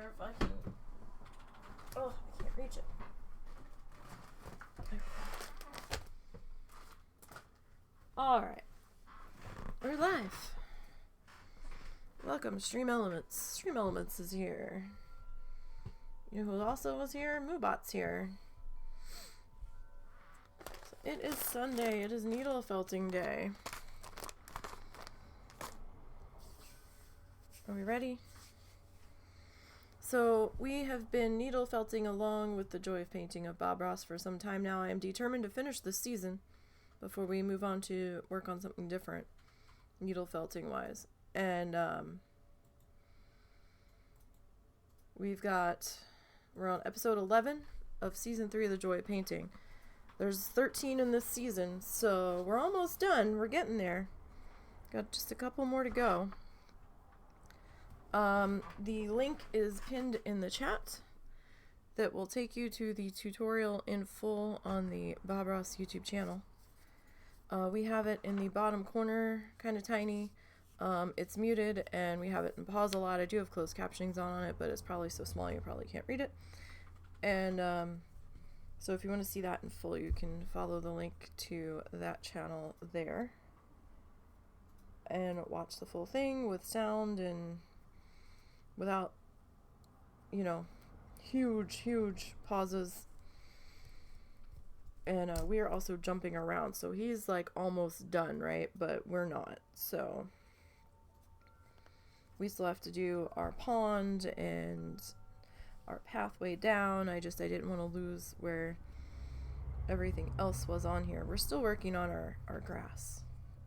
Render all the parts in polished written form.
wonder if I can... Oh, I can't reach it. Alright. We're live. Welcome, Stream Elements. Stream Elements is here. You know who also was here? Moobot's here. So it is Sunday. It is needle felting day. Are we ready? So we have been needle felting along with the joy of painting of Bob Ross for some time now. I am determined to finish this season before we move on to work on something different, needle felting wise. And we're on episode 11 of season 3 of the Joy of Painting. There's 13 in this season, so we're almost done. We're getting there. Got just a couple more to go. The link is pinned in the chat that will take you to the tutorial in full on the Bob Ross YouTube channel. We have it in the bottom corner, kind of tiny. It's muted and we have it in pause a lot. I do have closed captionings on it, but it's probably so small you probably can't read it. And so if you want to see that in full, you can follow the link to that channel there and watch the full thing with sound and without, you know, huge pauses. And we are also jumping around, so he's like almost done, right? But we're not, so we still have to do our pond and our pathway down. I didn't want to lose where everything else was on here. We're still working on our grass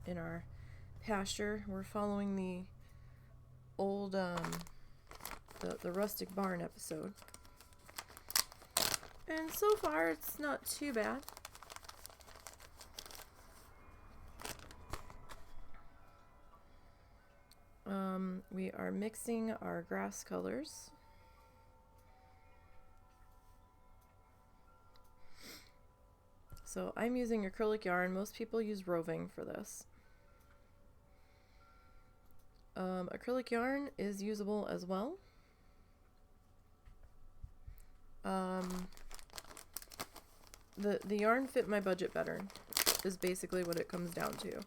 in our pasture. We're following the old the Rustic Barn episode. And so far, it's not too bad. We are mixing our grass colors. So I'm using acrylic yarn. Most people use Roving for this. Acrylic yarn is usable as well. The yarn fit my budget better, is basically what it comes down to.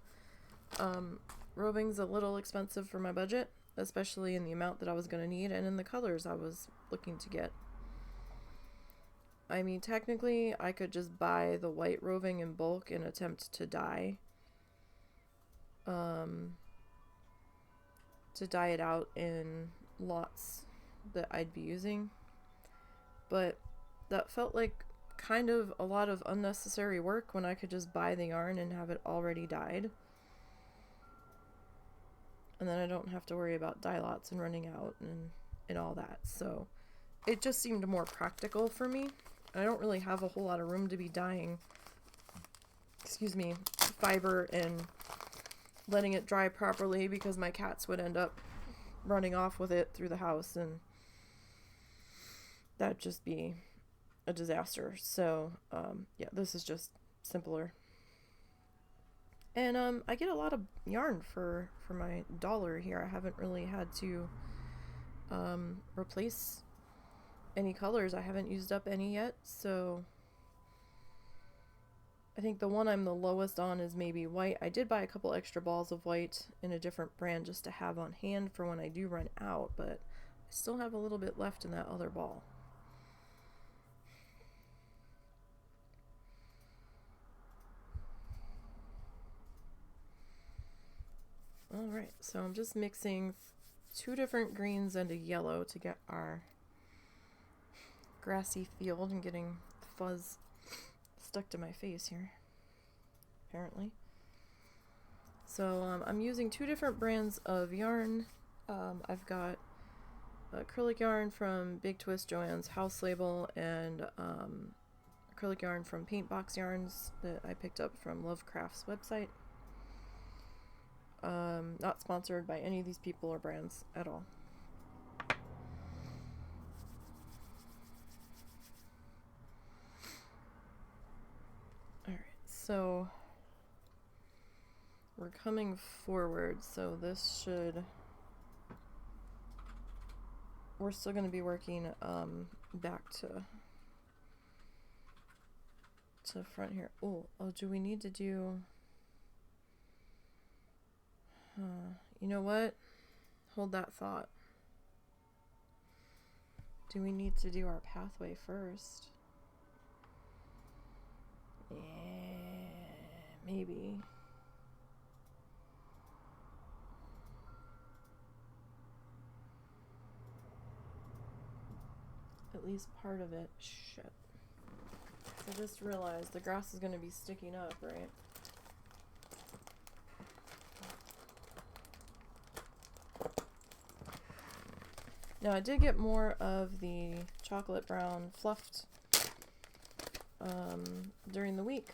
Roving's a little expensive for my budget, especially in the amount that I was going to need and in the colors I was looking to get. I mean, technically, I could just buy the white Roving in bulk and attempt to dye. To dye it out in lots that I'd be using. But that felt like kind of a lot of unnecessary work when I could just buy the yarn and have it already dyed. And then I don't have to worry about dye lots and running out and all that. So it just seemed more practical for me. I don't really have a whole lot of room to be dyeing, fiber and letting it dry properly because my cats would end up running off with it through the house and that'd just be a disaster. So yeah, this is just simpler. And I get a lot of yarn for my dollar here. I haven't really had to replace any colors. I haven't used up any yet, so I think the one I'm the lowest on is maybe white. I did buy a couple extra balls of white in a different brand just to have on hand for when I do run out, but I still have a little bit left in that other ball. Alright, so I'm just mixing 2 different greens and a yellow to get our grassy field and getting fuzz stuck to my face here, apparently. So I'm using 2 different brands of yarn. I've got acrylic yarn from Big Twist Joanne's house label and acrylic yarn from Paint Box Yarns that I picked up from Lovecraft's website. Not sponsored by any of these people or brands at all. Alright, so we're coming forward, so this should we're still going to be working back to front here. Oh, do we need to do... you know what? Hold that thought. Do we need to do our pathway first? Yeah, maybe. At least part of it. Shit. I just realized the grass is going to be sticking up, right? Now I did get more of the chocolate brown fluffed during the week.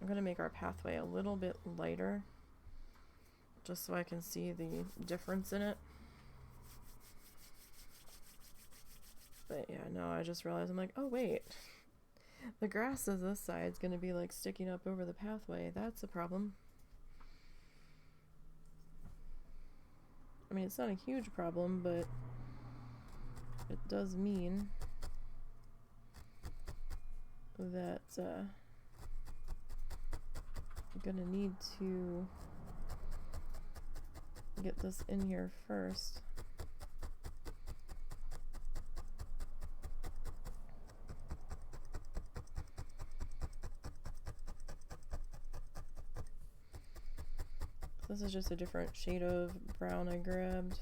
I'm going to make our pathway a little bit lighter just so I can see the difference in it. But yeah, no, I just realized, I'm like, oh wait, the grass is this side is going to be like sticking up over the pathway. That's a problem. I mean, it's not a huge problem, but it does mean that I'm gonna need to get this in here first. This is just a different shade of brown I grabbed.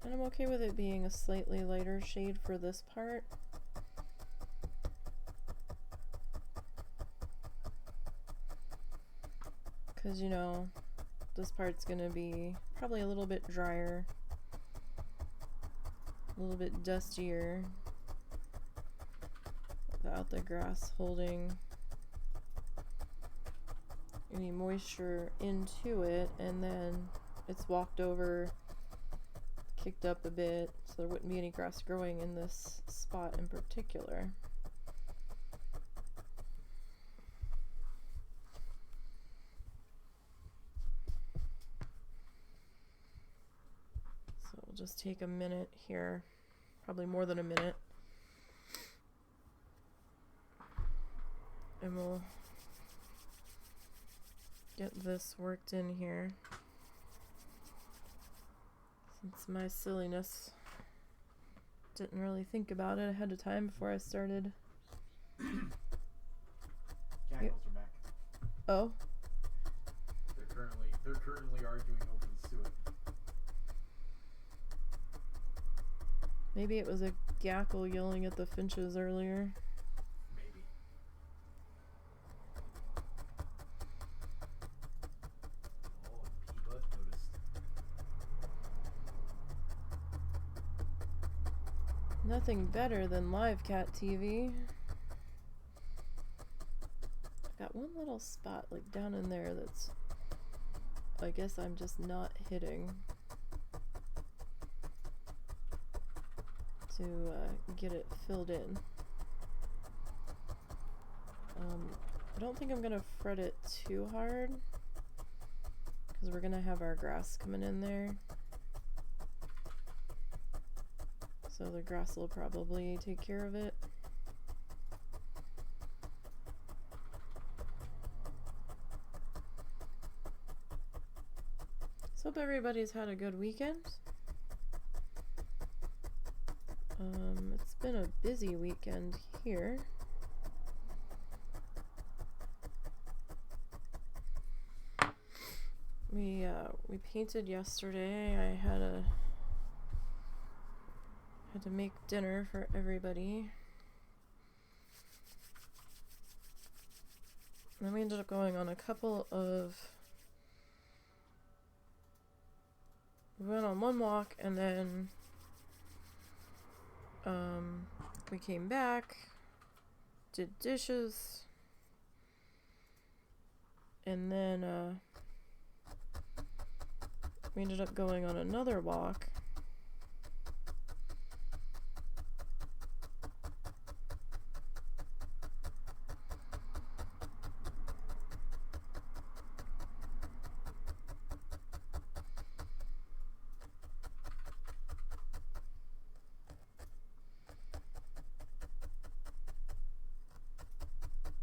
And I'm okay with it being a slightly lighter shade for this part. Because, you know, this part's going to be probably a little bit drier, a little bit dustier, without the grass holding any moisture into it, and then it's walked over, kicked up a bit, so there wouldn't be any grass growing in this spot in particular. Just take a minute here, probably more than a minute, and we'll get this worked in here, since my silliness didn't really think about it ahead of time before I started. Jackals are back. Oh? They're currently arguing over the suet. Maybe it was a gackle yelling at the finches earlier. Maybe. Oh, P-Butt noticed. Nothing better than live cat TV. I've got one little spot like down in there that's, I guess I'm just not hitting to get it filled in. I don't think I'm gonna fret it too hard because we're gonna have our grass coming in there, so the grass will probably take care of it. So hope everybody's had a good weekend. It's been a busy weekend here. We painted yesterday. I had to make dinner for everybody. And then we ended up going on a couple of... We went on one walk, and then we came back, did dishes, and then we ended up going on another walk.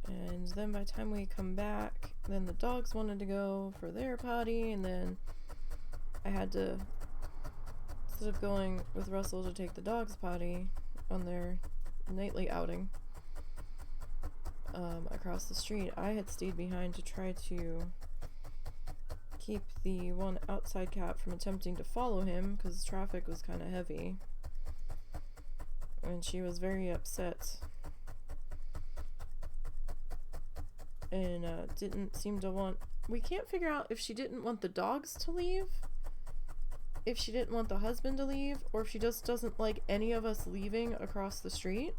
And then by the time we come back, then the dogs wanted to go for their potty, and then I had to, instead of going with Russell to take the dogs potty on their nightly outing across the street, I had stayed behind to try to keep the one outside cat from attempting to follow him because traffic was kind of heavy. And she was very upset. And didn't seem to want... We can't figure out if she didn't want the dogs to leave, if she didn't want the husband to leave, or if she just doesn't like any of us leaving across the street.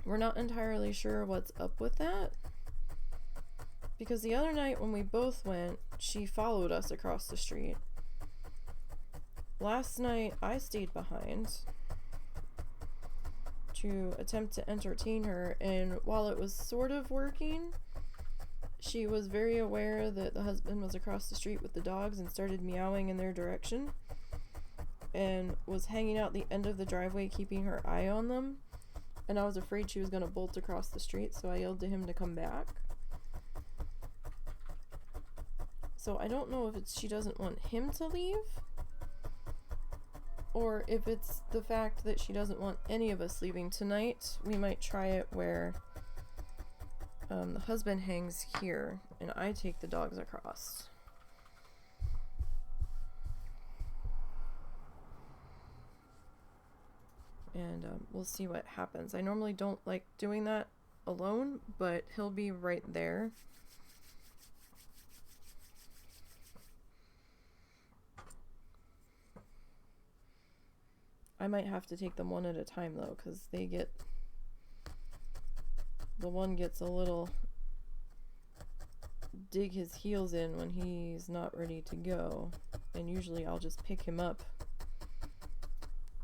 We're not entirely sure what's up with that. Because the other night when we both went, she followed us across the street. Last night, I stayed behind to attempt to entertain her, and while it was sort of working, she was very aware that the husband was across the street with the dogs and started meowing in their direction and was hanging out the end of the driveway keeping her eye on them, and I was afraid she was going to bolt across the street, so I yelled to him to come back. So I don't know if it's she doesn't want him to leave, or if it's the fact that she doesn't want any of us leaving tonight. We might try it where the husband hangs here and I take the dogs across. And we'll see what happens. I normally don't like doing that alone, but he'll be right there. I might have to take them one at a time though, because the one gets a little dig his heels in when he's not ready to go, and usually I'll just pick him up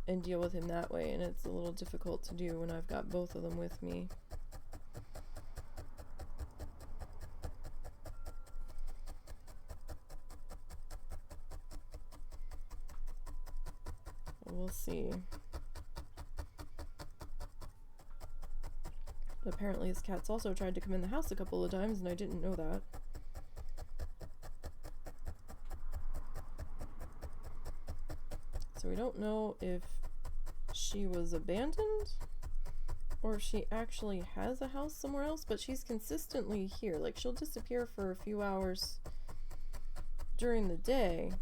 and deal with him that way, and it's a little difficult to do when I've got both of them with me. We'll see. Apparently his cat's also tried to come in the house a couple of times, and I didn't know that. So we don't know if she was abandoned or if she actually has a house somewhere else, but she's consistently here. Like, she'll disappear for a few hours during the day,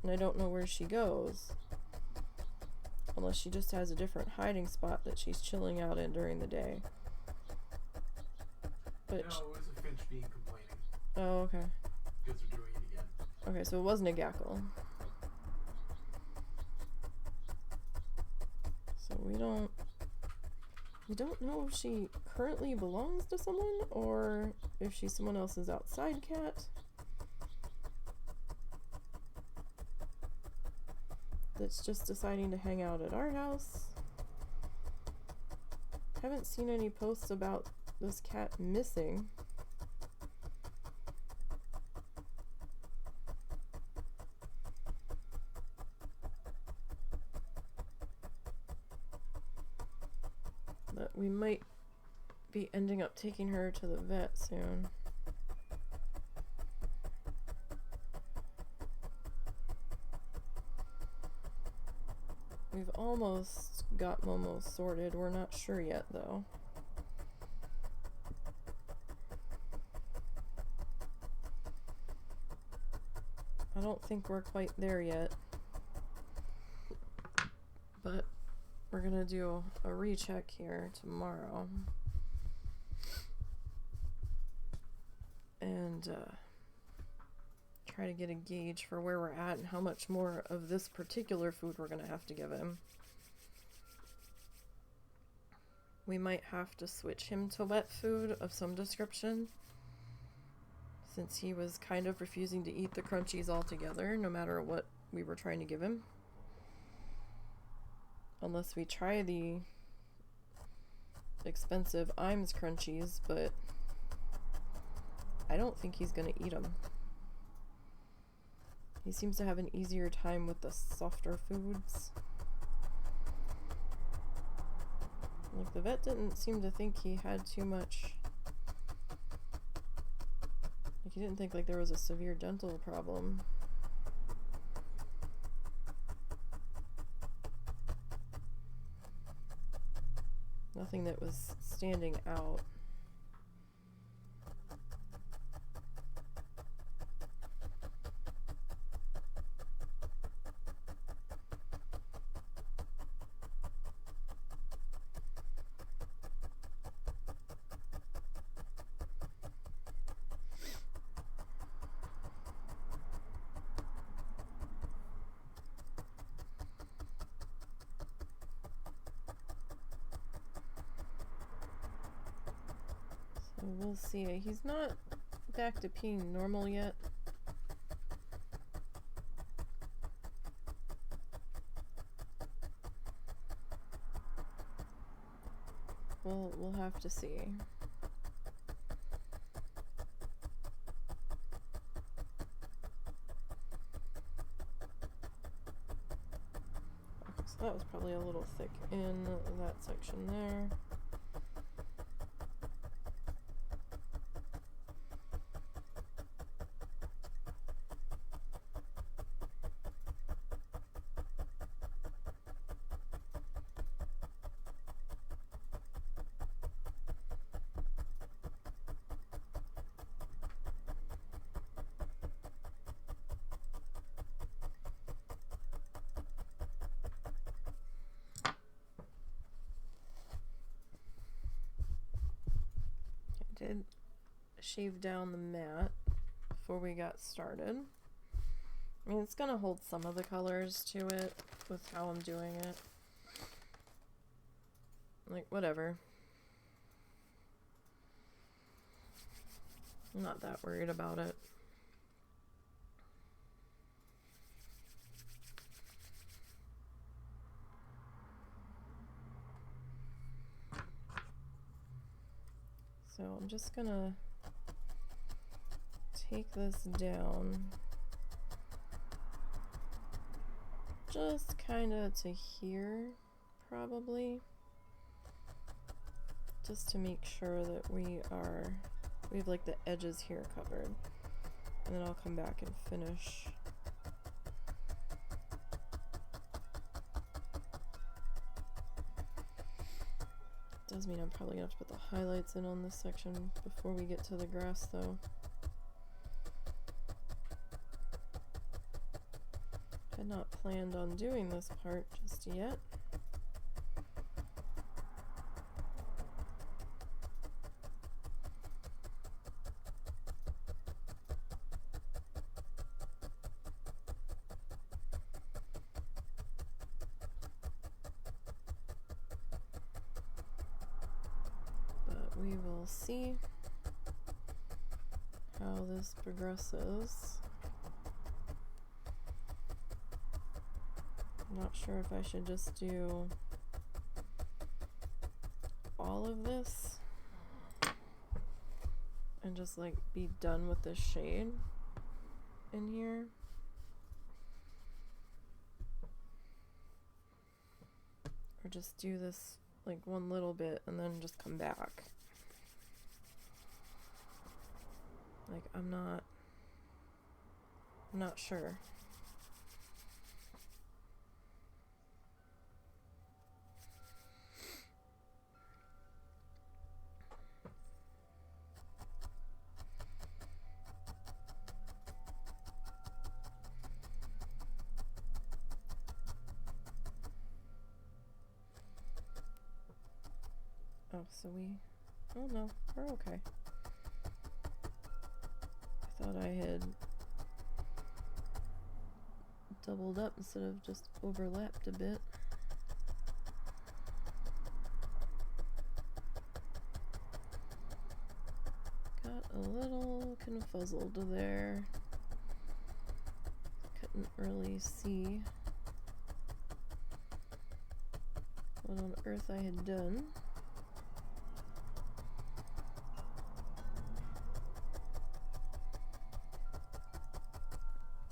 and I don't know where she goes. Unless she just has a different hiding spot that she's chilling out in during the day. But no, it was a finch being complaining. Oh, okay. Because they're doing it again. Okay, so it wasn't a gackle. So we don't know if she currently belongs to someone or if she's someone else's outside cat that's just deciding to hang out at our house. Haven't seen any posts about this cat missing. But we might be ending up taking her to the vet soon. We've almost got Momo sorted. We're not sure yet, though. I don't think we're quite there yet. But we're gonna do a recheck here tomorrow. And try to get a gauge for where we're at and how much more of this particular food we're gonna have to give him. We might have to switch him to wet food of some description. since he was kind of refusing to eat the crunchies altogether, no matter what we were trying to give him. Unless we try the expensive Iams crunchies, but I don't think he's gonna eat them. He seems to have an easier time with the softer foods. Like, the vet didn't seem to think he had too much. Like, he didn't think like there was a severe dental problem. Nothing that was standing out. We'll see. He's not back to peeing normal yet. We'll have to see. So that was probably a little thick in that section there. Did shave down the mat before we got started. I mean, it's gonna hold some of the colors to it with how I'm doing it. Like, whatever. I'm not that worried about it. So I'm just gonna take this down just kind of to here, probably, just to make sure that we have like the edges here covered, and then I'll come back and finish. Does mean I'm probably gonna have to put the highlights in on this section before we get to the grass, though. Had not planned on doing this part just yet. We will see how this progresses. I'm not sure if I should just do all of this and just like be done with this shade in here. Or just do this like one little bit and then just come back. Like, I'm not sure. Oh, so oh no, we're okay. I thought I had doubled up instead of just overlapped a bit. God got a little confuzzled there. Couldn't really see what on earth I had done.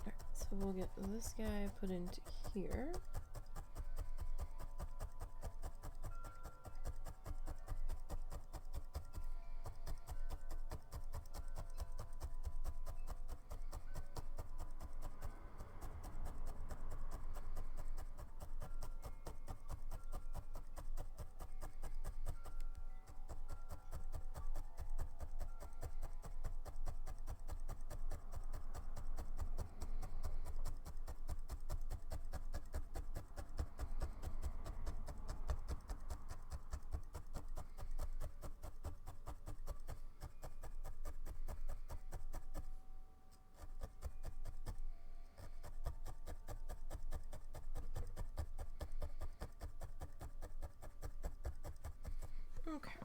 Alright, so we'll get this guy put into here. Okay.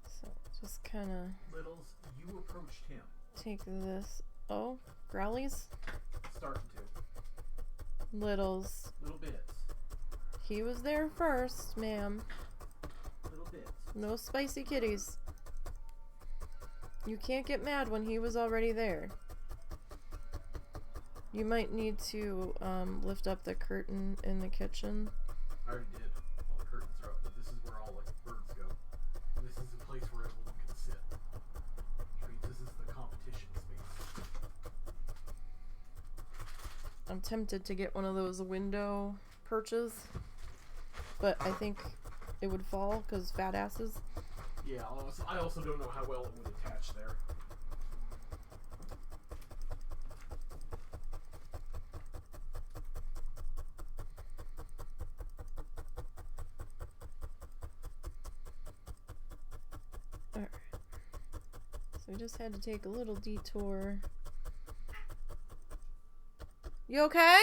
So just kind of Littles, you approached him. take this. Oh, growlies? Starting to. Littles. Little bits. He was there first, ma'am. Little bits. No spicy kitties. You can't get mad when he was already there. You might need to lift up the curtain in the kitchen. I already did. All the curtains are up, but this is where all the birds go. This is the place where everyone can sit. Which means this is the competition space. I'm tempted to get one of those window perches, but I think it would fall because fat asses. Yeah, I also don't know how well it would attach there. Alright. So we just had to take a little detour. You okay?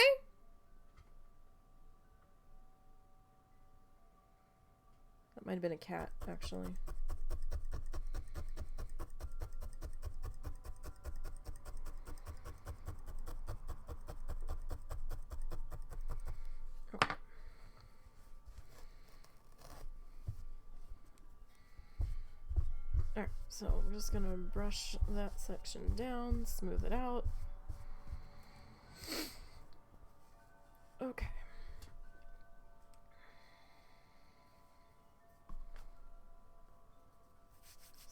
That might have been a cat, actually. Okay. Alright, so I'm just gonna brush that section down, smooth it out. Okay.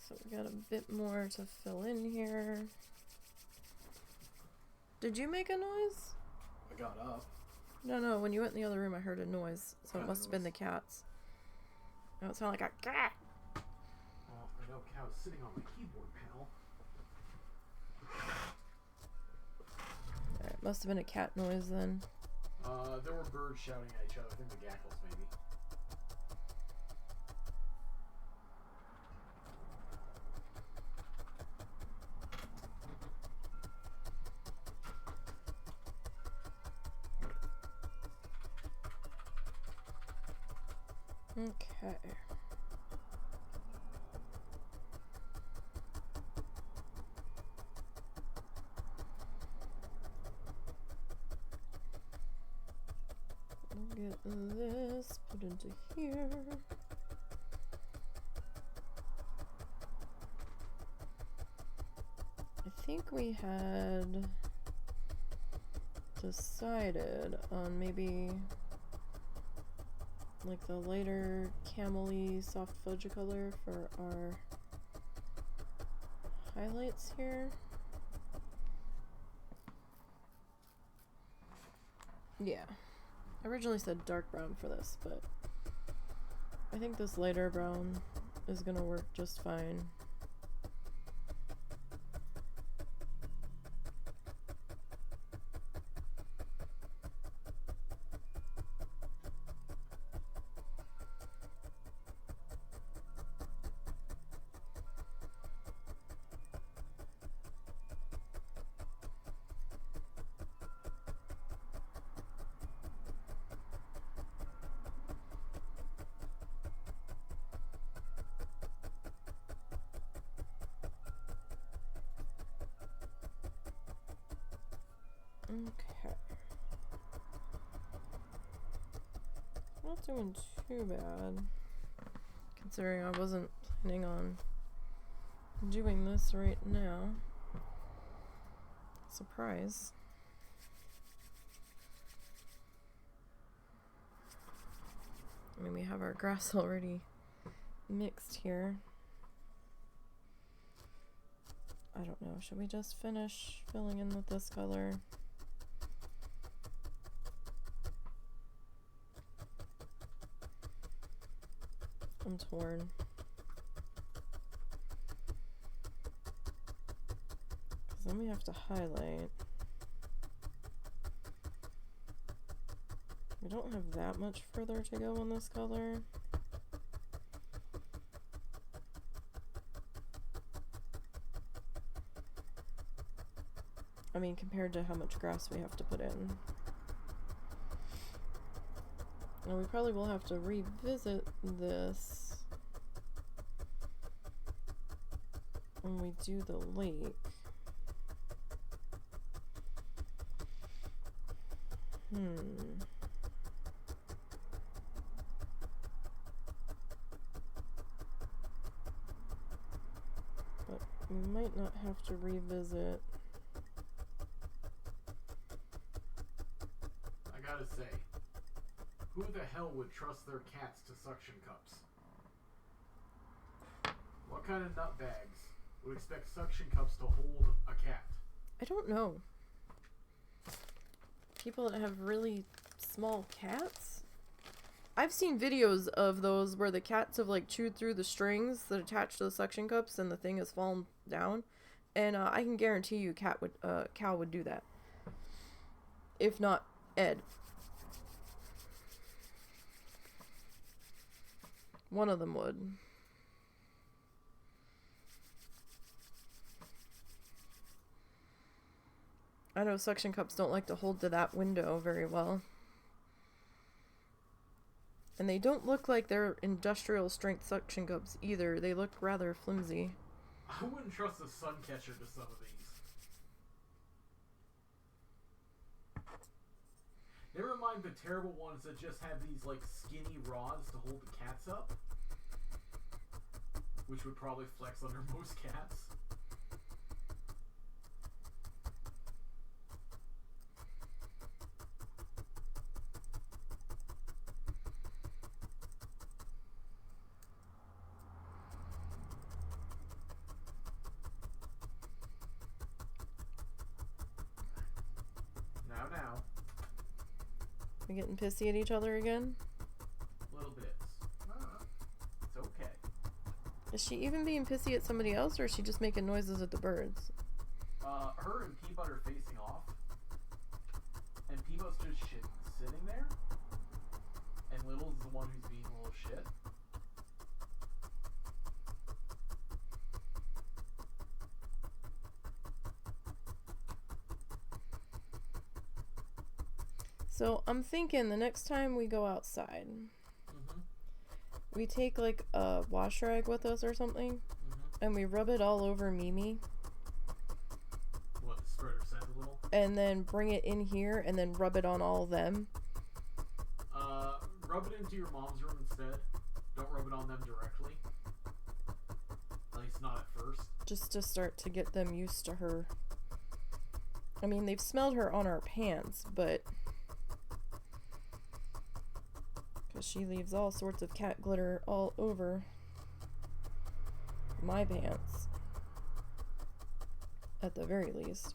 So we got a bit more to fill in here. Did you make a noise? I got up. No, when you went in the other room I heard a noise, so it must have been the noise? cats. Now it sounded like a cat. Well, I know Cow's sitting on my keyboard panel. Alright, must have been a cat noise then. There were birds shouting at each other. I think the gackles, maybe. Okay. We'll get this put into here. I think we had decided on maybe like the lighter camel-y soft fudge color for our highlights here. Yeah. I originally said dark brown for this, but I think this lighter brown is gonna work just fine. Okay. Not doing too bad, considering I wasn't planning on doing this right now. Surprise. I mean, we have our grass already mixed here. I don't know, should we just finish filling in with this color? I'm torn. Because then we have to highlight. We don't have that much further to go on this color. I mean, compared to how much grass we have to put in. And we probably will have to revisit this when we do the lake. But we might not have to revisit. I gotta say, who the hell would trust their cats to suction cups? What kind of nutbags would expect suction cups to hold a cat? I don't know. People that have really small cats? I've seen videos of those where the cats have like chewed through the strings that attach to the suction cups and the thing has fallen down. And I can guarantee you cow would do that. If not Ed. One of them would. I know suction cups don't like to hold to that window very well. And they don't look like they're industrial strength suction cups either. They look rather flimsy. I wouldn't trust a sun catcher to some of these. Never mind the terrible ones that just have these like skinny rods to hold the cats up, which would probably flex under most cats. Now. We getting pissy at each other again? Little bits. It's okay. Is she even being pissy at somebody else, or is she just making noises at the birds? Her and Peabot are facing off, and Peabot's just sitting there, and Little's the one who's being a little shit. So I'm thinking the next time we go outside, we take like a wash rag with us or something, and we rub it all over Mimi. What, spread her scent a little? And then bring it in here and then rub it on all of them. Rub it into your mom's room instead. Don't rub it on them directly. At least not at first. Just to start to get them used to her. I mean, they've smelled her on our pants, but... because she leaves all sorts of cat glitter all over my pants. At the very least.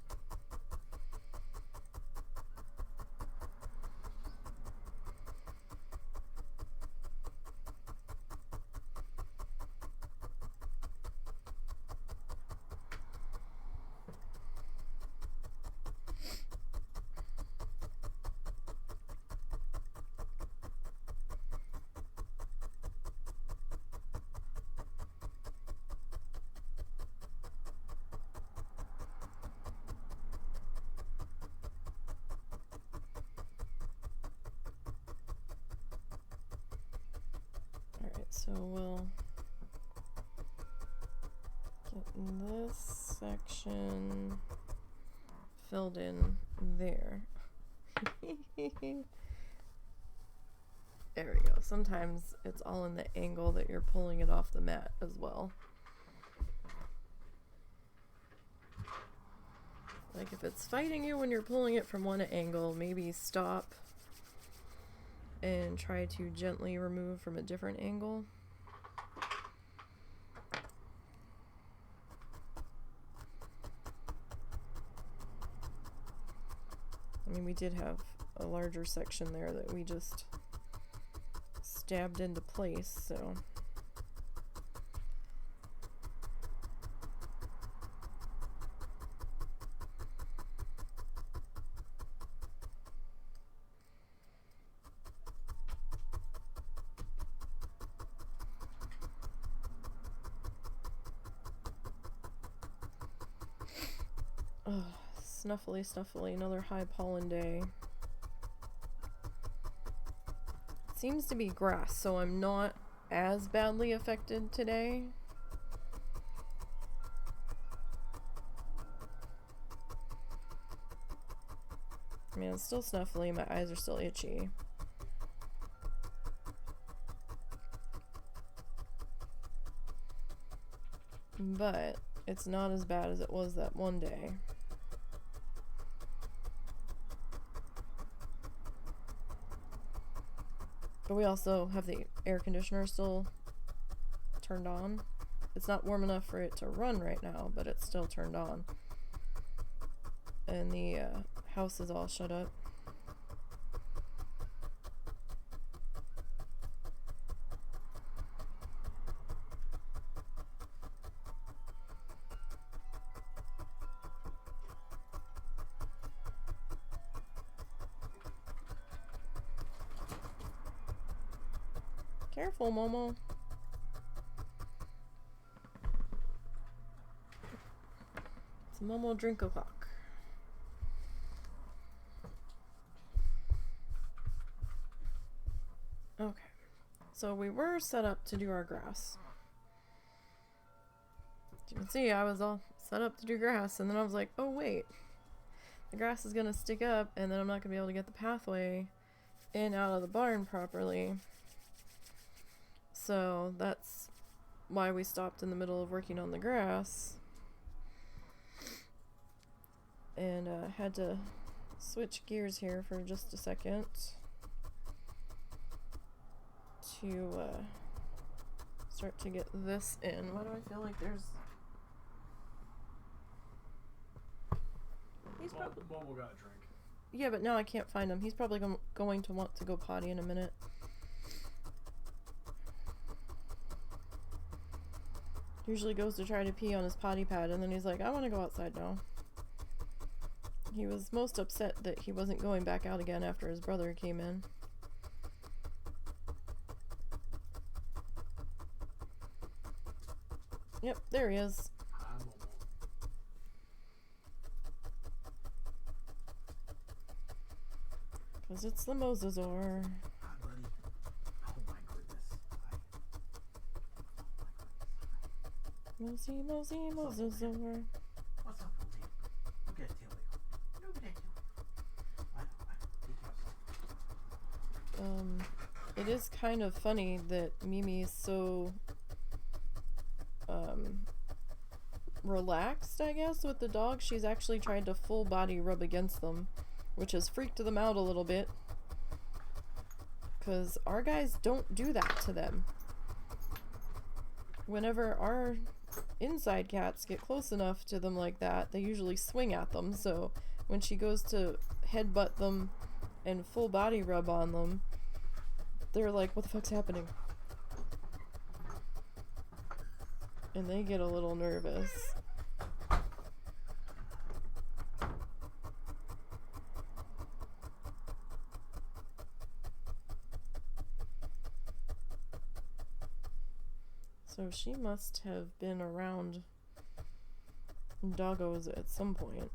So we'll get this section filled in there. There we go. Sometimes it's all in the angle that you're pulling it off the mat as well. Like if it's fighting you when you're pulling it from one angle, maybe stop and try to gently remove from a different angle. I mean, we did have a larger section there that we just stabbed into place, so. Oh, snuffly, snuffly, another high pollen day. Seems to be grass, so I'm not as badly affected today. I mean, it's still snuffly, my eyes are still itchy. But it's not as bad as it was that one day. But we also have the air conditioner still turned on. It's not warm enough for it to run right now, but it's still turned on. And the house is all shut up. Careful, Momo. It's Momo drink o'clock. Okay, so we were set up to do our grass. As you can see, I was all set up to do grass, and then I was like, oh wait, the grass is gonna stick up, and then I'm not gonna be able to get the pathway in out of the barn properly. So that's why we stopped in the middle of working on the grass and had to switch gears here for just a second to start to get this in. Why do I feel like there's... He's probably... Momo got a drink. Yeah, but now I can't find him. He's probably going to want to go potty in a minute. Usually goes to try to pee on his potty pad, and then he's like, I want to go outside now. He was most upset that he wasn't going back out again after his brother came in. Yep, there he is. Hi, Momo. Because it's the Mosasaur. Hi, buddy. Oh my goodness. Mosey, Mosey, Mosasaur. What's up, Momo? Look at that tail wiggle. Look at that tail wiggle. I know. Take yourself. It is kind of funny that Mimi is so relaxed, I guess, with the dog. She's actually tried to full body rub against them, which has freaked them out a little bit, because our guys don't do that to them. Whenever our inside cats get close enough to them like that, they usually swing at them, so when she goes to headbutt them and full body rub on them, they're like, what the fuck's happening? And they get a little nervous. So she must have been around doggos at some point.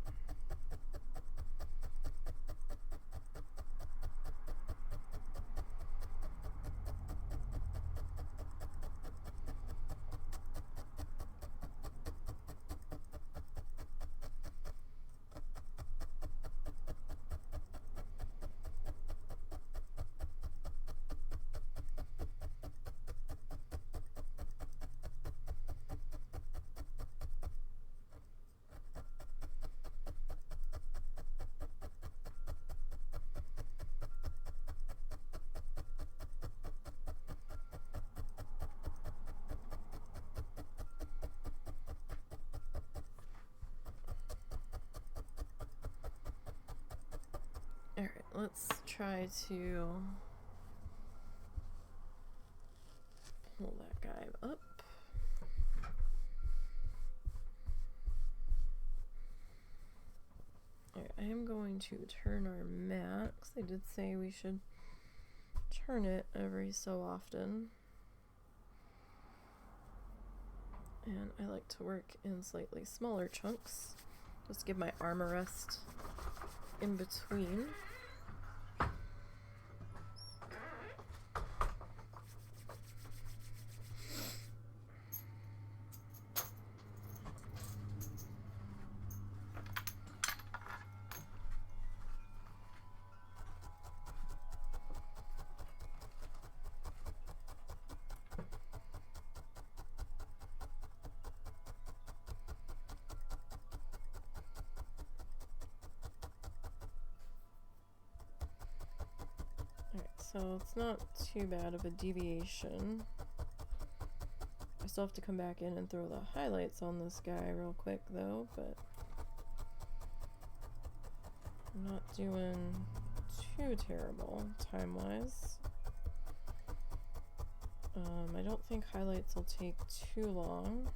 let's try to pull that guy up. Alright, I am going to turn our mat, 'cause they did say we should turn it every so often. And I like to work in slightly smaller chunks. Just give my arm a rest in between. So it's not too bad of a deviation. I still have to come back in and throw the highlights on this guy real quick though, but I'm not doing too terrible time-wise. I don't think highlights will take too long.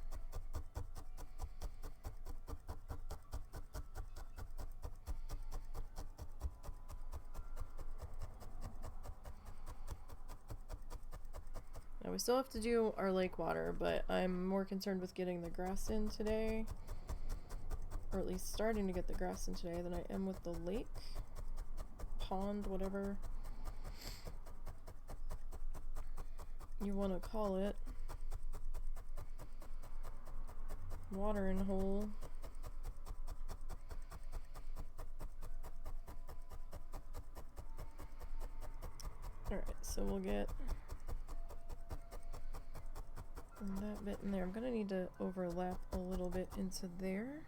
Now we still have to do our lake water, but I'm more concerned with getting the grass in today, or at least starting to get the grass in today, than I am with the lake, pond, whatever you want to call it. Watering hole. Alright, so we'll get that bit in there. I'm gonna need to overlap a little bit into there.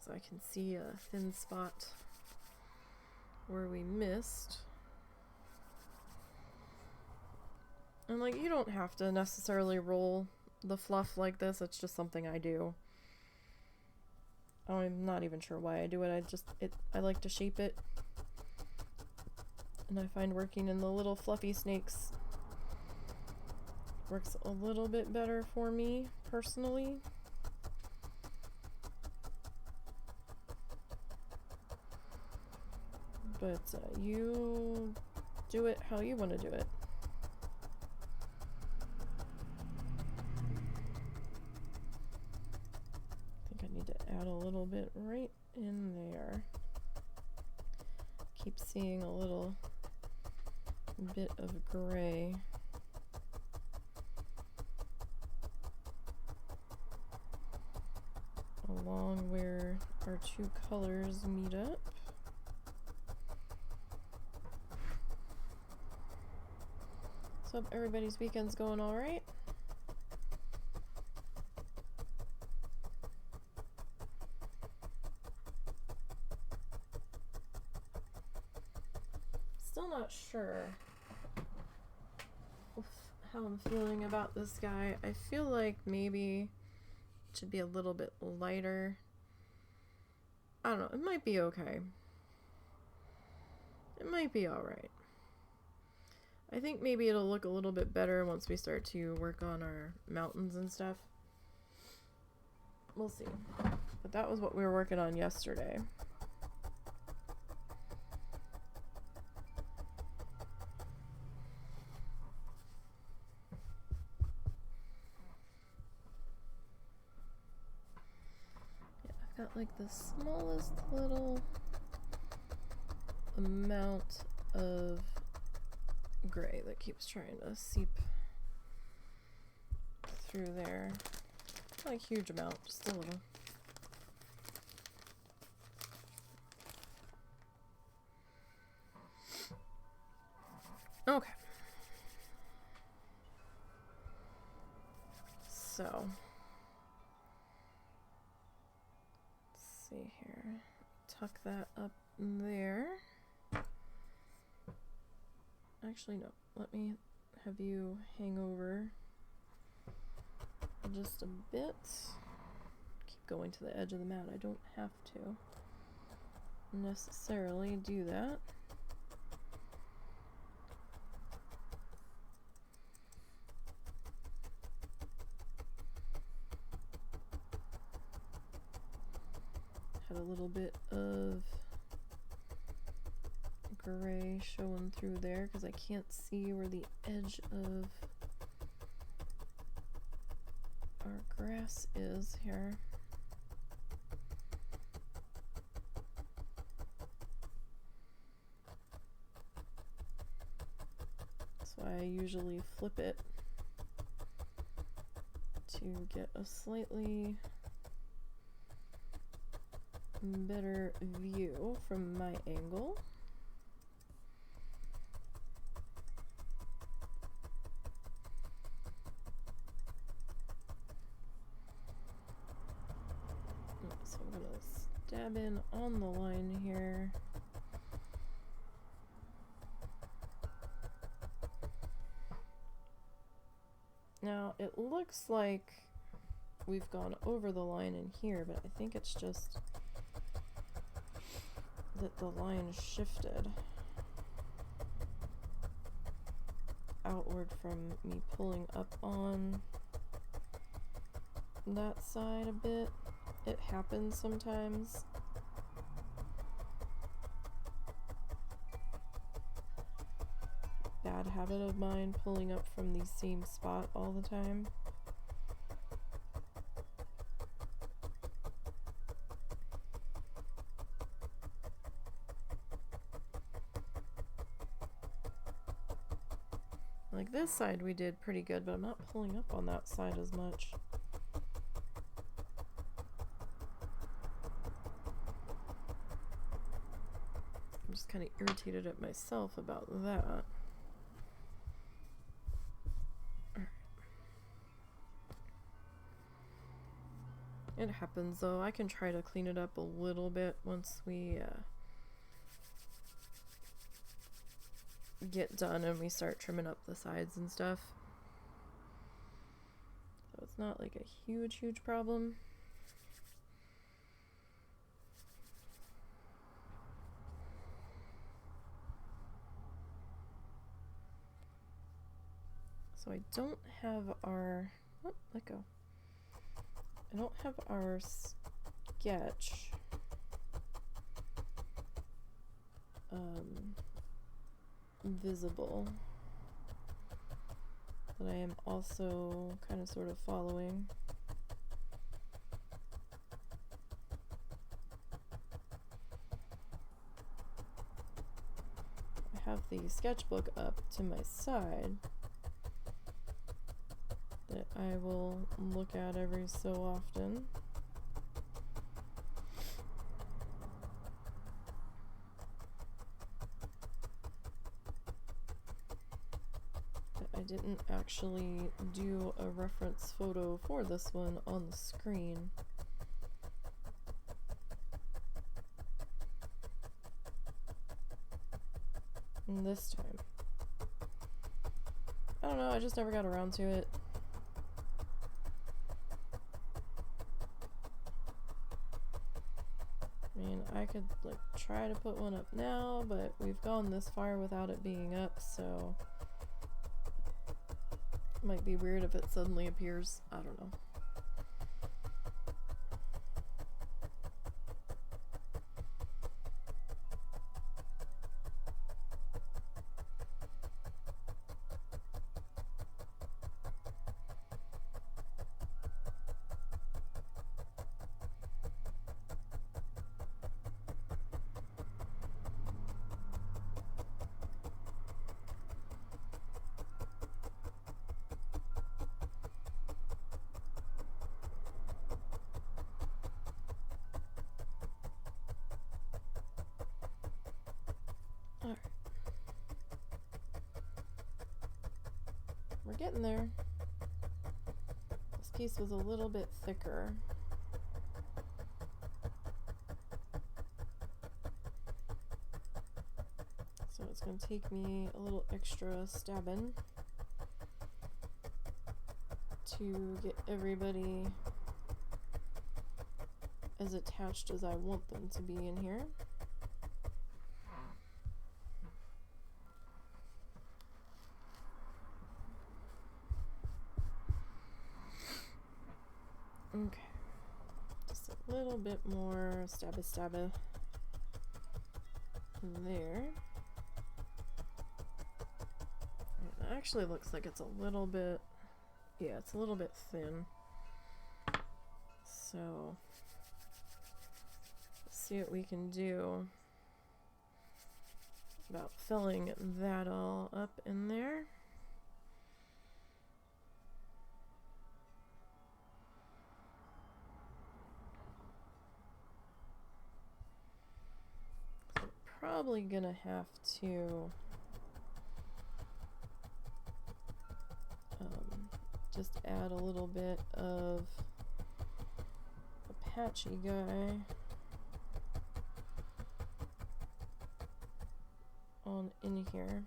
So I can see a thin spot where we missed. And like, you don't have to necessarily roll the fluff like this, it's just something I do. I'm not even sure why I do it. I like to shape it. And I find working in the little fluffy snakes works a little bit better for me, personally. But you do it how you want to do it. I think I need to add a little bit right in there. Keep seeing a little bit of gray. Along where our two colors meet up. So hope everybody's weekend's going all right. Still not sure how I'm feeling about this guy. I feel like maybe it should be a little bit lighter. I don't know, it might be okay. It might be alright. I think maybe it'll look a little bit better once we start to work on our mountains and stuff. We'll see. But that was what we were working on yesterday. Got like the smallest little amount of gray that keeps trying to seep through there. Not a huge amount, just a little. Okay. So see here, tuck that up there. Actually, no, let me have you hang over just a bit. Keep going to the edge of the mat. I don't have to necessarily do that. Had a little bit of gray showing through there because I can't see where the edge of our grass is here. That's why I usually flip it to get a slightly better view from my angle. So I'm gonna stab in on the line here. Now it looks like we've gone over the line in here, but I think it's just that the line shifted outward from me pulling up on that side a bit. It happens sometimes. Bad habit of mine, pulling up from the same spot all the time. Like this side we did pretty good, but I'm not pulling up on that side as much. I'm just kind of irritated at myself about that. It happens though. I can try to clean it up a little bit once we get done and we start trimming up the sides and stuff. So it's not like a huge problem. So I don't have our, oh, let go. I don't have our sketch visible, that I am also kind of sort of following. I have the sketchbook up to my side that I will look at every so often. I didn't actually do a reference photo for this one on the screen. And this time, I don't know, I just never got around to it. I mean, I could like try to put one up now, but we've gone this far without it being up, so it might be weird if it suddenly appears. I don't know. We're getting there. This piece was a little bit thicker. So it's going to take me a little extra stabbing to get everybody as attached as I want them to be in here. Okay, just a little bit more stabba there. It actually looks like it's a little bit, yeah, it's a little bit thin. So let's see what we can do about filling that all up in there. Probably gonna have to just add a little bit of a patchy guy on in here.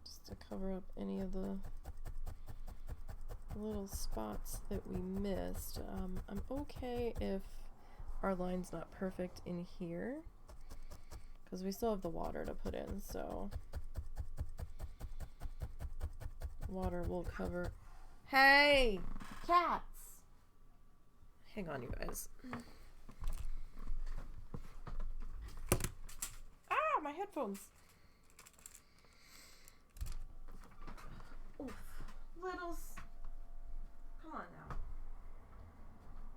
Just to cover up any of the little spots that we missed. I'm okay if our line's not perfect in here because we still have the water to put in, so water will cover. Hey, cats! Hang on, you guys. Ah, my headphones. Oof. Littles. Come on now.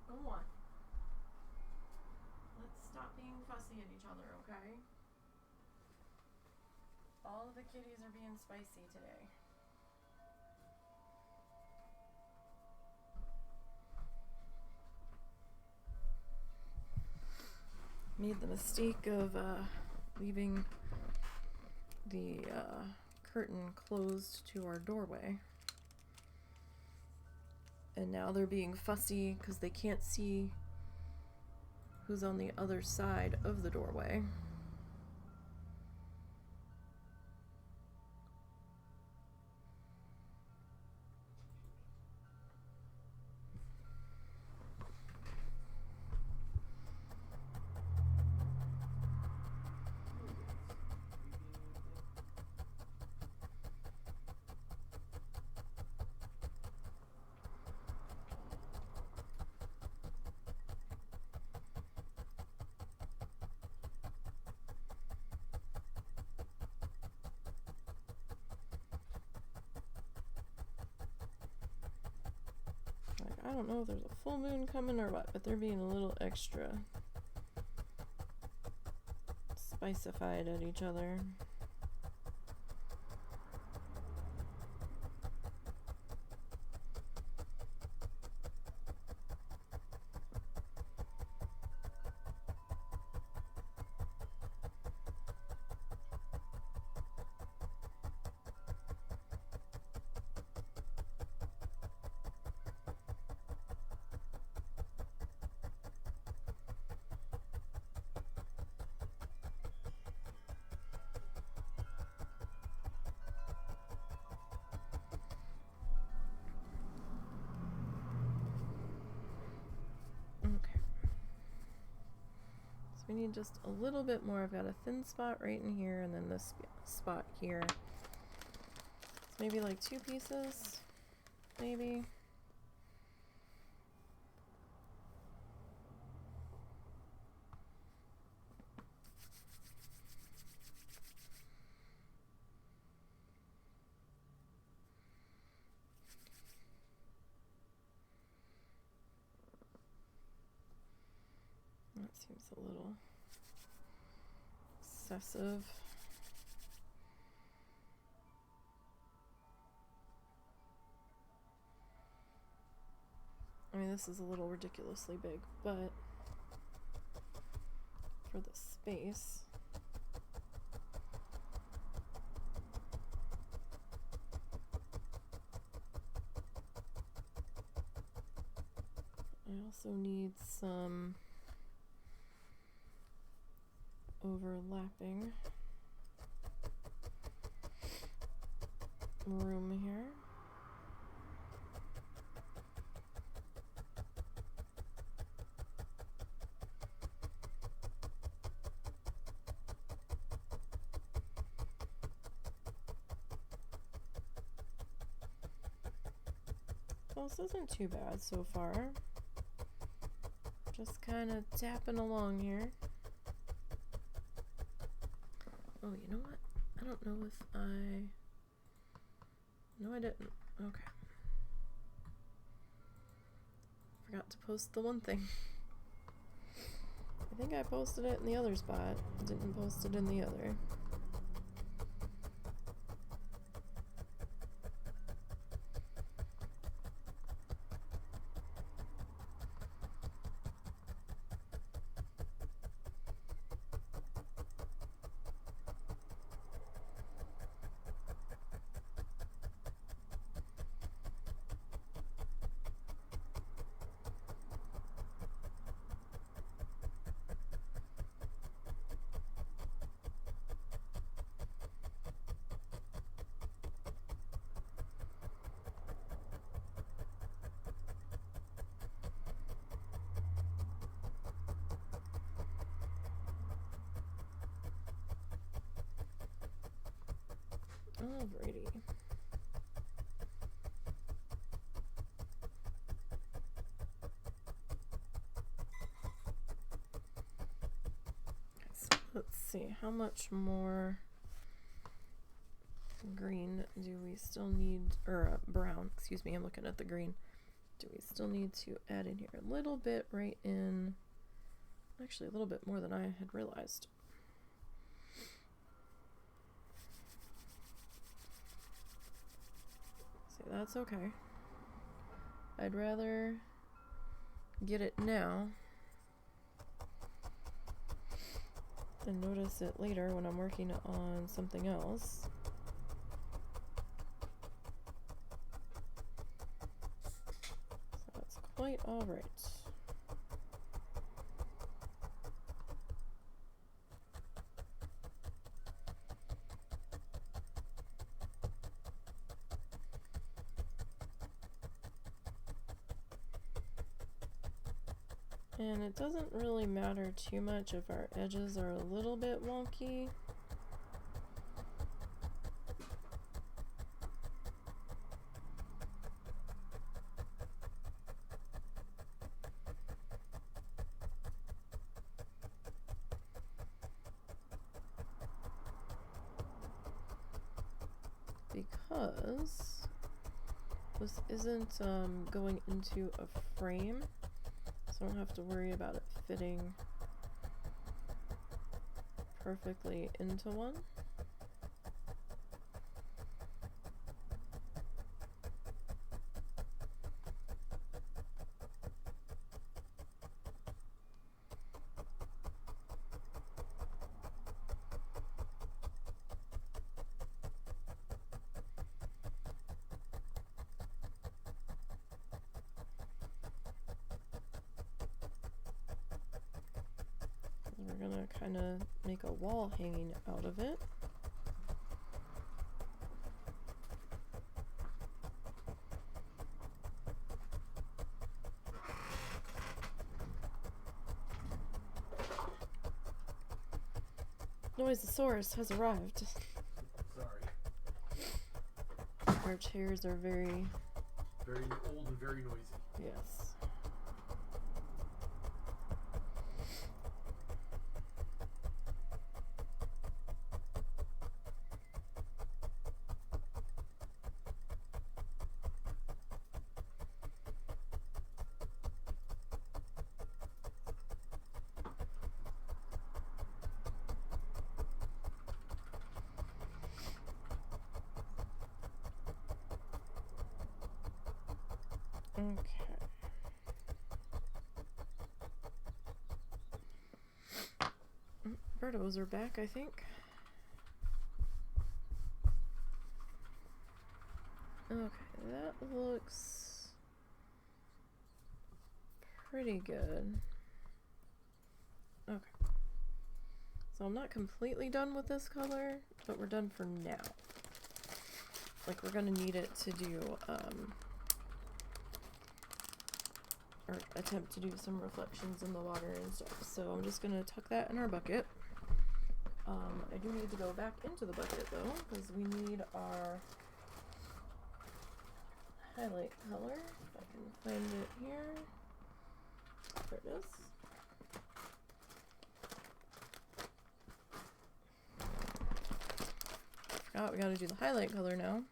Go on. Let's stop being fussy at each other, okay? All of the kitties are being spicy today. Made the mistake of leaving the curtain closed to our doorway. And now they're being fussy because they can't see who's on the other side of the doorway. I don't know if there's a full moon coming or what, but they're being a little extra spicified at each other. We need just a little bit more. I've got a thin spot right in here and then this spot here. So maybe like 2 pieces, maybe. That seems a little excessive. I mean, this is a little ridiculously big, but for the space. I also need some overlapping. room here. Well, this isn't too bad so far. Just kind of tapping along here. Oh, you know what? I don't know if I... No, I didn't. Okay. Forgot to post the one thing. I think I posted it in the other spot. Didn't post it in the other. Alrighty. So let's see, how much more green do we still need, or brown, excuse me, I'm looking at the green. Do we still need to add in here? A little bit right in, actually a little bit more than I had realized. That's okay. I'd rather get it now than notice it later when I'm working on something else. So that's quite all right. And it doesn't really matter too much if our edges are a little bit wonky. Because this isn't going into a frame. So I don't have to worry about it fitting perfectly into one. We're gonna kind of make a wall hanging out of it. Noisosaurus has arrived. Sorry. Our chairs are very old and very noisy. Yes. Okay. Birdos are back, I think. Okay, that looks pretty good. Okay. So I'm not completely done with this color, but we're done for now. like we're gonna need it to do, or attempt to do some reflections in the water and stuff. So I'm just gonna tuck that in our bucket. I do need to go back into the bucket though, because we need our highlight color. If I can find it here. There it is. Forgot we gotta do the highlight color now.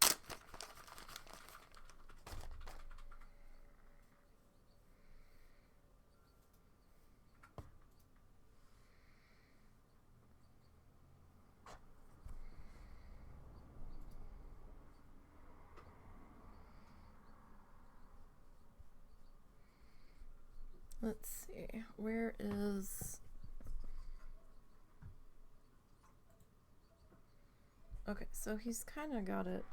Let's see, where is... Okay, so he's kind of got it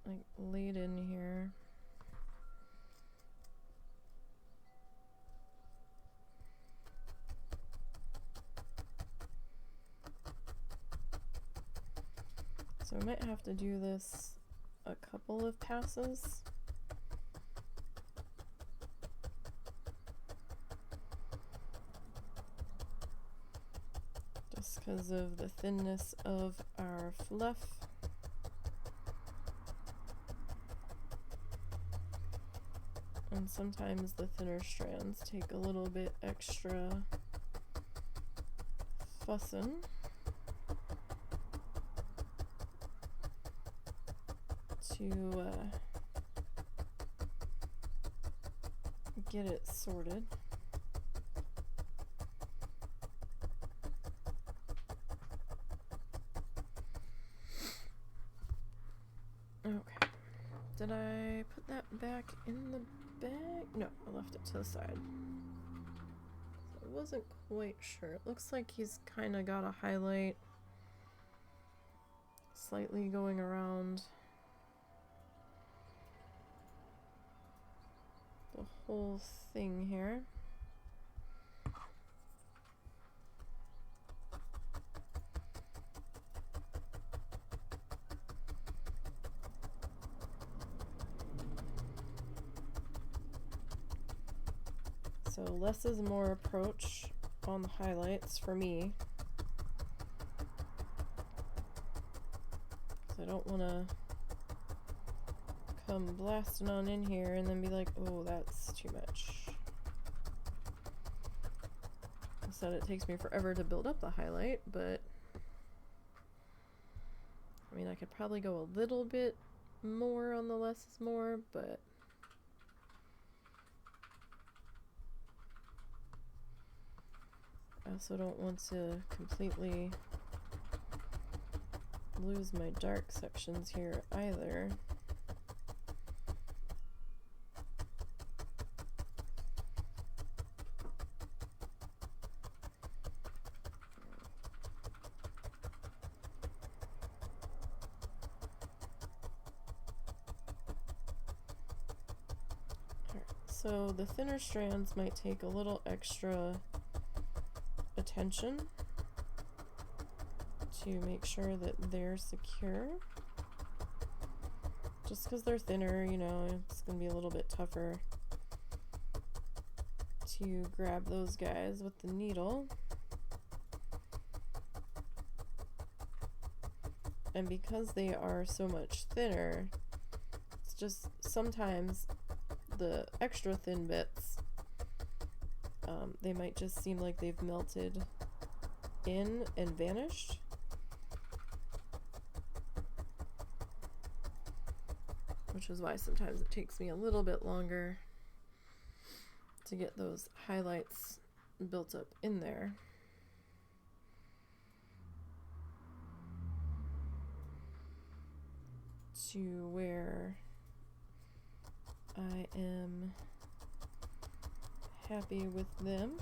like laid in here. So I might have to do this a couple of passes. Just because of the thinness of our fluff. And sometimes the thinner strands take a little bit extra fussing. To get it sorted. Okay, did I put that back in the bag? No, I left it to the side. So I wasn't quite sure. It looks like he's kind of got a highlight slightly going around the whole thing here. So less is more approach on the highlights for me. So I don't want to come blasting on in here and then be like, oh, that's too much. Instead, it takes me forever to build up the highlight, but I mean, I could probably go a little bit more on the less is more, but I also don't want to completely lose my dark sections here either. So the thinner strands might take a little extra attention to make sure that they're secure. Just because they're thinner, you know, it's going to be a little bit tougher to grab those guys with the needle. And because they are so much thinner, it's just sometimes the extra thin bits, they might just seem like they've melted in and vanished. Which is why sometimes it takes me a little bit longer to get those highlights built up in there. To where I am happy with them.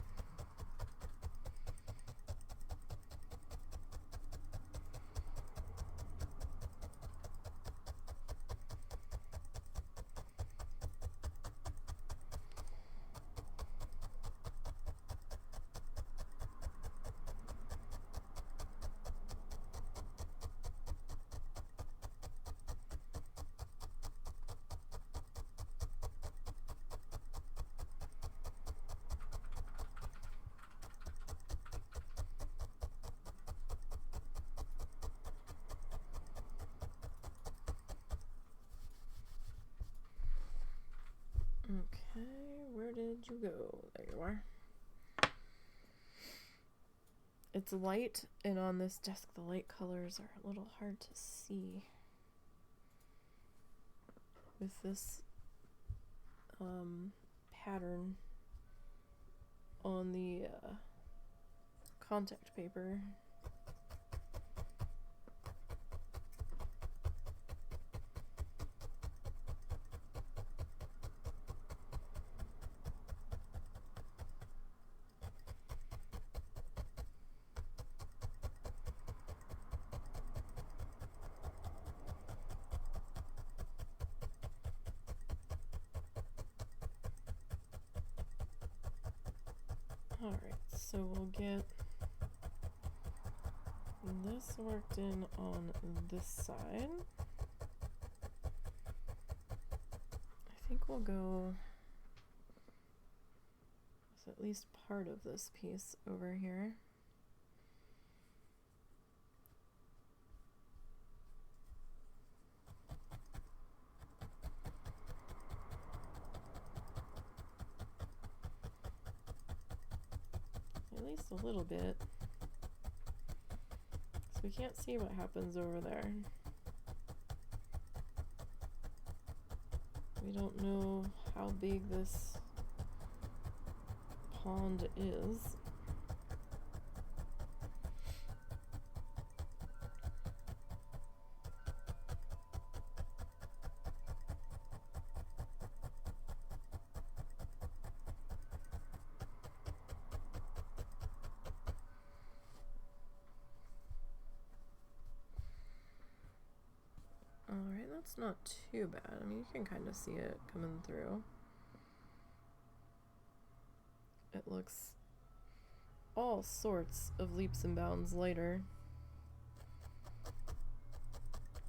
Okay, where did you go? There you are. It's light, and on this desk the light colors are a little hard to see with this pattern on the contact paper. Alright, so we'll get this worked in on this side. I think we'll go with at least part of this piece over here. At least a little bit. So we can't see what happens over there. We don't know how big this pond is. Alright, that's not too bad. I mean, you can kind of see it coming through. It looks all sorts of leaps and bounds lighter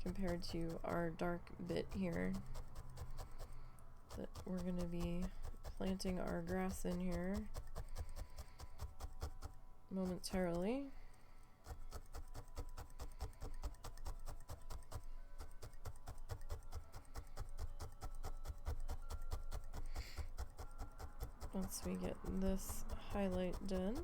compared to our dark bit here that we're going to be planting our grass in here momentarily. Once we get this highlight done,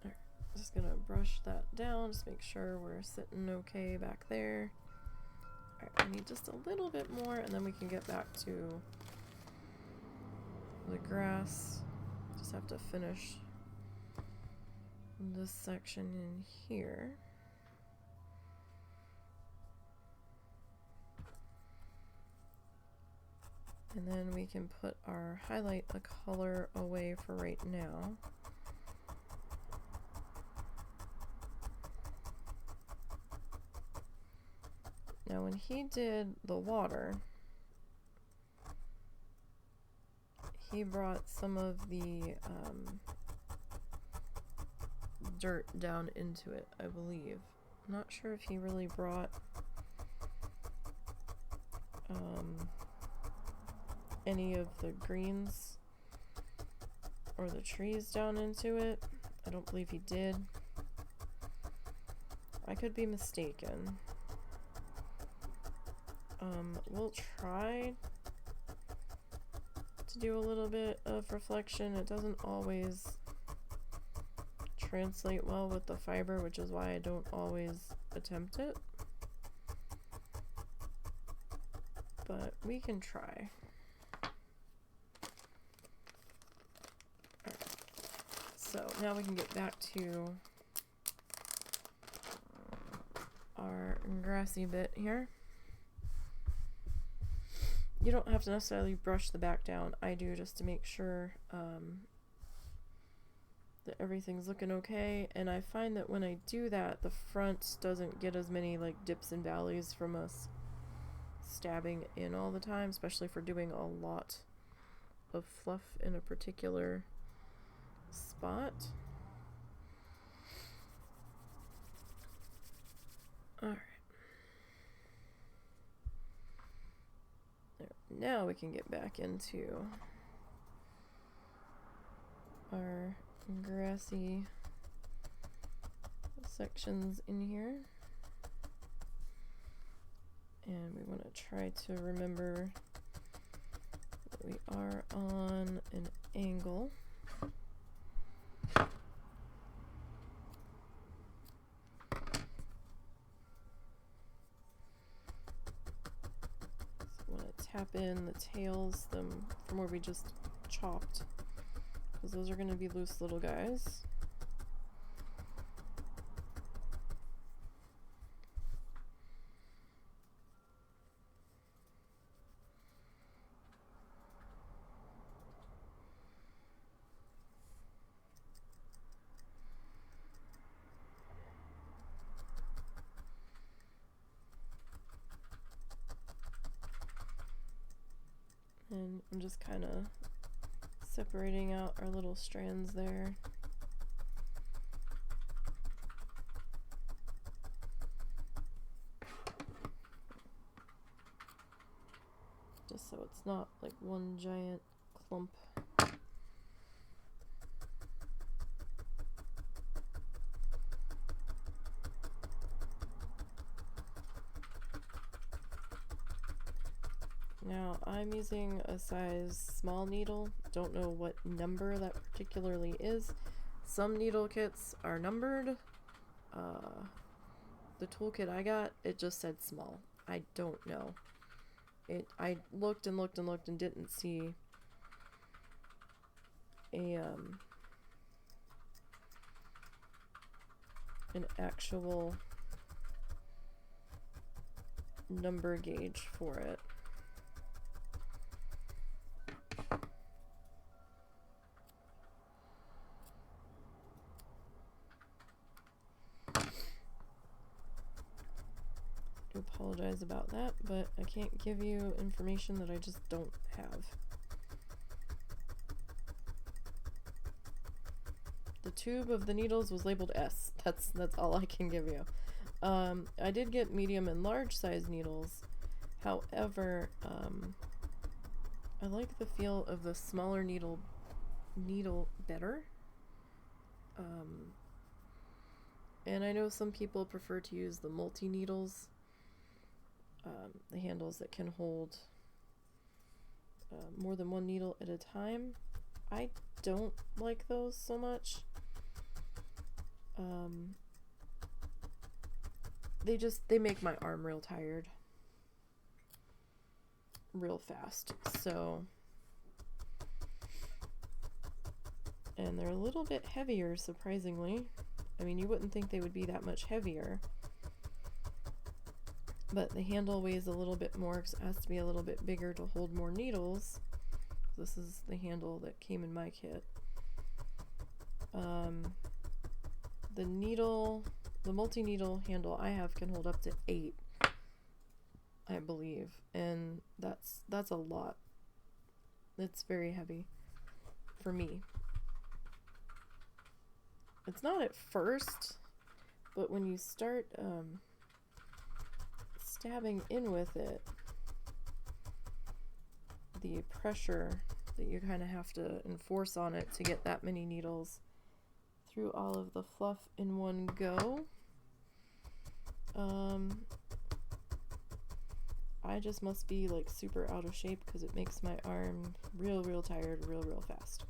alright, just gonna brush that down, just make sure we're sitting okay back there. Alright, we need just a little bit more and then we can get back to the grass. Just have to finish this section in here. And then we can put our highlight the color away for right now. Now when he did the water, he brought some of the dirt down into it, I believe. I'm not sure if he really brought any of the greens or the trees down into it. I don't believe he did. I could be mistaken. We'll try to do a little bit of reflection. It doesn't always translate well with the fiber, which is why I don't always attempt it. But we can try. Alright. So now we can get back to our grassy bit here. You don't have to necessarily brush the back down. I do, just to make sure that everything's looking okay. And I find that when I do that, the front doesn't get as many like dips and valleys from us stabbing in all the time, especially for doing a lot of fluff in a particular spot. Alright. Now we can get back into our grassy sections in here. And we want to try to remember that we are on an angle. Tap in the tails them from where we just chopped, because those are going to be loose little guys. And I'm just kind of separating out our little strands there. Just so it's not like one giant clump. Now I'm using a size small needle. Don't know what number that particularly is. Some needle kits are numbered. The toolkit I got, it just said small. I don't know. I looked and looked and looked and didn't see an actual number gauge for it. I apologize about that, but I can't give you information that I just don't have. The tube of the needles was labeled S. That's all I can give you. I did get medium and large size needles. However, I like the feel of the smaller needle better. And I know some people prefer to use the multi-needles. The handles that can hold more than one needle at a time. I don't like those so much. They make my arm real tired real fast. So, and they're a little bit heavier, surprisingly. I mean, you wouldn't think they would be that much heavier. But the handle weighs a little bit more because it has to be a little bit bigger to hold more needles. This is the handle that came in my kit. The multi-needle handle I have can hold up to 8, I believe, and that's a lot. It's very heavy for me. It's not at first, but when you start stabbing in with it, the pressure that you kind of have to enforce on it to get that many needles through all of the fluff in one go. I just must be like super out of shape because it makes my arm real tired real fast.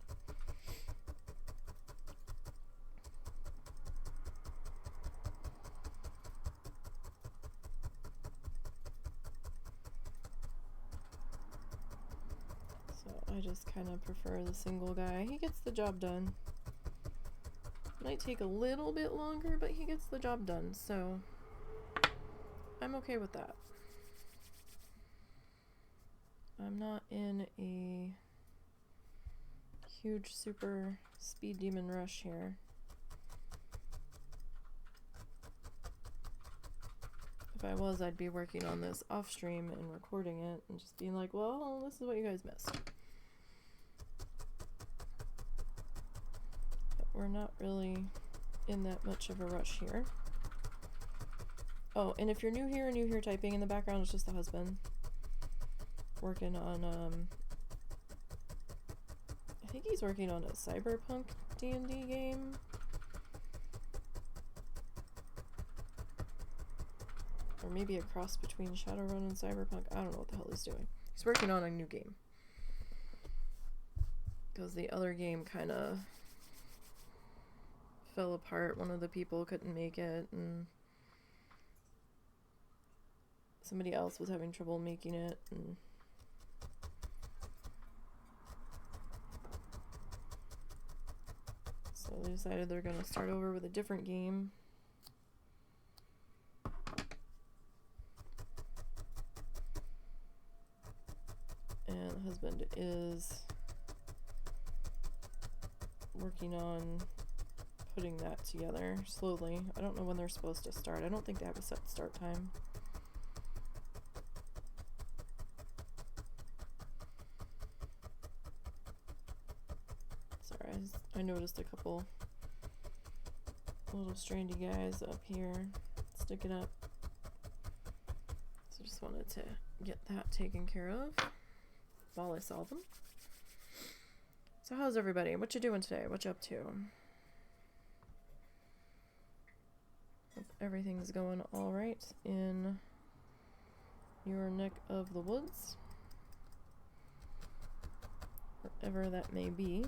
I just kind of prefer the single guy. He gets the job done. Might take a little bit longer, but he gets the job done, so I'm okay with that. I'm not in a huge super speed demon rush here. If I was, I'd be working on this off stream and recording it and just being like, well, this is what you guys missed. We're not really in that much of a rush here. Oh, and if you're new here and you hear typing in the background, it's just the husband working on, I think he's working on a cyberpunk D&D game. Or maybe a cross between Shadowrun and Cyberpunk. I don't know what the hell he's doing. He's working on a new game. Because the other game kind of fell apart. One of the people couldn't make it, and somebody else was having trouble making it, and so they decided they're going to start over with a different game. And the husband is working on putting that together slowly. I don't know when they're supposed to start. I don't think they have a set start time. Sorry, I noticed a couple little strandy guys up here sticking up. So just wanted to get that taken care of while I saw them. So how's everybody? What you doing today? What you up to? Hope everything's going all right in your neck of the woods, wherever that may be.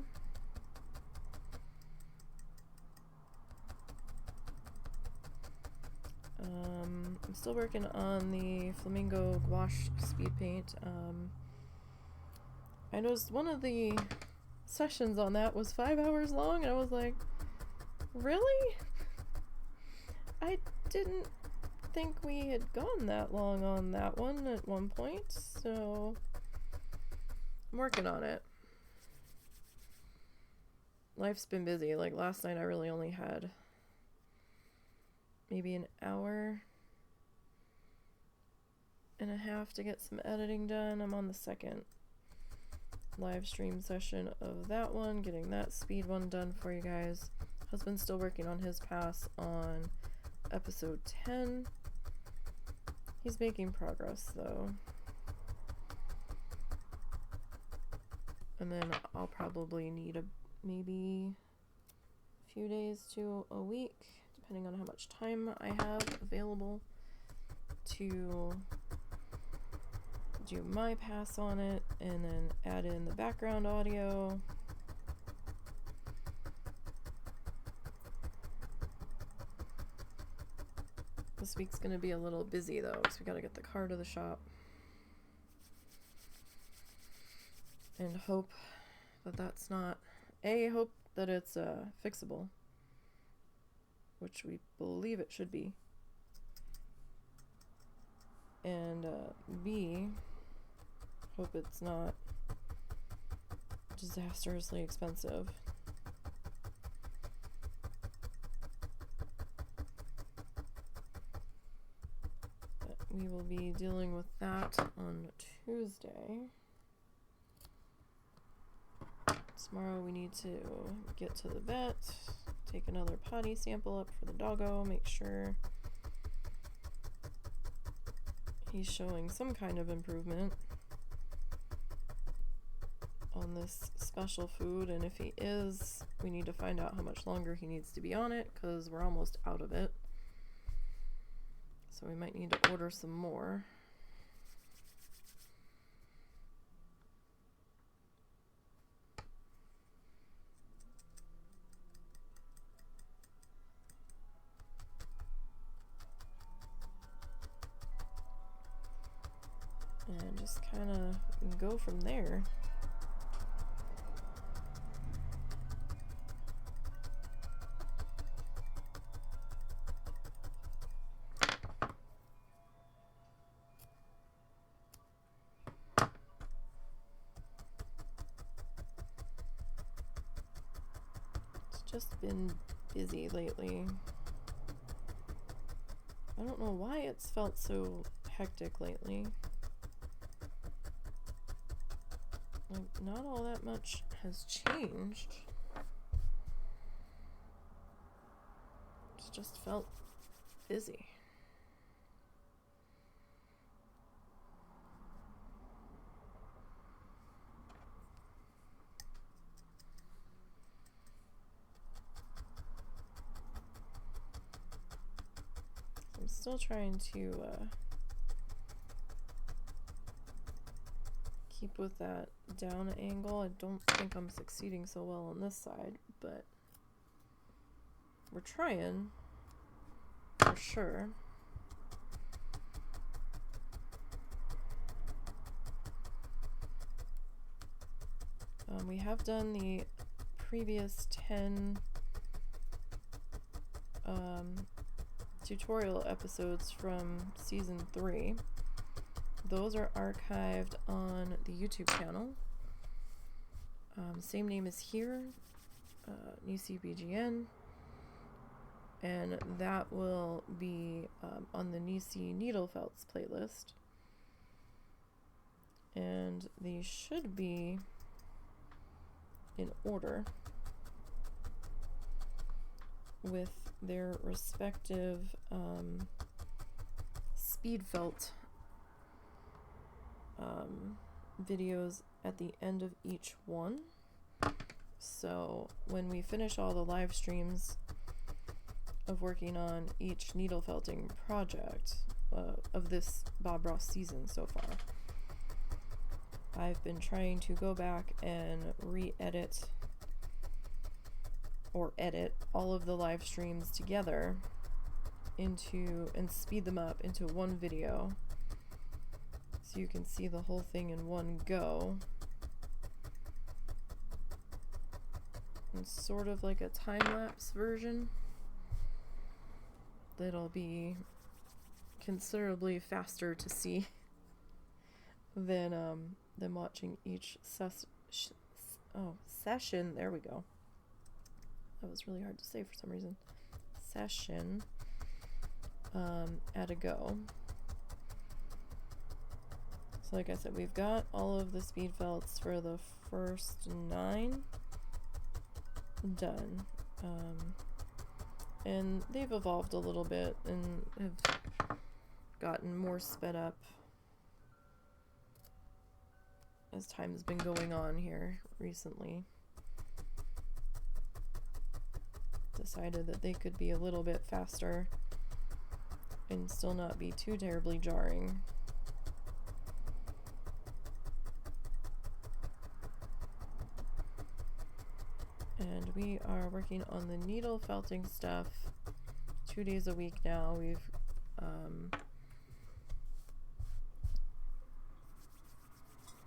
I'm still working on the Flamingo Gouache Speed Paint. I noticed one of the sessions on that was 5 hours long, and I was like, really? I didn't think we had gone that long on that one at one point, so I'm working on it. Life's been busy. Like last night I really only had maybe an hour and a half to get some editing done. I'm on the second live stream session of that one, getting that speed one done for you guys. Husband's still working on his pass on episode 10. He's making progress though. And then I'll probably need maybe a few days to a week, depending on how much time I have available, to do my pass on it and then add in the background audio. This week's gonna be a little busy though, because we gotta get the car to the shop and hope that that's not hope that it's fixable, which we believe it should be, and B, hope it's not disastrously expensive. But we will be dealing with that on Tuesday. Tomorrow we need to get to the vet, take another potty sample up for the doggo, make sure he's showing some kind of improvement on this special food, and if he is, we need to find out how much longer he needs to be on it, because we're almost out of it. So we might need to order some more. And just kind of go from there. It's just been busy lately. I don't know why it's felt so hectic lately. Like, not all that much has changed. It's just felt busy. I'm still trying to keep with that down angle. I don't think I'm succeeding so well on this side, but we're trying for sure. We have done the previous 10 tutorial episodes from season 3. Those are archived on the YouTube channel. Same name as here, NiseyBGN, and that will be on the Nisey Needle Felts playlist. And they should be in order with their respective speed felt videos at the end of each one. So when we finish all the live streams of working on each needle felting project of this Bob Ross season so far, I've been trying to go back and re-edit or edit all of the live streams together into and speed them up into one video so you can see the whole thing in one go. It's sort of like a time-lapse version that'll be considerably faster to see than watching each session. There we go. That was really hard to say for some reason. Session at a go. So like I said, we've got all of the speed felts for the first 9 done. And they've evolved a little bit and have gotten more sped up as time has been going on here recently. Decided that they could be a little bit faster and still not be too terribly jarring. And we are working on the needle felting stuff 2 days a week now. We've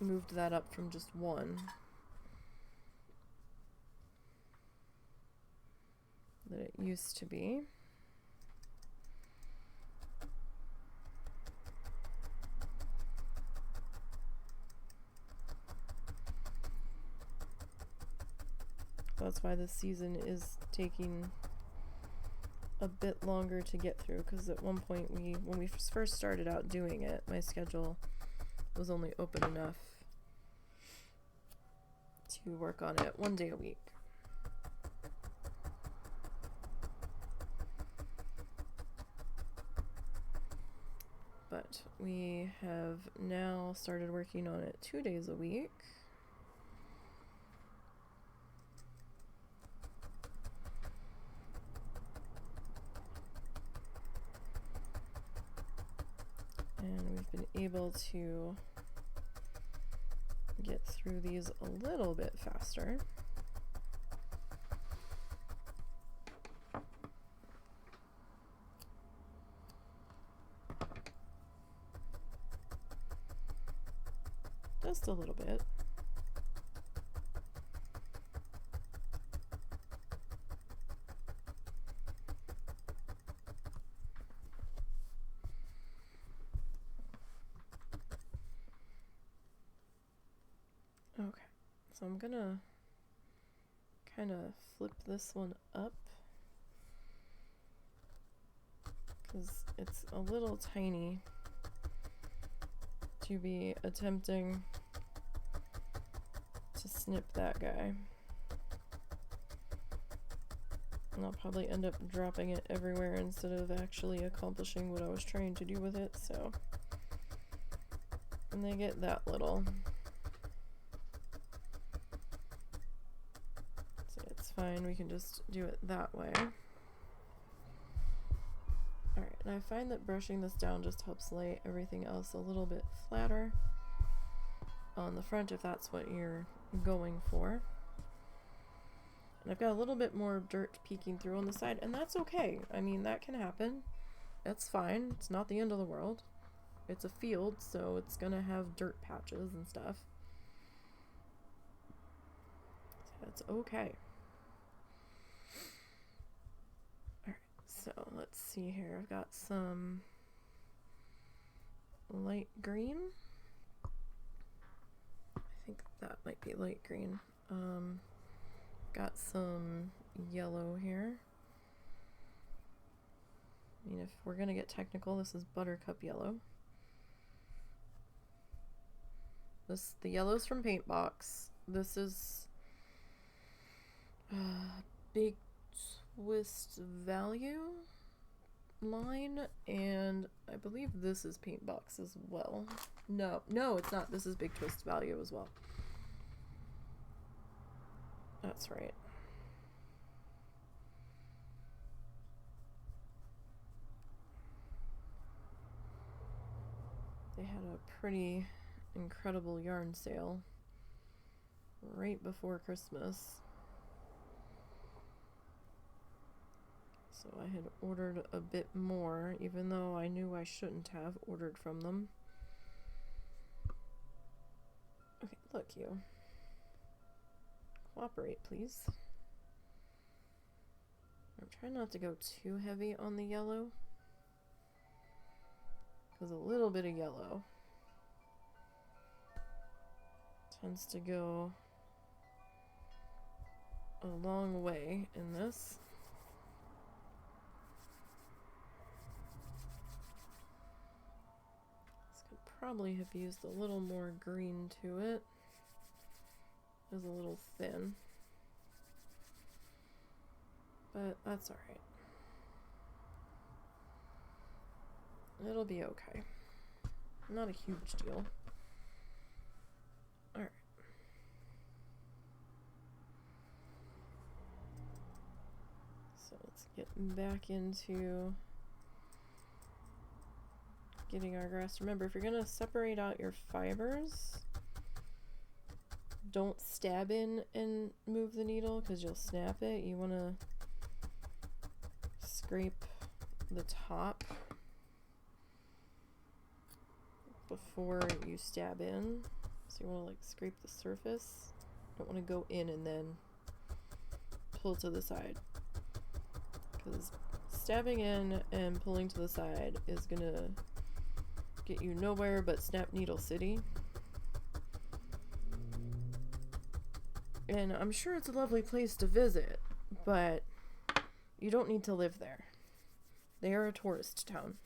moved that up from just 1 that it used to be. That's why this season is taking a bit longer to get through, because at one point when we first started out doing it, my schedule was only open enough to work on it 1 day a week. But we have now started working on it 2 days a week. And we've been able to get through these a little bit faster. Just a little bit. Okay, so I'm gonna kind of flip this one up because it's a little tiny to be attempting to snip that guy. And I'll probably end up dropping it everywhere instead of actually accomplishing what I was trying to do with it, so. And they get that little. So it's fine, we can just do it that way. Alright, Alright, and I find that brushing this down just helps lay everything else a little bit flatter on the front if that's what you're going for. And I've got a little bit more dirt peeking through on the side, and that's okay. I mean, that can happen. That's fine. It's not the end of the world. It's a field, so it's gonna have dirt patches and stuff. So that's okay. Alright, so let's see here. I've got some light green. I think that might be light green. Got some yellow here. I mean, if we're gonna get technical, this is buttercup yellow. The yellow's from Paintbox. This is Big Twist Value line, and I believe this is Paintbox as well. No, it's not. This is Big Twist Value as well. That's right. They had a pretty incredible yarn sale right before Christmas. So I had ordered a bit more, even though I knew I shouldn't have ordered from them. Okay, look, you. Cooperate, please. I'm trying not to go too heavy on the yellow, because a little bit of yellow tends to go a long way in this. This could probably have used a little more green to it. It was a little thin, but that's alright. It'll be okay. Not a huge deal. Alright. So let's get back into getting our grass. Remember, if you're going to separate out your fibers, don't stab in and move the needle because you'll snap it. You want to scrape the top before you stab in. So you want to like scrape the surface. Don't want to go in and then pull to the side, because stabbing in and pulling to the side is gonna get you nowhere but Snap Needle City. And I'm sure it's a lovely place to visit, but you don't need to live there. They are a tourist town.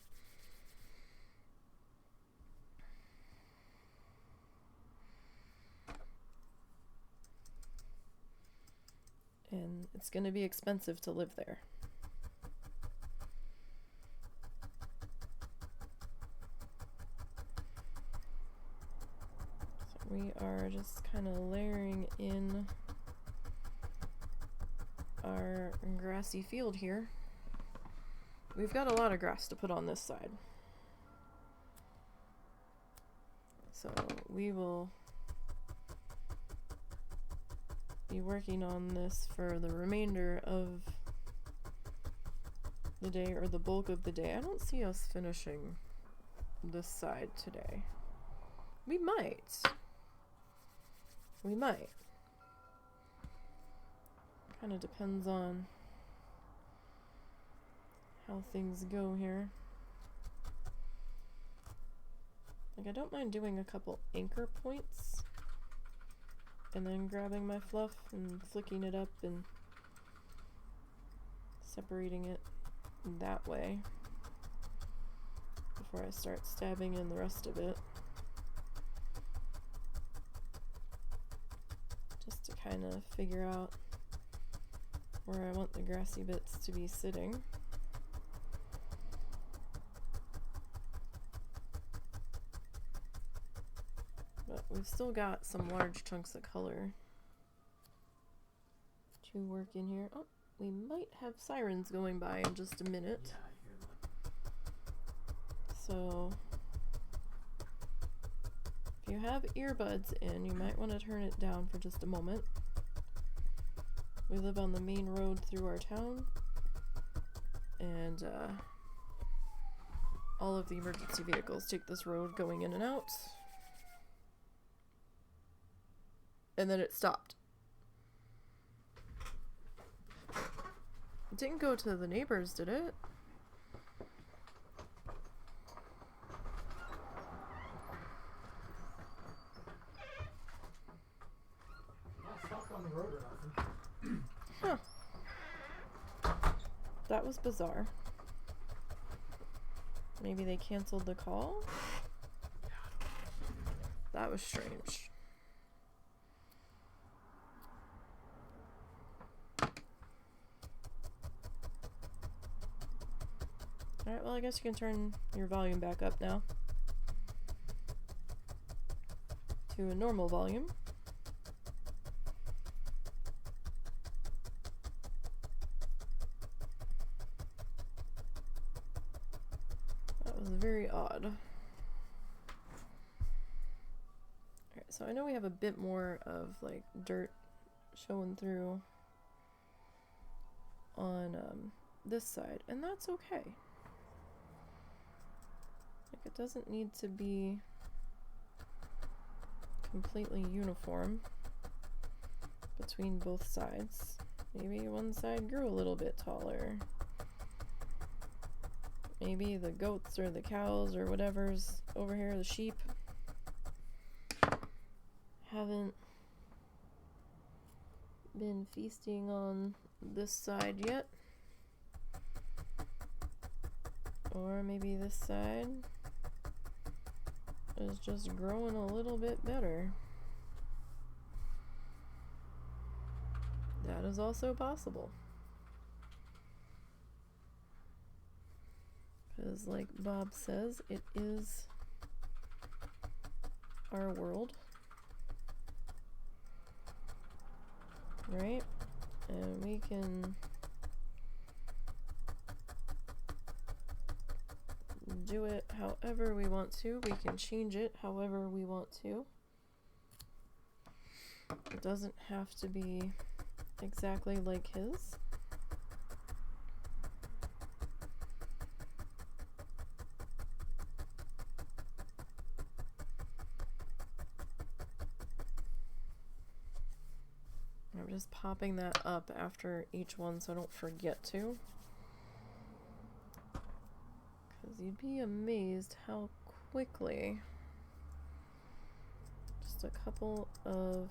And it's going to be expensive to live there. So we are just kind of layering in our grassy field here. We've got a lot of grass to put on this side. So we will be working on this for the remainder of the day, or the bulk of the day. I don't see us finishing this side today. We might. We might. Kind of depends on how things go here. Like, I don't mind doing a couple anchor points and then grabbing my fluff and flicking it up and separating it that way before I start stabbing in the rest of it. Just to kind of figure out where I want the grassy bits to be sitting. But we've still got some large chunks of color to work in here. Oh, we might have sirens going by in just a minute. Yeah, I hear that. So if you have earbuds in, you might want to turn it down for just a moment. We live on the main road through our town, and all of the emergency vehicles take this road going in and out. And then it stopped. It didn't go to the neighbors, did it? Not stopped on the road or nothing. Huh. That was bizarre. Maybe they canceled the call? That was strange. Alright, well I guess you can turn your volume back up now to a normal volume. That was very odd. Alright, so I know we have a bit more of like dirt showing through on this side, and that's okay. Like, it doesn't need to be completely uniform between both sides. Maybe one side grew a little bit taller. Maybe the goats or the cows or whatever's over here, the sheep, haven't been feasting on this side yet. Or maybe this side is just growing a little bit better. That is also possible. Because like Bob says, it is our world. Right? And we can do it however we want to. We can change it however we want to. It doesn't have to be exactly like his. I'm just popping that up after each one so I don't forget to. Because you'd be amazed how quickly just a couple of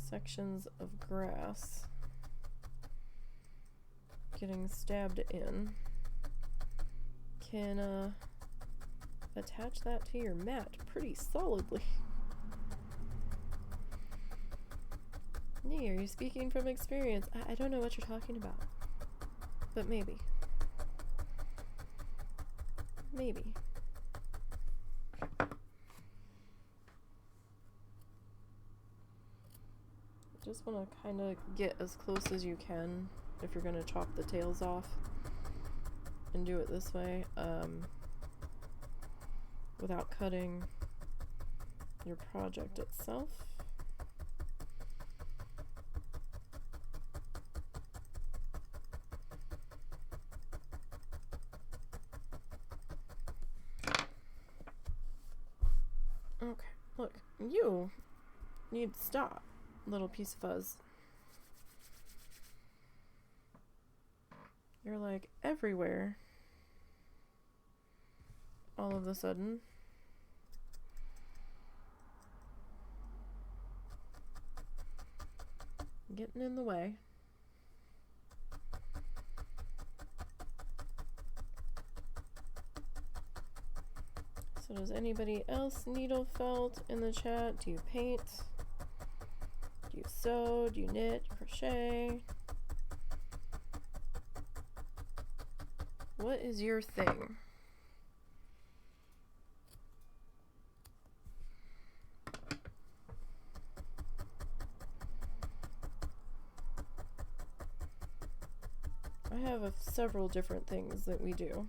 sections of grass getting stabbed in can attach that to your mat pretty solidly. Nee, are you speaking from experience? I don't know what you're talking about, but maybe. Maybe. Just want to kind of get as close as you can if you're going to chop the tails off and do it this way, without cutting your project itself. Okay, look, you need to stop, little piece of fuzz. You're like everywhere all of a sudden. Getting in the way. So does anybody else needle felt in the chat? Do you paint? Do you sew? Do you knit? Crochet? What is your thing? I have several different things that we do.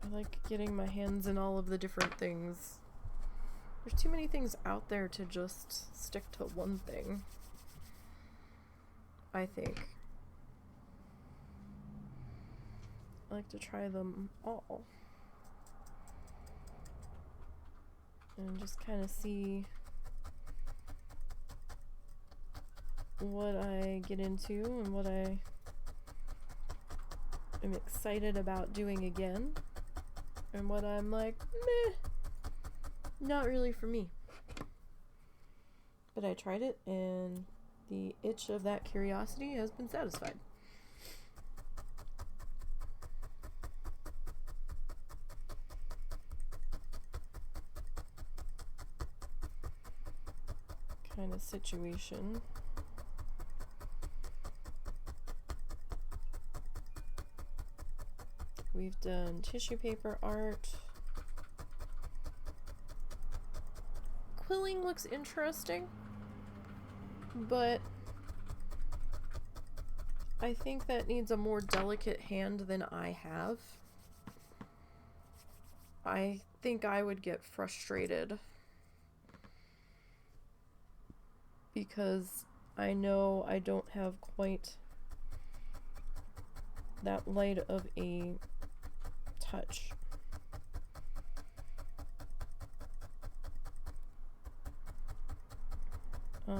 I like getting my hands in all of the different things. There's too many things out there to just stick to one thing, I think. I like to try them all and just kind of see what I get into and what I am excited about doing again, and what I'm like, meh, not really for me. But I tried it, and the itch of that curiosity has been satisfied. Kind of situation. We've done tissue paper art. Quilling looks interesting, but I think that needs a more delicate hand than I have. I think I would get frustrated because I know I don't have quite that light of a touch.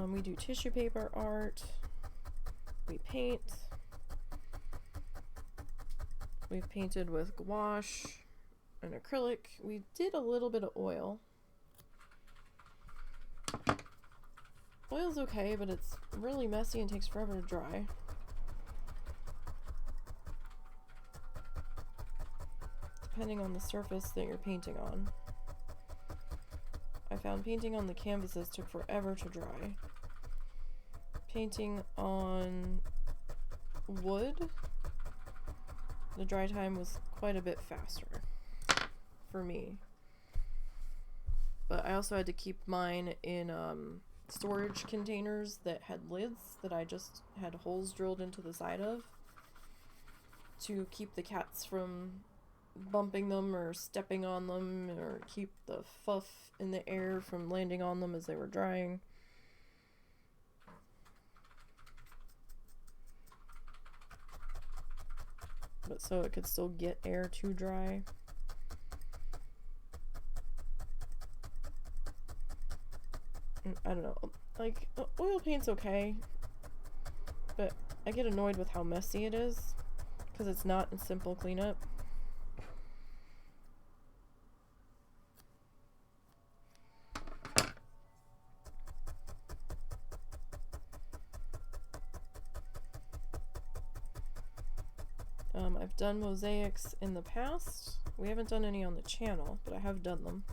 We do tissue paper art, we paint, we've painted with gouache and acrylic. We did a little bit of oil. Oil's okay, but it's really messy and takes forever to dry. Depending on the surface that you're painting on. I found painting on the canvases took forever to dry. Painting on wood, the dry time was quite a bit faster for me. But I also had to keep mine in storage containers that had lids that I just had holes drilled into the side of to keep the cats from bumping them or stepping on them, or keep the fluff in the air from landing on them as they were drying. But so it could still get air to dry. I don't know, like, oil paint's okay, but I get annoyed with how messy it is because it's not a simple cleanup. I've done mosaics in the past. We haven't done any on the channel, but I have done them.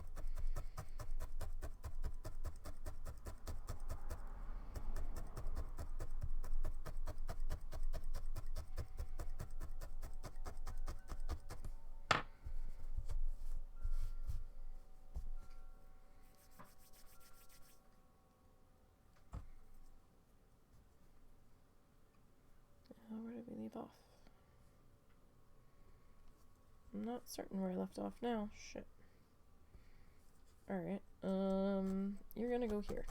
Where did we leave off? I'm not certain where I left off now. Shit. Alright, you're gonna go here.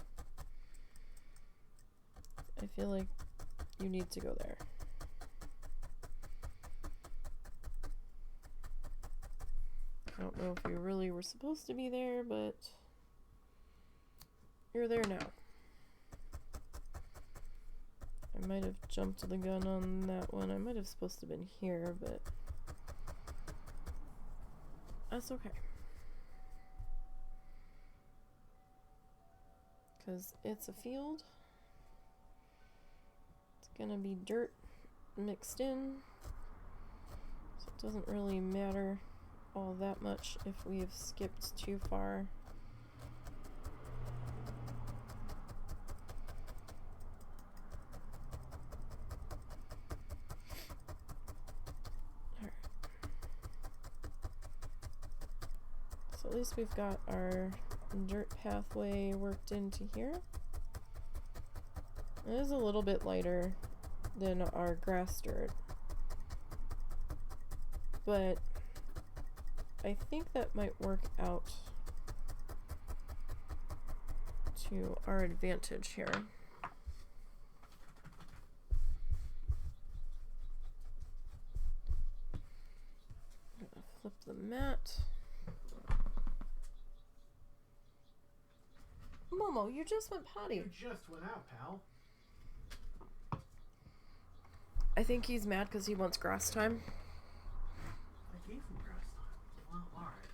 I feel like you need to go there. I don't know if you really were supposed to be there, but you're there now. I might have jumped the gun on that one. I might have supposed to have been here, but that's okay. Because it's a field. It's gonna be dirt mixed in. So it doesn't really matter all that much if we have skipped too far. So at least we've got our dirt pathway worked into here. It is a little bit lighter than our grass dirt, but I think that might work out to our advantage here. I'm gonna flip the mat. Momo, you just went potty. You just went out, pal. I think he's mad because he wants grass time. I gave him grass time. Well, alright.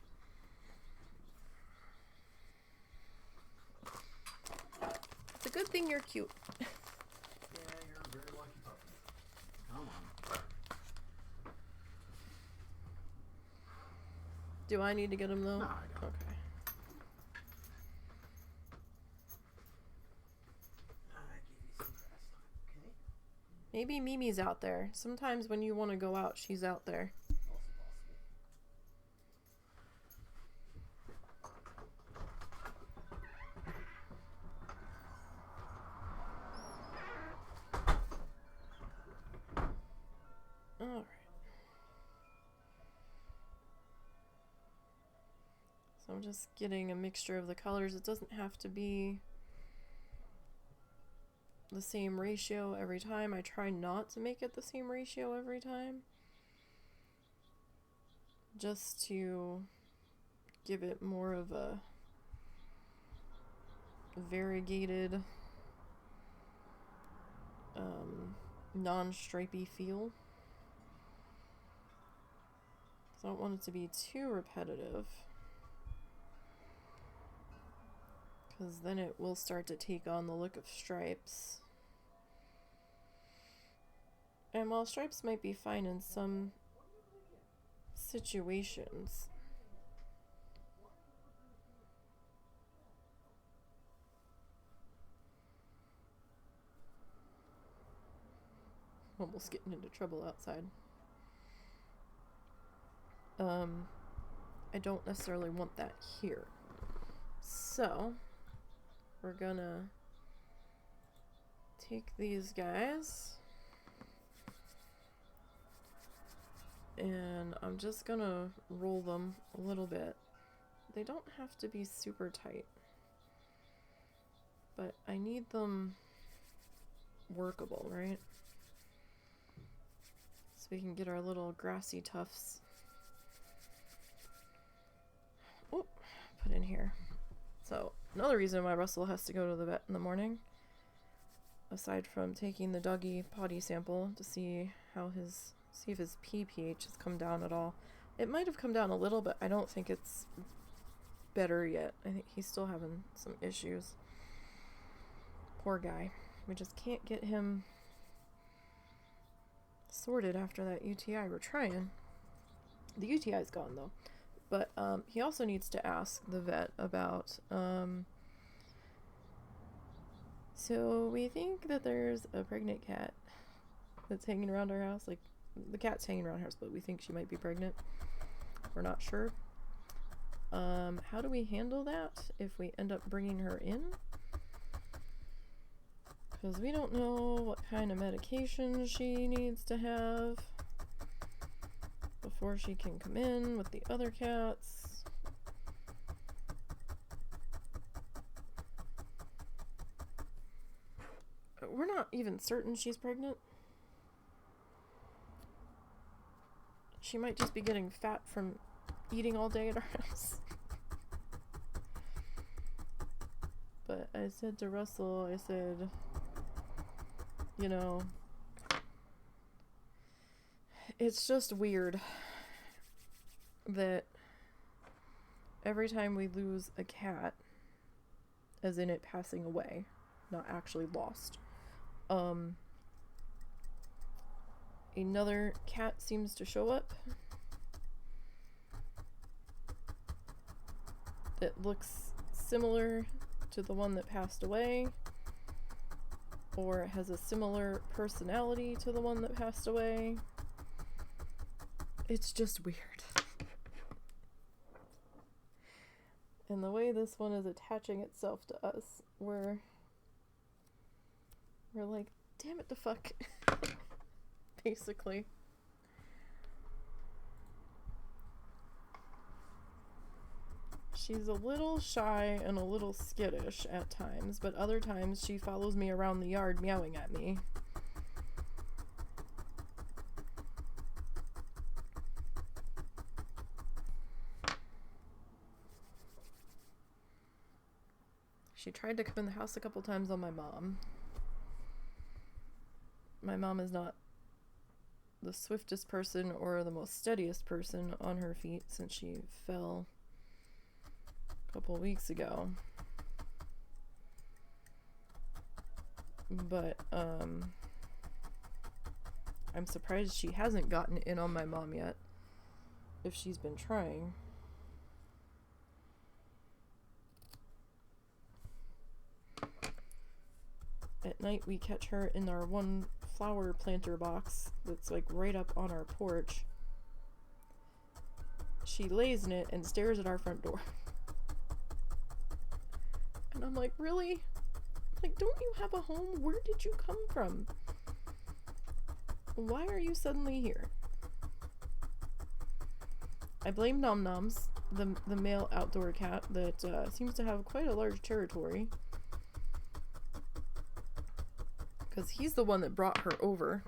It's a good thing you're cute. Yeah, you're a very lucky puppy. Come on. Do I need to get him though? No, I don't. Okay. I gave you some grass time, okay? Maybe Mimi's out there. Sometimes when you want to go out, she's out there. Also Alright. So I'm just getting a mixture of the colors. It doesn't have to be the same ratio every time. I try not to make it the same ratio every time, just to give it more of a variegated, non-stripy feel. So I don't want it to be too repetitive, because then it will start to take on the look of stripes. And while stripes might be fine in some situations, almost getting into trouble outside. I don't necessarily want that here. So we're gonna take these guys and I'm just gonna roll them a little bit. They don't have to be super tight, but I need them workable, right? So we can get our little grassy tufts put in here. So another reason why Russell has to go to the vet in the morning, aside from taking the doggy potty sample to see if his pee pH has come down at all. It might have come down a little, but I don't think it's better yet. I think he's still having some issues. Poor guy. We just can't get him sorted after that UTI. We're trying. The UTI's gone though. But he also needs to ask the vet about, so we think that there's a pregnant cat that's hanging around our house. Like, the cat's hanging around our house, but we think she might be pregnant. We're not sure. How do we handle that if we end up bringing her in? Because we don't know what kind of medication she needs to have before she can come in with the other cats. We're not even certain she's pregnant. She might just be getting fat from eating all day at our house. But I said to Russell, I said, you know, it's just weird that every time we lose a cat, as in it passing away, not actually lost, another cat seems to show up that looks similar to the one that passed away, or has a similar personality to the one that passed away. It's just weird. And the way this one is attaching itself to us, we're like, damn it the fuck. Basically. She's a little shy and a little skittish at times, but other times she follows me around the yard meowing at me. She tried to come in the house a couple times on my mom. My mom is not the swiftest person or the most steadiest person on her feet since she fell a couple weeks ago. But I'm surprised she hasn't gotten in on my mom yet, if she's been trying. At night we catch her in our one flower planter box that's like right up on our porch. She lays in it and stares at our front door. And I'm like, really? Like, don't you have a home? Where did you come from? Why are you suddenly here? I blame Nom Noms, the male outdoor cat that seems to have quite a large territory. Because he's the one that brought her over.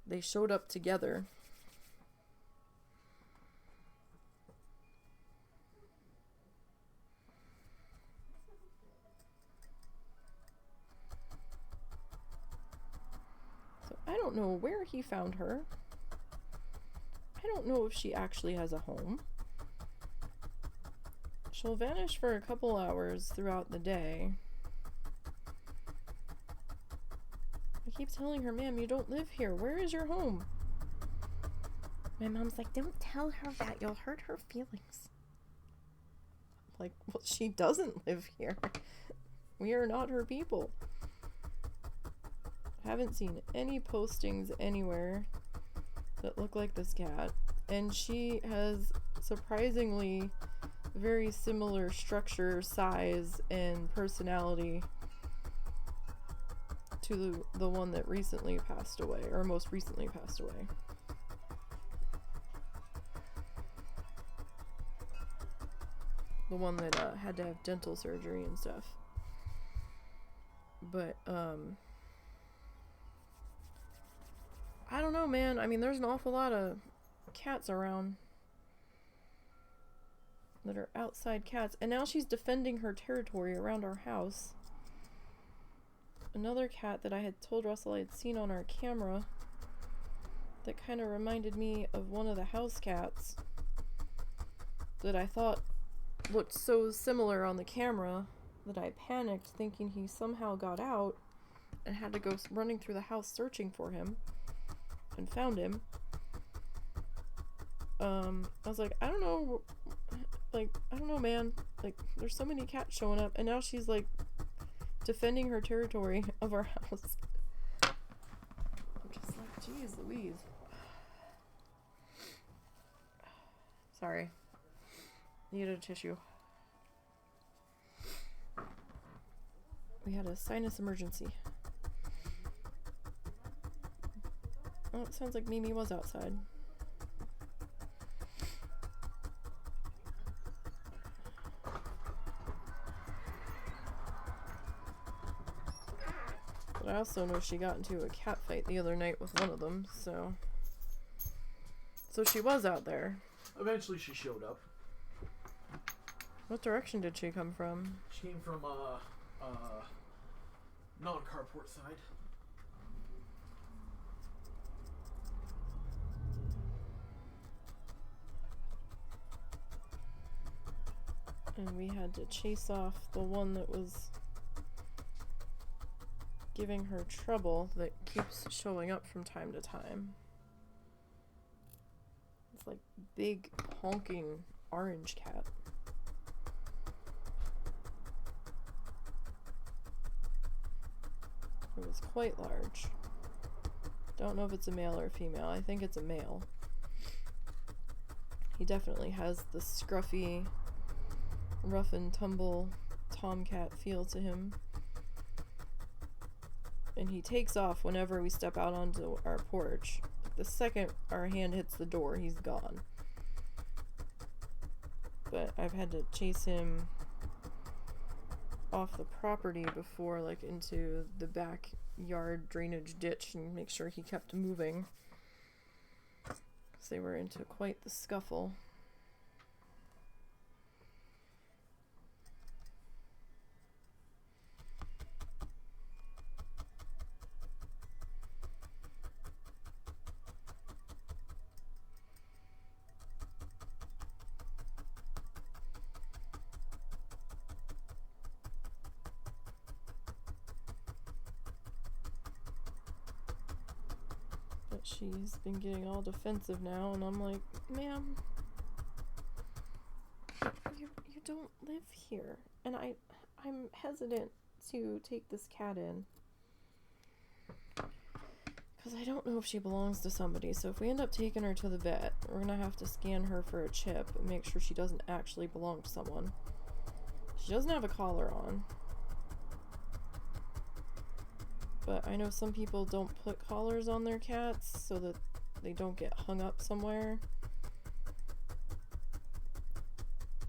They showed up together. So I don't know where he found her. I don't know if she actually has a home. She'll vanish for a couple hours throughout the day. I keep telling her, ma'am, you don't live here. Where is your home? My mom's like, don't tell her that. You'll hurt her feelings. Like, well, she doesn't live here. We are not her people. I haven't seen any postings anywhere that look like this cat. And she has surprisingly very similar structure, size, and personality to the one that recently passed away, or most recently passed away. The one that had to have dental surgery and stuff. But, I don't know, man. I mean, there's an awful lot of cats around that are outside cats. And now she's defending her territory around our house. Another cat that I had told Russell I had seen on our camera that kind of reminded me of one of the house cats that I thought looked so similar on the camera that I panicked, thinking he somehow got out and had to go running through the house searching for him, and found him. I was like, I don't know, man. Like, there's so many cats showing up, and now she's like defending her territory of our house. I'm just like, geez Louise. Sorry. Needed a tissue. We had a sinus emergency. Oh, it sounds like Mimi was outside. But I also know she got into a cat fight the other night with one of them, so she was out there. Eventually she showed up. What direction did she come from? She came from non-carport side. And we had to chase off the one that was giving her trouble that keeps showing up from time to time. It's like big honking orange cat. It was quite large. Don't know if it's a male or a female. I think it's a male. He definitely has the scruffy, rough and tumble tomcat feel to him. And he takes off whenever we step out onto our porch. The second our hand hits the door, he's gone. but I've had to chase him off the property before, like into the backyard drainage ditch, and make sure he kept moving, because they were into quite the scuffle. She's been getting all defensive now, and I'm like, ma'am, you don't live here, and I'm hesitant to take this cat in because I don't know if she belongs to somebody. So if we end up taking her to the vet, we're gonna have to scan her for a chip and make sure she doesn't actually belong to someone. She doesn't have a collar on. But I know some people don't put collars on their cats so that they don't get hung up somewhere,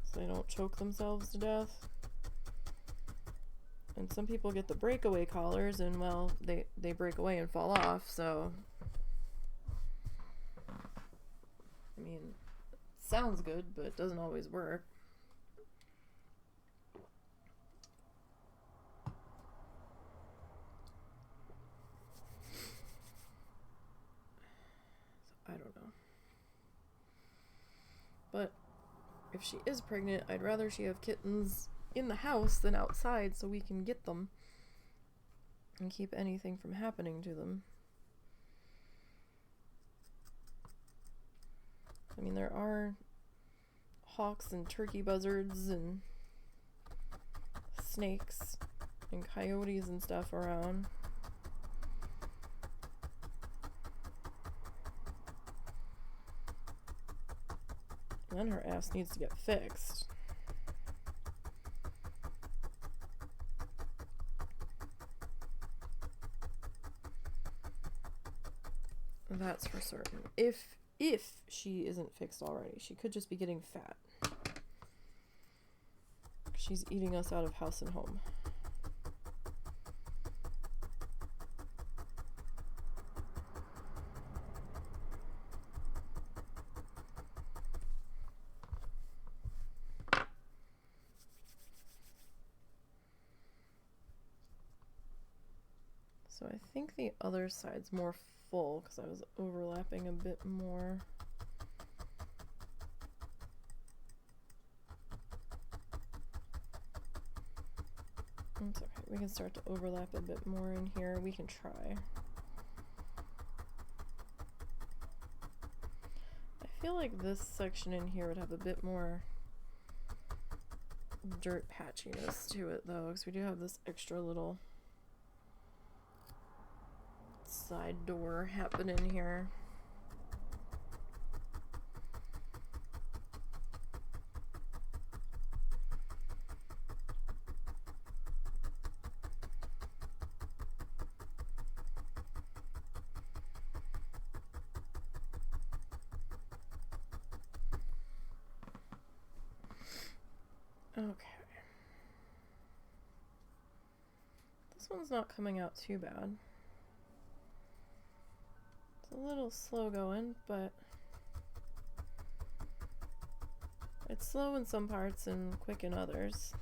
so they don't choke themselves to death. And some people get the breakaway collars, and well, they break away and fall off, so I mean, it sounds good, but it doesn't always work. I don't know. But if she is pregnant, I'd rather she have kittens in the house than outside, so we can get them and keep anything from happening to them. I mean, there are hawks and turkey buzzards and snakes and coyotes and stuff around. And then her ass needs to get fixed. That's for certain. If she isn't fixed already, she could just be getting fat. She's eating us out of house and home. So I think the other side's more full because I was overlapping a bit more. It's okay. We can start to overlap a bit more in here. We can try. I feel like this section in here would have a bit more dirt patchiness to it though, because we do have this extra little side door happening here. Okay. This one's not coming out too bad. It's a little slow going, but it's slow in some parts and quick in others.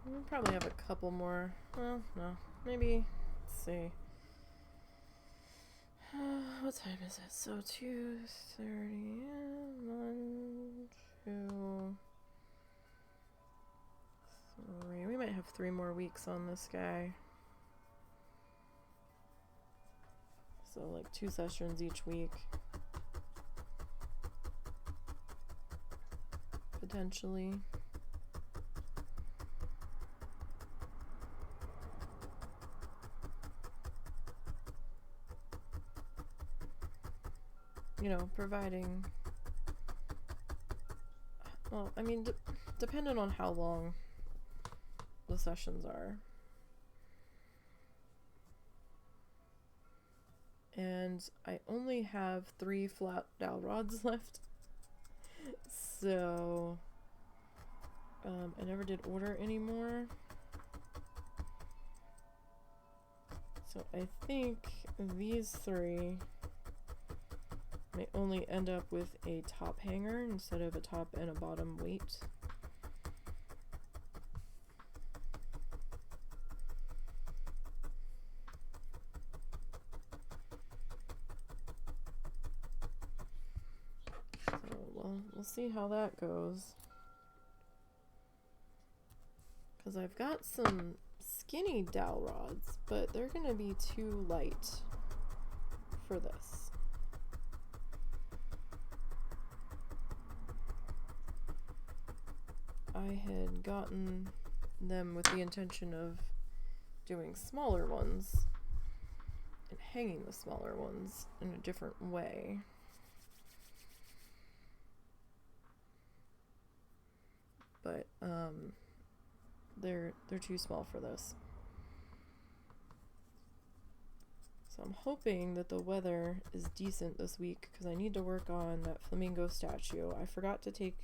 We'll probably have a couple more. Well, no. Maybe, let's see. What time is it? So 2:30. 1, 2, 3. We might have 3 more weeks on this guy. So like 2 sessions each week. Potentially. You know, providing Well, I mean, depending on how long the sessions are. And I only have 3 flat dowel rods left. So, I never did order anymore. So I think these 3 may only end up with a top hanger instead of a top and a bottom weight. So we'll see how that goes. Because I've got some skinny dowel rods, but they're going to be too light for this. I had gotten them with the intention of doing smaller ones and hanging the smaller ones in a different way. But they're too small for this. So I'm hoping that the weather is decent this week because I need to work on that flamingo statue. I forgot to take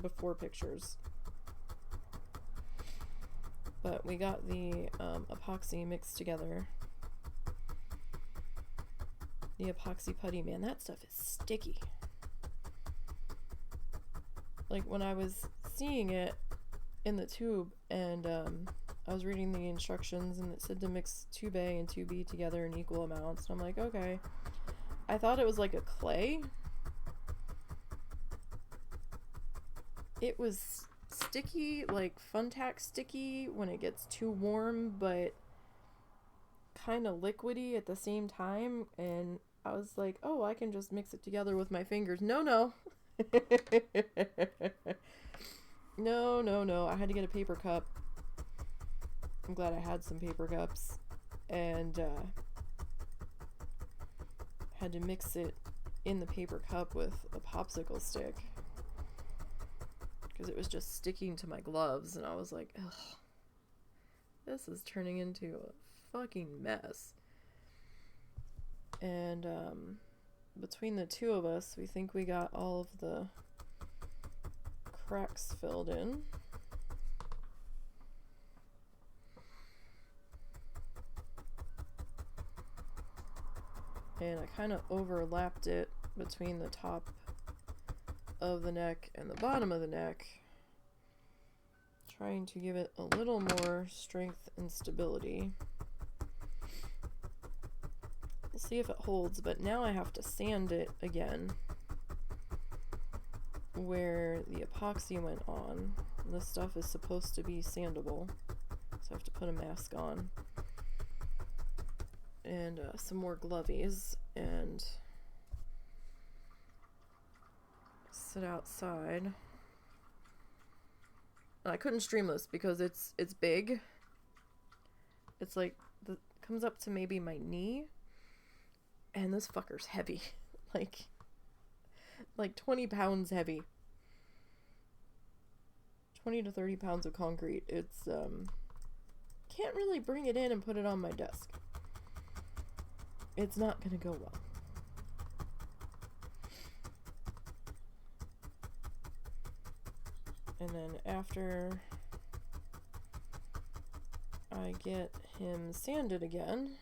before pictures. But we got the epoxy mixed together. The epoxy putty, man, that stuff is sticky. Like when I was seeing it in the tube and I was reading the instructions and it said to mix 2A and 2B together in equal amounts. And I'm like, okay. I thought it was like a clay. It was sticky, like Funtac sticky when it gets too warm, but kind of liquidy at the same time. And I was like, oh, I can just mix it together with my fingers. No. No. I had to get a paper cup. I'm glad I had some paper cups. And had to mix it in the paper cup with a popsicle stick. Because it was just sticking to my gloves. And I was like, ugh. This is turning into a fucking mess. And between the two of us, we think we got all of the cracks filled in. And I kind of overlapped it between the top of the neck and the bottom of the neck, trying to give it a little more strength and stability. We'll see if it holds, but now I have to sand it again where the epoxy went on. This stuff is supposed to be sandable, so I have to put a mask on and some more glovies and sit outside. I couldn't stream this because it's big. It's like comes up to maybe my knee, and this fucker's heavy. like 20 pounds heavy. 20 to 30 pounds of concrete. It's can't really bring it in and put it on my desk. It's not gonna go well. And then after I get him sanded again,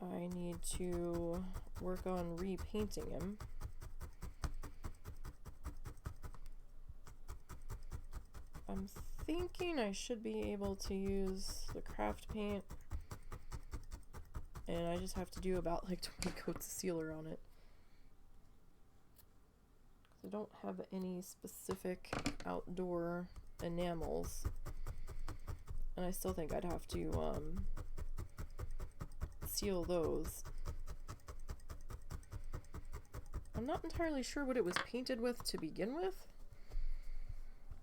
I need to work on repainting him. I'm thinking I should be able to use the craft paint, and I just have to do about like 20 coats of sealer on it. I don't have any specific outdoor enamels, and I still think I'd have to seal those. I'm not entirely sure what it was painted with to begin with,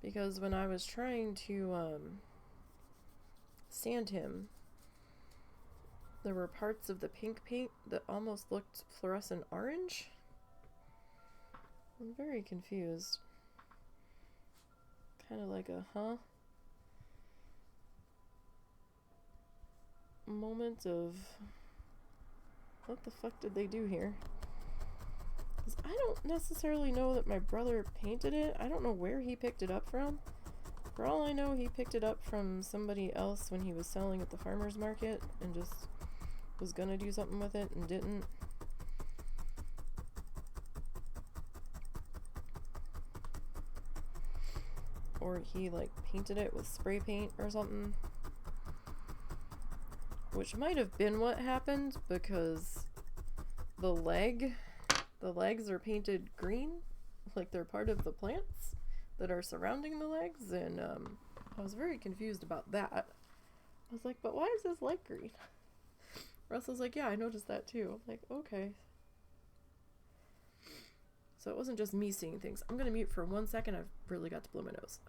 because when I was trying to sand him, there were parts of the pink paint that almost looked fluorescent orange. I'm very confused. Kind of like a moment of what the fuck did they do here? 'Cause I don't necessarily know that my brother painted it. I don't know where he picked it up from. For all I know, he picked it up from somebody else when he was selling at the farmer's market and just was gonna do something with it and didn't. Or he like painted it with spray paint or something. Which might have been what happened, because the legs are painted green, like they're part of the plants that are surrounding the legs, and I was very confused about that. I was like, but why is this leg green? Russell's like, yeah, I noticed that too. I'm like, okay. So it wasn't just me seeing things. I'm gonna mute for 1 second. I've really got to blow my nose.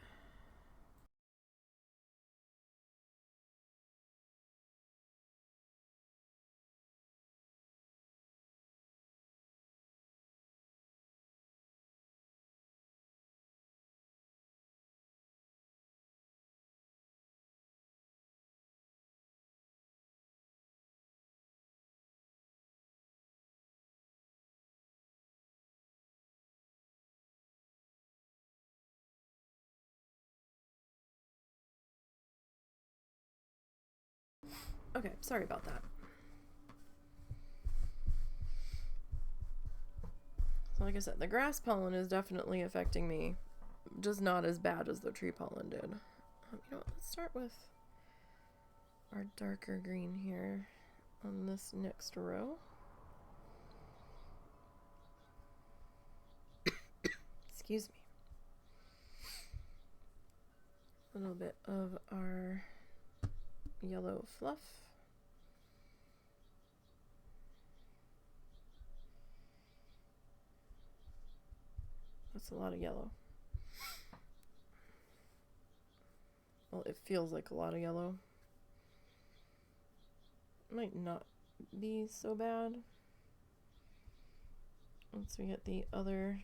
Okay, sorry about that. So like I said, the grass pollen is definitely affecting me, just not as bad as the tree pollen did. You know what, let's start with our darker green here on this next row. Excuse me. A little bit of our yellow fluff. That's a lot of yellow. Well, it feels like a lot of yellow. Might not be so bad once we get the other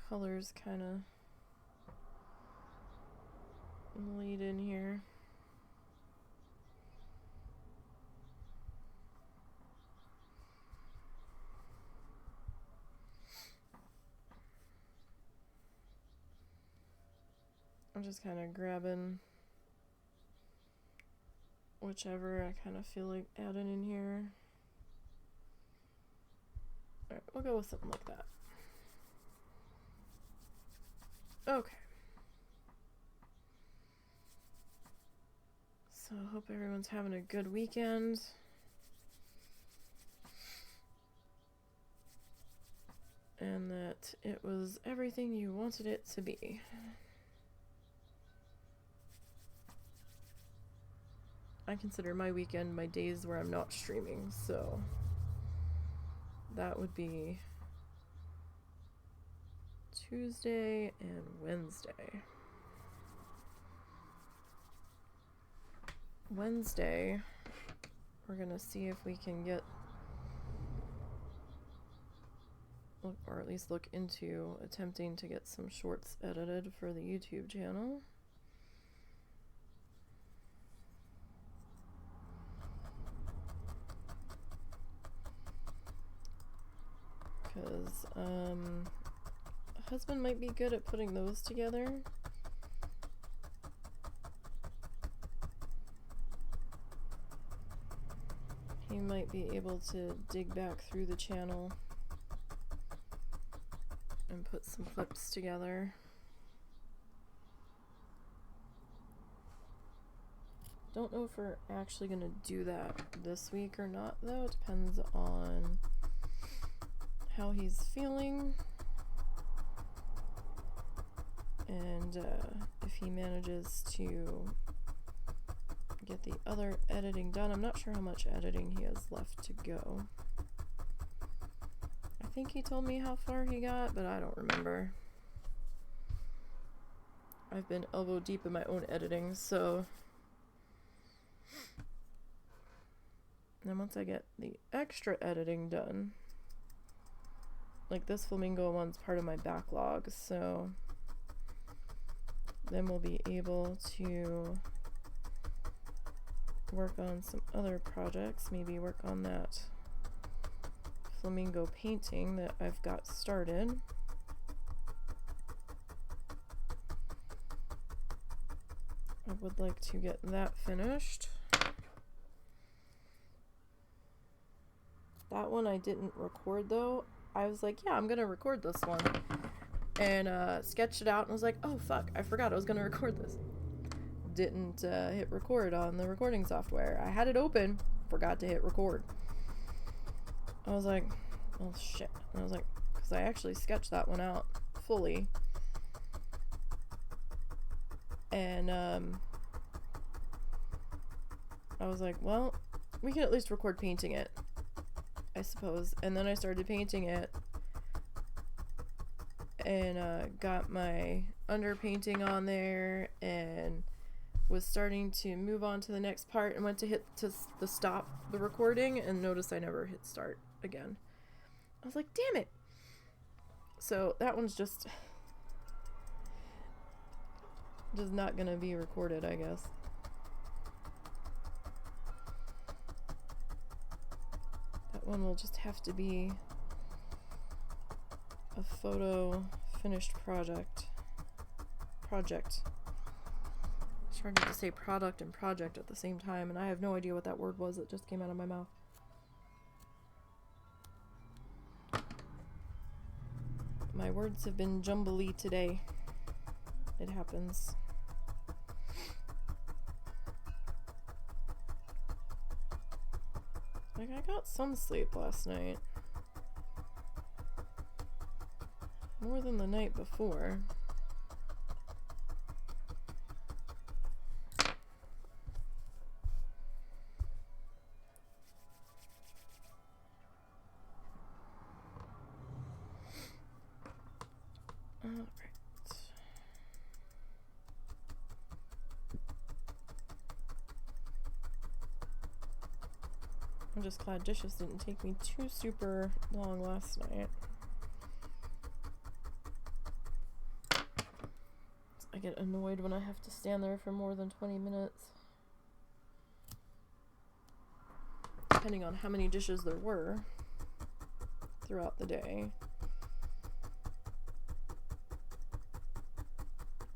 colors kind of laid in here. I'm just kind of grabbing whichever I kind of feel like adding in here. Alright, we'll go with something like that. Okay. So I hope everyone's having a good weekend. And that it was everything you wanted it to be. I consider my weekend my days where I'm not streaming, so that would be Tuesday and Wednesday. Wednesday, we're gonna see if we can get, or at least look into attempting to get some shorts edited for the YouTube channel. Because husband might be good at putting those together. He might be able to dig back through the channel and put some clips together. Don't know if we're actually gonna do that this week or not, though. It depends on how he's feeling and if he manages to get the other editing done. I'm not sure how much editing he has left to go. I think he told me how far he got, but I don't remember. I've been elbow deep in my own editing, so then once I get the extra editing done, like this flamingo one's part of my backlog, so then we'll be able to work on some other projects, maybe work on that flamingo painting that I've got started. I would like to get that finished. That one I didn't record though. I was like, yeah, I'm gonna record this one. And sketched it out and was like, oh fuck, I forgot I was gonna record this. Didn't hit record on the recording software. I had it open, forgot to hit record. I was like, oh shit. And I was like, because I actually sketched that one out fully. And I was like, well, we can at least record painting it, I suppose. And then I started painting it and got my underpainting on there and was starting to move on to the next part and went to hit the stop the recording and noticed I never hit start again. I was like, damn it. So that one's just not gonna be recorded, I guess. That one will just have to be a photo finished project. Started to say product and project at the same time, and I have no idea what that word was that just came out of my mouth. My words have been jumbly today. It happens. Like, I got some sleep last night. More than the night before. Alright. I'm just glad dishes didn't take me too super long last night. I get annoyed when I have to stand there for more than 20 minutes. Depending on how many dishes there were throughout the day.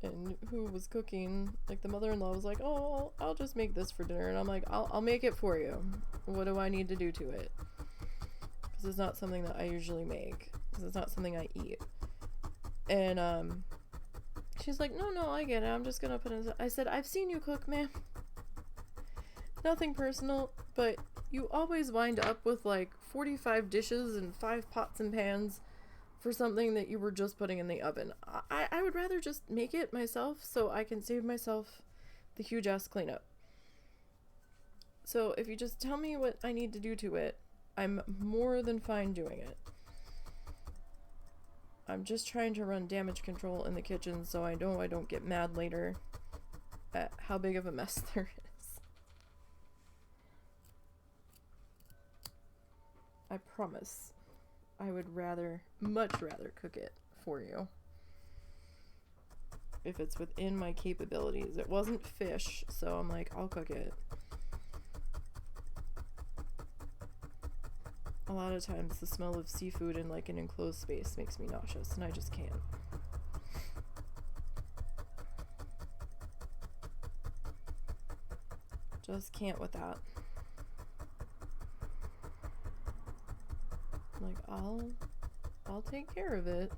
And who was cooking. Like, the mother-in-law was like, oh, I'll just make this for dinner. And I'm like, I'll make it for you. What do I need to do to it? Because it's not something that I usually make. Because it's not something I eat. And, she's like, no, I get it. I'm just gonna put it. I said, I've seen you cook, ma'am. Nothing personal, but you always wind up with like 45 dishes and 5 pots and pans for something that you were just putting in the oven. I would rather just make it myself so I can save myself the huge ass cleanup. So if you just tell me what I need to do to it, I'm more than fine doing it. I'm just trying to run damage control in the kitchen so I know I don't get mad later at how big of a mess there is. I promise I would much rather cook it for you. If it's within my capabilities. It wasn't fish, so I'm like, I'll cook it. A lot of times the smell of seafood in like an enclosed space makes me nauseous, and I just can't. Just can't with that. Like, I'll take care of it.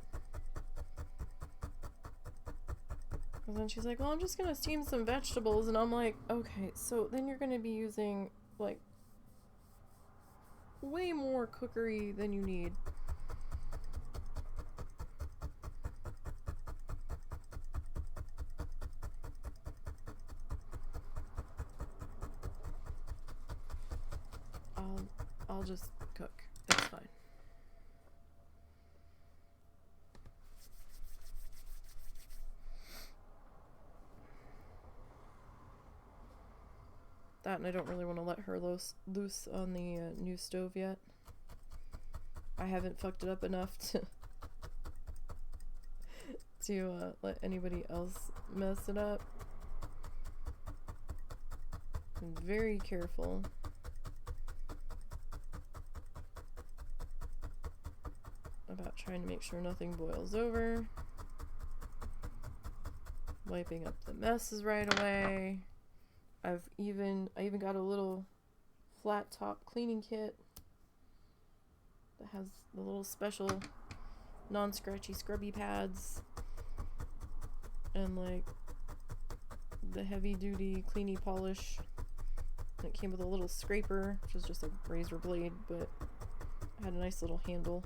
And then she's like, well, I'm just gonna steam some vegetables, and I'm like, okay, so then you're gonna be using like way more cookery than you need. I'll just cook. It's fine. That, and I don't really want to let her loose on the new stove yet. I haven't fucked it up enough to let anybody else mess it up. I'm very careful. About trying to make sure nothing boils over. Wiping up the messes right away. I even got a little flat top cleaning kit that has the little special non-scratchy scrubby pads and like the heavy duty cleany polish. And it came with a little scraper, which is just a razor blade, but it had a nice little handle.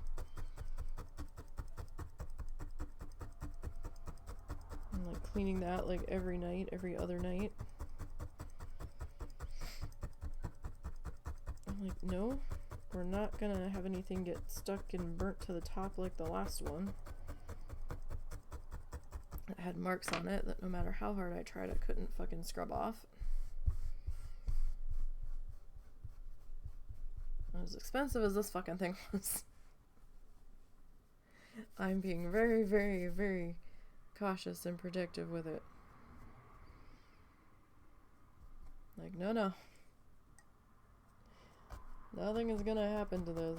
And like cleaning that like every night, every other night. I'm like, no, we're not gonna have anything get stuck and burnt to the top like the last one. It had marks on it that no matter how hard I tried, I couldn't fucking scrub off. As expensive as this fucking thing was, I'm being very, very, very cautious and protective with it. Like, no. Nothing is gonna happen to this.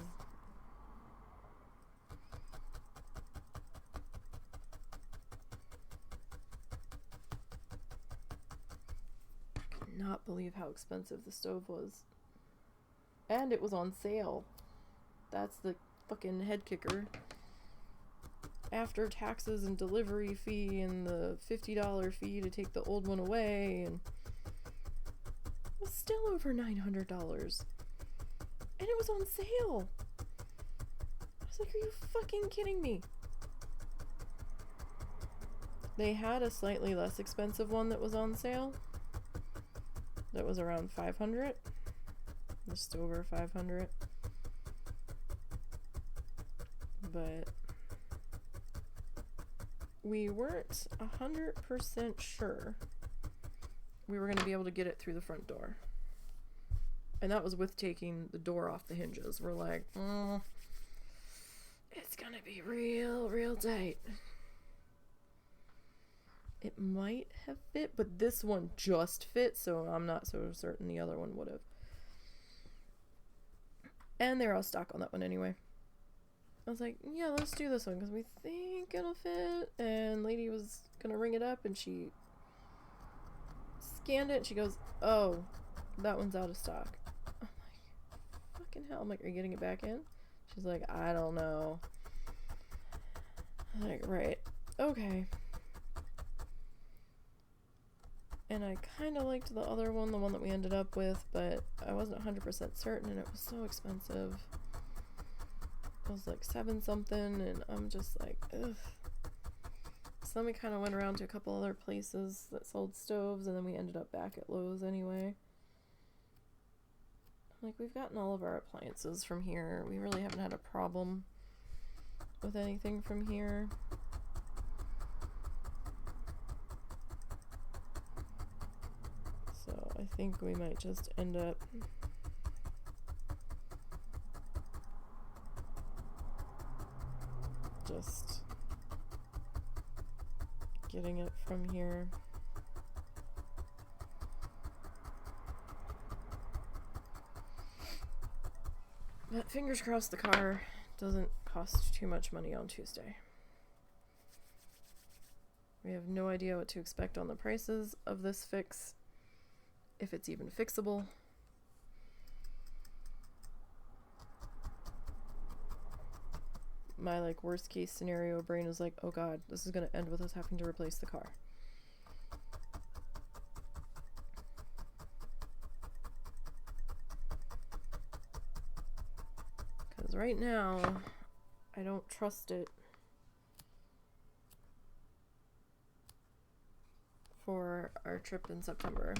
I cannot believe how expensive the stove was. And it was on sale. That's the fucking head kicker. After taxes and delivery fee and the $50 fee to take the old one away, and it was still over $900. And it was on sale. I was like, are you fucking kidding me? They had a slightly less expensive one that was on sale. That was around $500. Just over $500. But we weren't 100% sure we were going to be able to get it through the front door. And that was with taking the door off the hinges. We're like, it's going to be real tight. It might have fit, but this one just fit, so I'm not so certain the other one would have. And they're all stock on that one anyway. I was like, yeah, let's do this one because we think it'll fit. And lady was going to ring it up and she scanned it and she goes, oh, that one's out of stock. I'm like, fucking hell. I'm like, are you getting it back in? She's like, I don't know. I'm like, right. Okay. And I kind of liked the other one, the one that we ended up with, but I wasn't 100% certain, and it was so expensive. It was like $7 something, and I'm just like, ugh. So then we kind of went around to a couple other places that sold stoves, and then we ended up back at Lowe's anyway. Like, we've gotten all of our appliances from here. We really haven't had a problem with anything from here. So I think we might just end up just getting it from here. But fingers crossed the car doesn't cost too much money on Tuesday. We have no idea what to expect on the prices of this fix, if it's even fixable. My like worst case scenario brain is like, oh god, this is gonna end with us having to replace the car. Because right now, I don't trust it for our trip in September.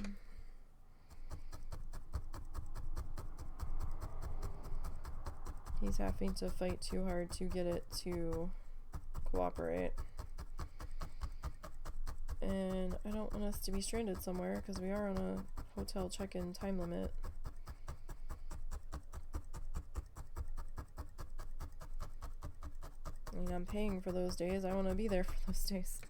He's having to fight too hard to get it to cooperate. And I don't want us to be stranded somewhere because we are on a hotel check-in time limit. I mean, I'm paying for those days. I want to be there for those days.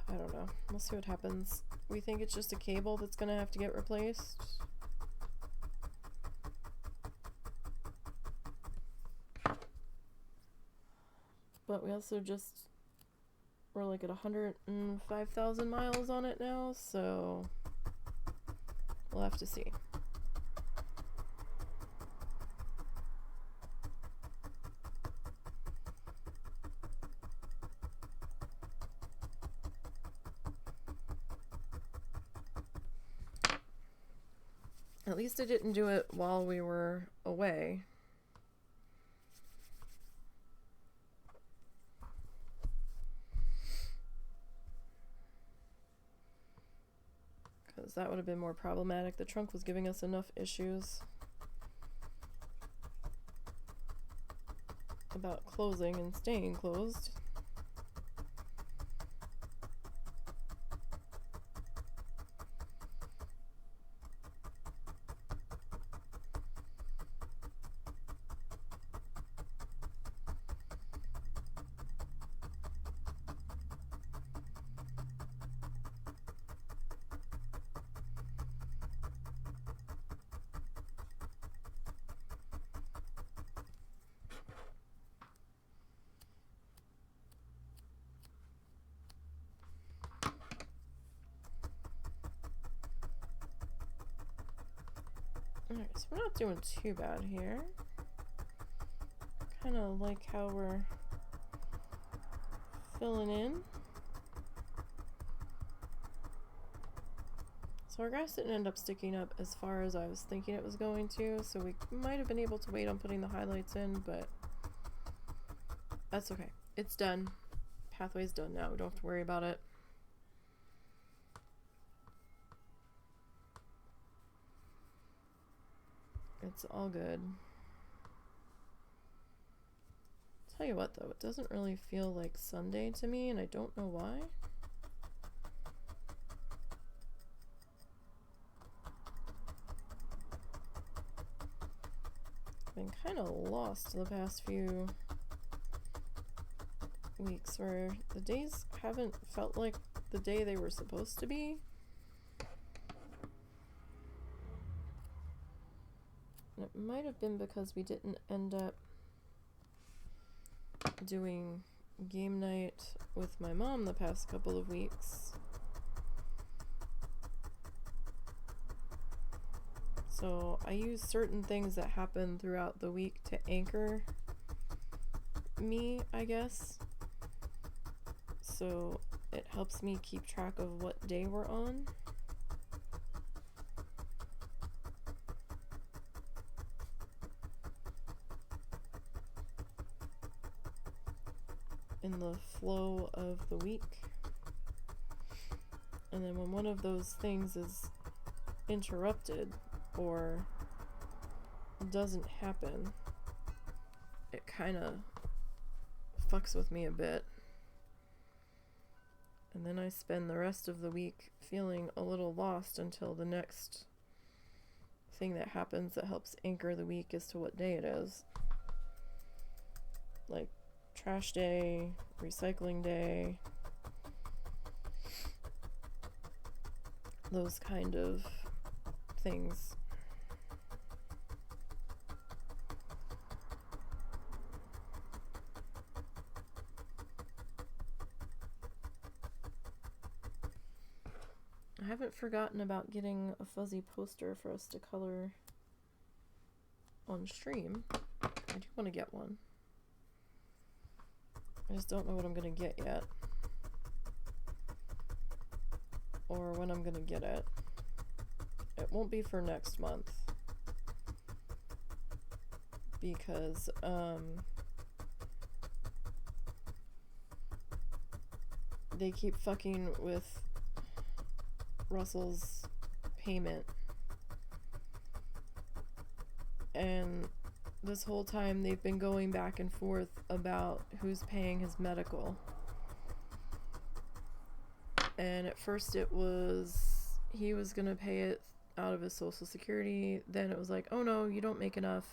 I don't know. We'll see what happens. We think it's just a cable that's gonna have to get replaced. But we also we're like at 105,000 miles on it now, so we'll have to see. At least I didn't do it while we were away. Because that would have been more problematic. The trunk was giving us enough issues about closing and staying closed. Alright, so we're not doing too bad here. Kind of like how we're filling in. So our grass didn't end up sticking up as far as I was thinking it was going to, so we might have been able to wait on putting the highlights in, but that's okay. It's done. Pathway's done now. We don't have to worry about it. It's all good. Tell you what though, it doesn't really feel like Sunday to me, and I don't know why. I've been kind of lost the past few weeks where the days haven't felt like the day they were supposed to be. And it might have been because we didn't end up doing game night with my mom the past couple of weeks. So I use certain things that happen throughout the week to anchor me, I guess. So it helps me keep track of what day we're on. In the flow of the week. And then when one of those things is interrupted or doesn't happen, it kind of fucks with me a bit. And then I spend the rest of the week feeling a little lost until the next thing that happens that helps anchor the week as to what day it is. Like trash day, recycling day, those kind of things. I haven't forgotten about getting a fuzzy poster for us to color on stream. I do want to get one. I just don't know what I'm going to get yet. Or when I'm going to get it. It won't be for next month. because they keep fucking with Russell's payment. And this whole time they've been going back and forth about who's paying his medical. And at first it was he was gonna pay it out of his Social Security. Then it was like, oh no, you don't make enough,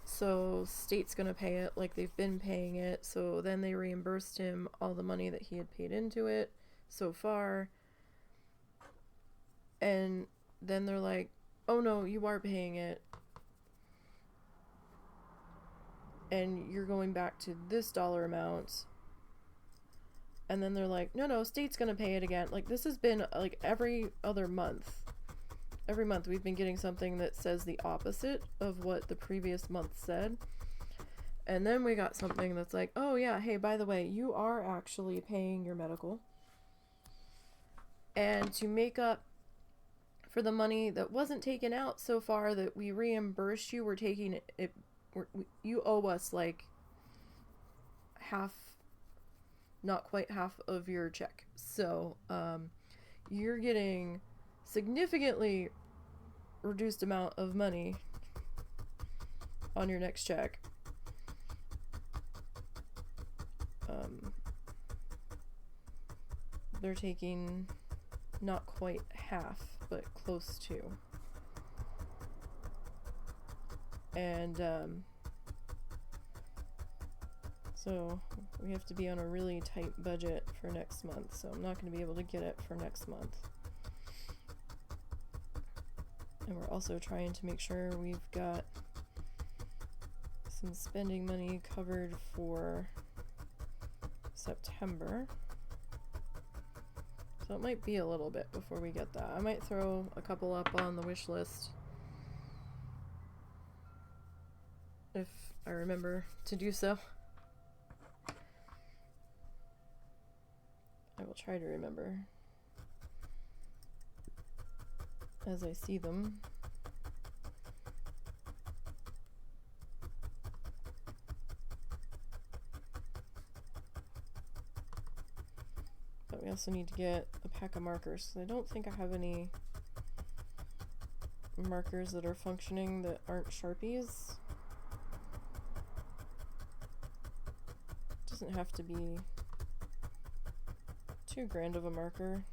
so state's gonna pay it, like they've been paying it. So then they reimbursed him all the money that he had paid into it so far. And then they're like, oh no, you are paying it, and you're going back to this dollar amount. And then they're like, no, state's gonna pay it again. Like, this has been like every other month. Every month we've been getting something that says the opposite of what the previous month said. And then we got something that's like, oh yeah, hey, by the way, you are actually paying your medical. And to make up for the money that wasn't taken out so far that we reimbursed you, we're taking it, you owe us like half, not quite half of your check. So you're getting significantly reduced amount of money on your next check. They're taking not quite half, but close to. And so we have to be on a really tight budget for next month, so I'm not going to be able to get it for next month. And we're also trying to make sure we've got some spending money covered for September. So it might be a little bit before we get that. I might throw a couple up on the wish list if I remember to do so. I will try to remember as I see them. But we also need to get a pack of markers. I don't think I have any markers that are functioning that aren't Sharpies. It doesn't have to be too grand of a marker.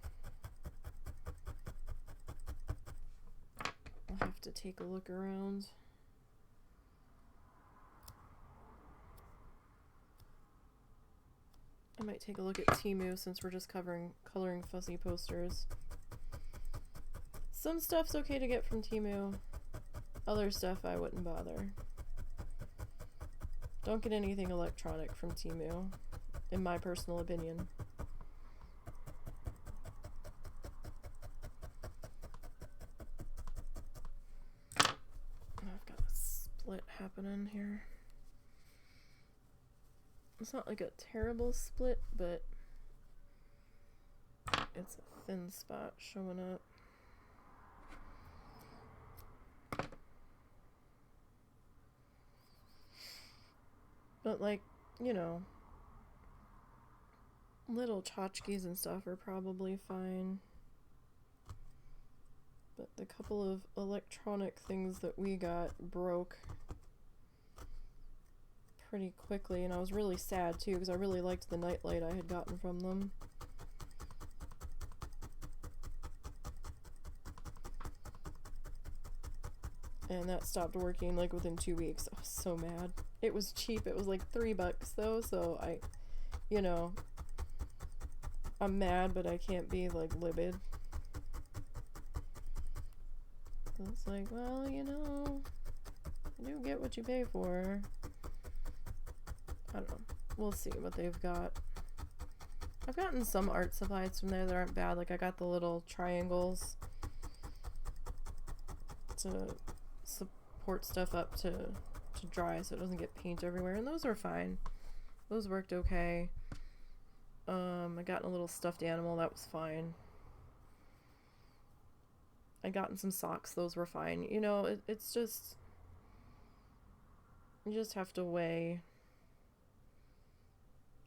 I'll have to take a look around. I might take a look at Temu since we're just coloring fuzzy posters. Some stuff's okay to get from Temu. Other stuff I wouldn't bother. Don't get anything electronic from Temu, in my personal opinion. I've got a split happening here. It's not like a terrible split, but it's a thin spot showing up. But like, you know, little tchotchkes and stuff are probably fine. But the couple of electronic things that we got broke pretty quickly, and I was really sad too because I really liked the nightlight I had gotten from them. And that stopped working like within 2 weeks. I was so mad. It was cheap. It was like $3 though, so you know, I'm mad, but I can't be like livid. It's like, well, you know, you do get what you pay for. I don't know. We'll see what they've got. I've gotten some art supplies from there that aren't bad. Like I got the little triangles to support stuff up to dry so it doesn't get paint everywhere, and those are fine. Those worked okay. I got a little stuffed animal, that was fine. I gotten some socks, those were fine. You know, it's just You just have to weigh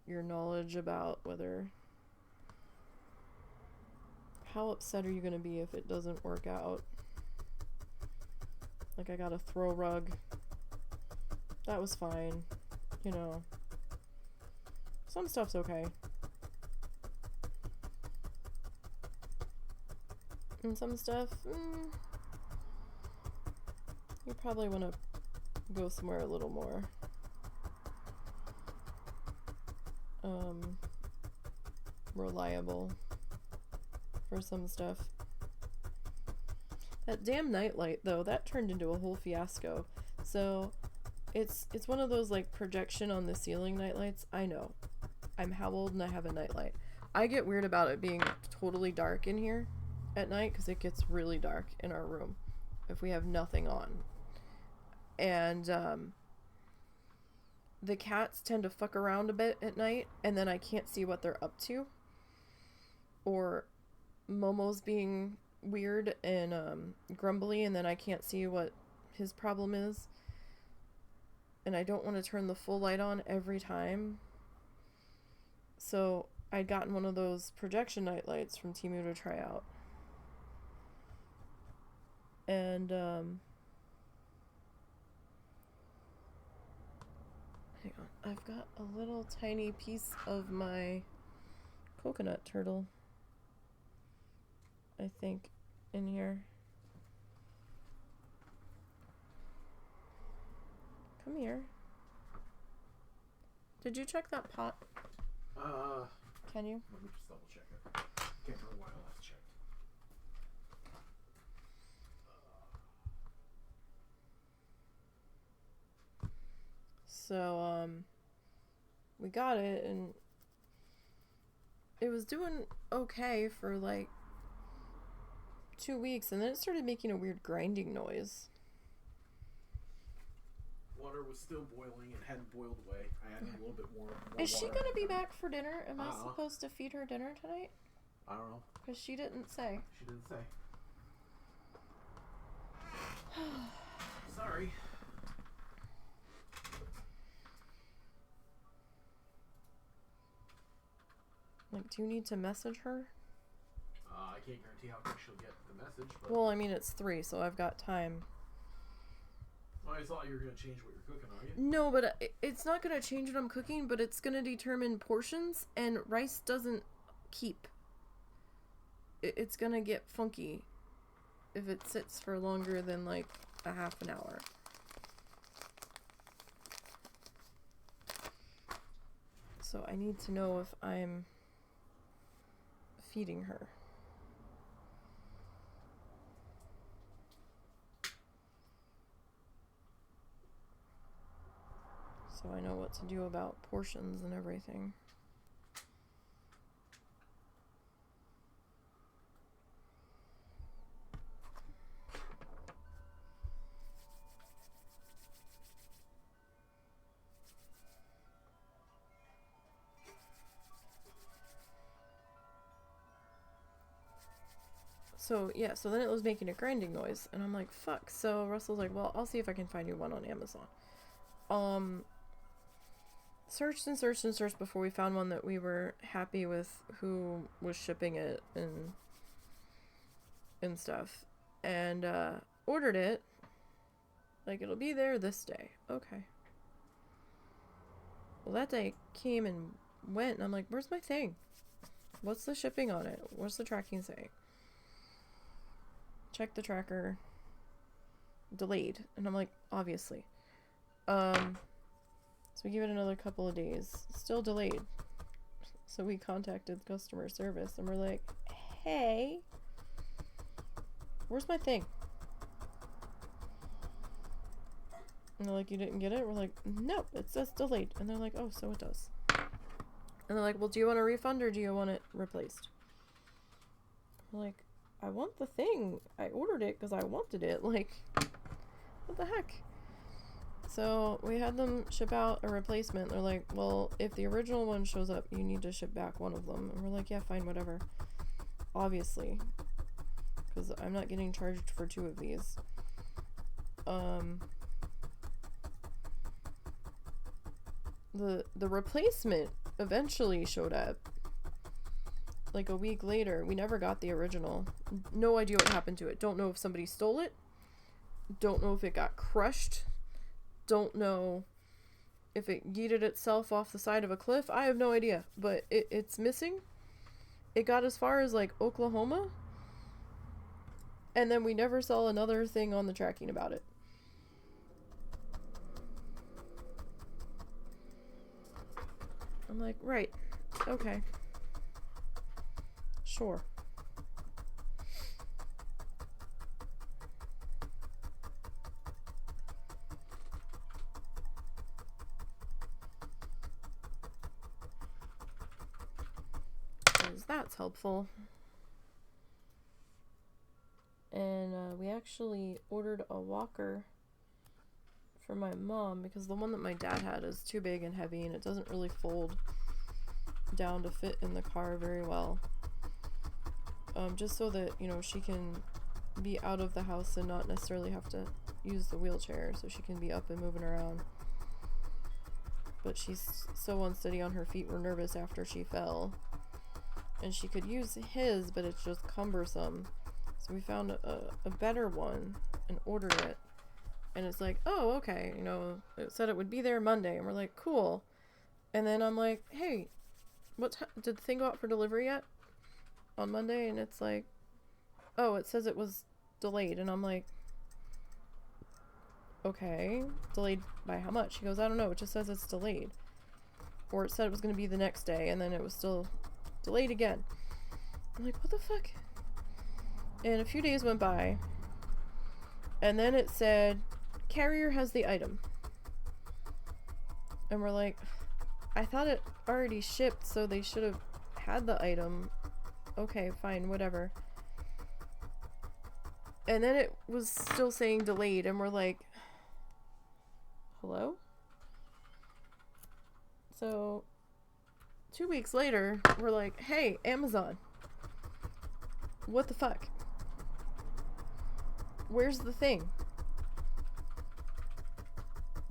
your knowledge about how upset are you going to be if it doesn't work out. Like, I got a throw rug. That was fine. You know. Some stuff's okay. And some stuff, you probably want to go somewhere a little more reliable for some stuff. That damn nightlight, though, that turned into a whole fiasco. So it's one of those like projection on the ceiling nightlights. I know. I'm how old and I have a nightlight. I get weird about it being totally dark in here at night because it gets really dark in our room if we have nothing on. And the cats tend to fuck around a bit at night, and then I can't see what they're up to. Or Momo's being weird and grumbly, and then I can't see what his problem is. And I don't want to turn the full light on every time. So I'd gotten one of those projection night lights from Temu to try out. And hang on, I've got a little tiny piece of my coconut turtle, I think, in here. Come here. Did you check that pot? Can you? Let me just double check it. Can't remember why I last checked. So, we got it, and it was doing okay for like 2 weeks, and then it started making a weird grinding noise. Water was still boiling. It hadn't boiled away. I added a little bit more Is she water. going to be back for dinner? Am I supposed to feed her dinner tonight? I don't know. Because she didn't say. She didn't say. Sorry. Like, do you need to message her? I can't guarantee how quick she'll get the message, but... Well, I mean, it's 3, so I've got time. I thought you were going to change what you're cooking, are you? No, but it's not going to change what I'm cooking, but it's going to determine portions, and rice doesn't keep. It's going to get funky if it sits for longer than, like, a half an hour. So I need to know if I'm feeding her. So I know what to do about portions and everything. So, yeah, so then it was making a grinding noise, and I'm like, fuck. So Russell's like, well, I'll see if I can find you one on Amazon. Searched and searched and searched before we found one that we were happy with who was shipping it and stuff. And, ordered it. Like, it'll be there this day. Okay. Well, that day came and went, and I'm like, where's my thing? What's the shipping on it? What's the tracking say? Check the tracker. Delayed. And I'm like, obviously. So we give it another couple of days. Still delayed. So we contacted customer service and we're like, hey, where's my thing? And they're like, you didn't get it? We're like, no, it says delayed. And they're like, oh, so it does. And they're like, well, do you want a refund or do you want it replaced? We're like, I want the thing. I ordered it because I wanted it. Like, what the heck? So we had them ship out a replacement. They're like, well, if the original one shows up, you need to ship back one of them. And we're like, yeah, fine, whatever. Obviously. Because I'm not getting charged for 2 of these. the replacement eventually showed up. Like a week later. We never got the original. No idea what happened to it. Don't know if somebody stole it. Don't know if it got crushed. Don't know if it yeeted itself off the side of a cliff. I have no idea. But it's missing. It got as far as like Oklahoma. And then we never saw another thing on the tracking about it. I'm like, right. Okay. Sure. Because that's helpful. And we actually ordered a walker for my mom because the one that my dad had is too big and heavy and it doesn't really fold down to fit in the car very well. Just so that, you know, she can be out of the house and not necessarily have to use the wheelchair, so she can be up and moving around. But she's so unsteady on her feet, we're nervous after she fell. And she could use his, but it's just cumbersome. So we found a better one and ordered it. And it's like, oh, okay, you know, it said it would be there Monday. And we're like, cool. And then I'm like, hey, did the thing go out for delivery yet? On Monday? And it's like, oh, it says it was delayed. And I'm like, okay, delayed by how much? He goes, I don't know, it just says it's delayed. Or it said it was going to be the next day, and then it was still delayed again. I'm like, what the fuck? And a few days went by, and then it said, carrier has the item. And we're like, I thought it already shipped, so they should have had the item. Okay, fine, whatever. And then it was still saying delayed, and we're like, hello? So 2 weeks later, we're like, hey, Amazon, what the fuck? Where's the thing?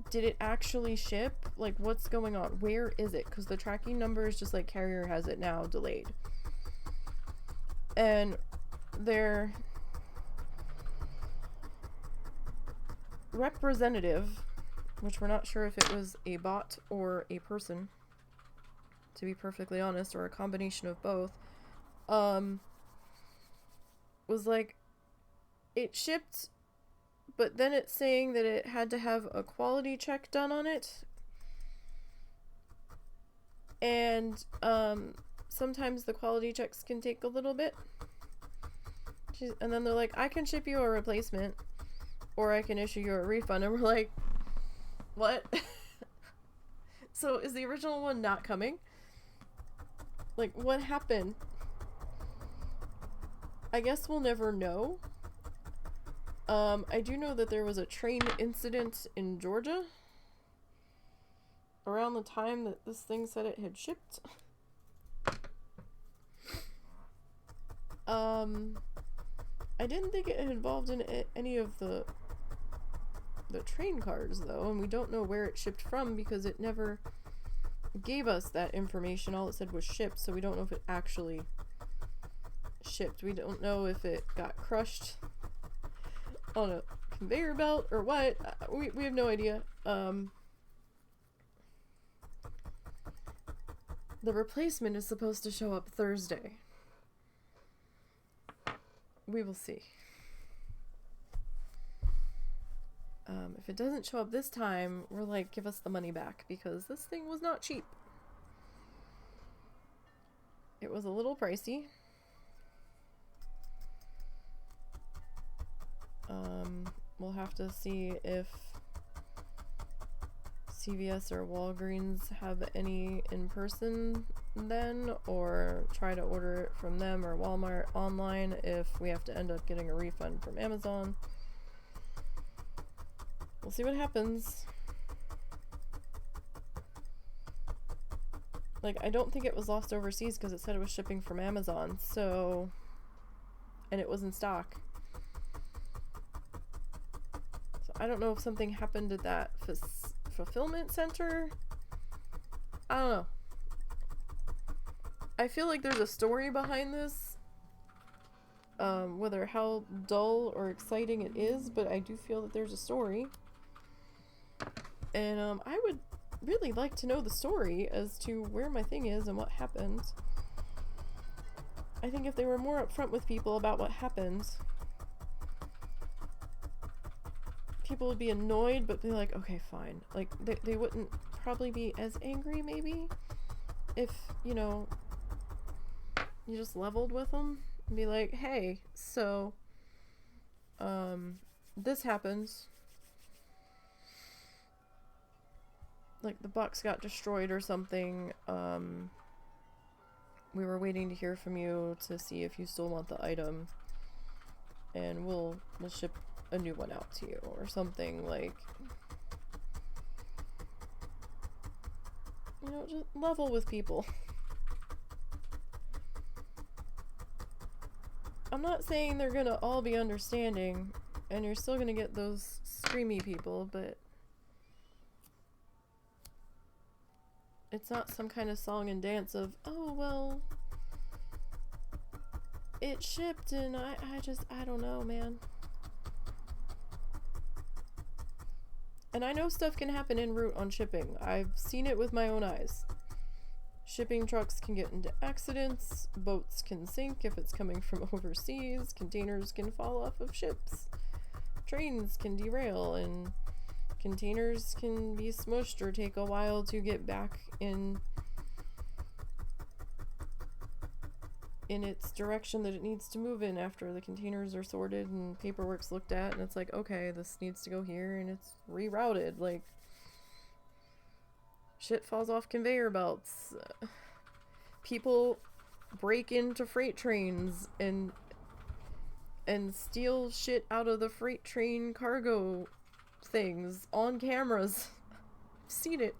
Did it actually ship? Like, what's going on? Where is it? Because the tracking number is just like, carrier has it now, delayed. And their representative, which we're not sure if it was a bot or a person, to be perfectly honest, or a combination of both, was like, it shipped, but then it's saying that it had to have a quality check done on it. And sometimes the quality checks can take a little bit. And then they're like, I can ship you a replacement, or I can issue you a refund. And we're like, what? So is the original one not coming? Like, what happened? I guess we'll never know. I do know that there was a train incident in Georgia around the time that this thing said it had shipped. I didn't think it had involved in any of the train cars, though, and we don't know where it shipped from because it never gave us that information. All it said was shipped, so we don't know if it actually shipped. We don't know if it got crushed on a conveyor belt or what. We have no idea. The replacement is supposed to show up Thursday. We will see. If it doesn't show up this time, we're like, give us the money back, because this thing was not cheap. It was a little pricey. We'll have to see if CVS or Walgreens have any in person then, or try to order it from them or Walmart online if we have to end up getting a refund from Amazon. We'll see what happens. Like, I don't think it was lost overseas because it said it was shipping from Amazon, so, and it was in stock. So I don't know if something happened at that fulfillment center I don't know. I feel like there's a story behind this. Whether how dull or exciting it is, but I do feel that there's a story. And I would really like to know the story as to where my thing is and what happened. I think if they were more upfront with people about what happened, people would be annoyed, but be like, okay, fine. Like, they wouldn't probably be as angry, maybe, if, you know, you just leveled with them and be like, hey, so, this happens. Like, the box got destroyed or something. We were waiting to hear from you to see if you still want the item, and we'll ship a new one out to you or something. Like, you know, just level with people. I'm not saying they're gonna all be understanding and you're still gonna get those screamy people, but it's not some kind of song and dance of, oh, well, it shipped and I don't know, man. And I know stuff can happen en route on shipping. I've seen it with my own eyes. Shipping trucks can get into accidents, boats can sink if it's coming from overseas, containers can fall off of ships, trains can derail, and containers can be smushed or take a while to get back in its direction that it needs to move in after the containers are sorted and paperwork's looked at, and it's like, okay, this needs to go here, and it's rerouted. Like, shit falls off conveyor belts. People break into freight trains and steal shit out of the freight train cargo things on cameras. I've seen it.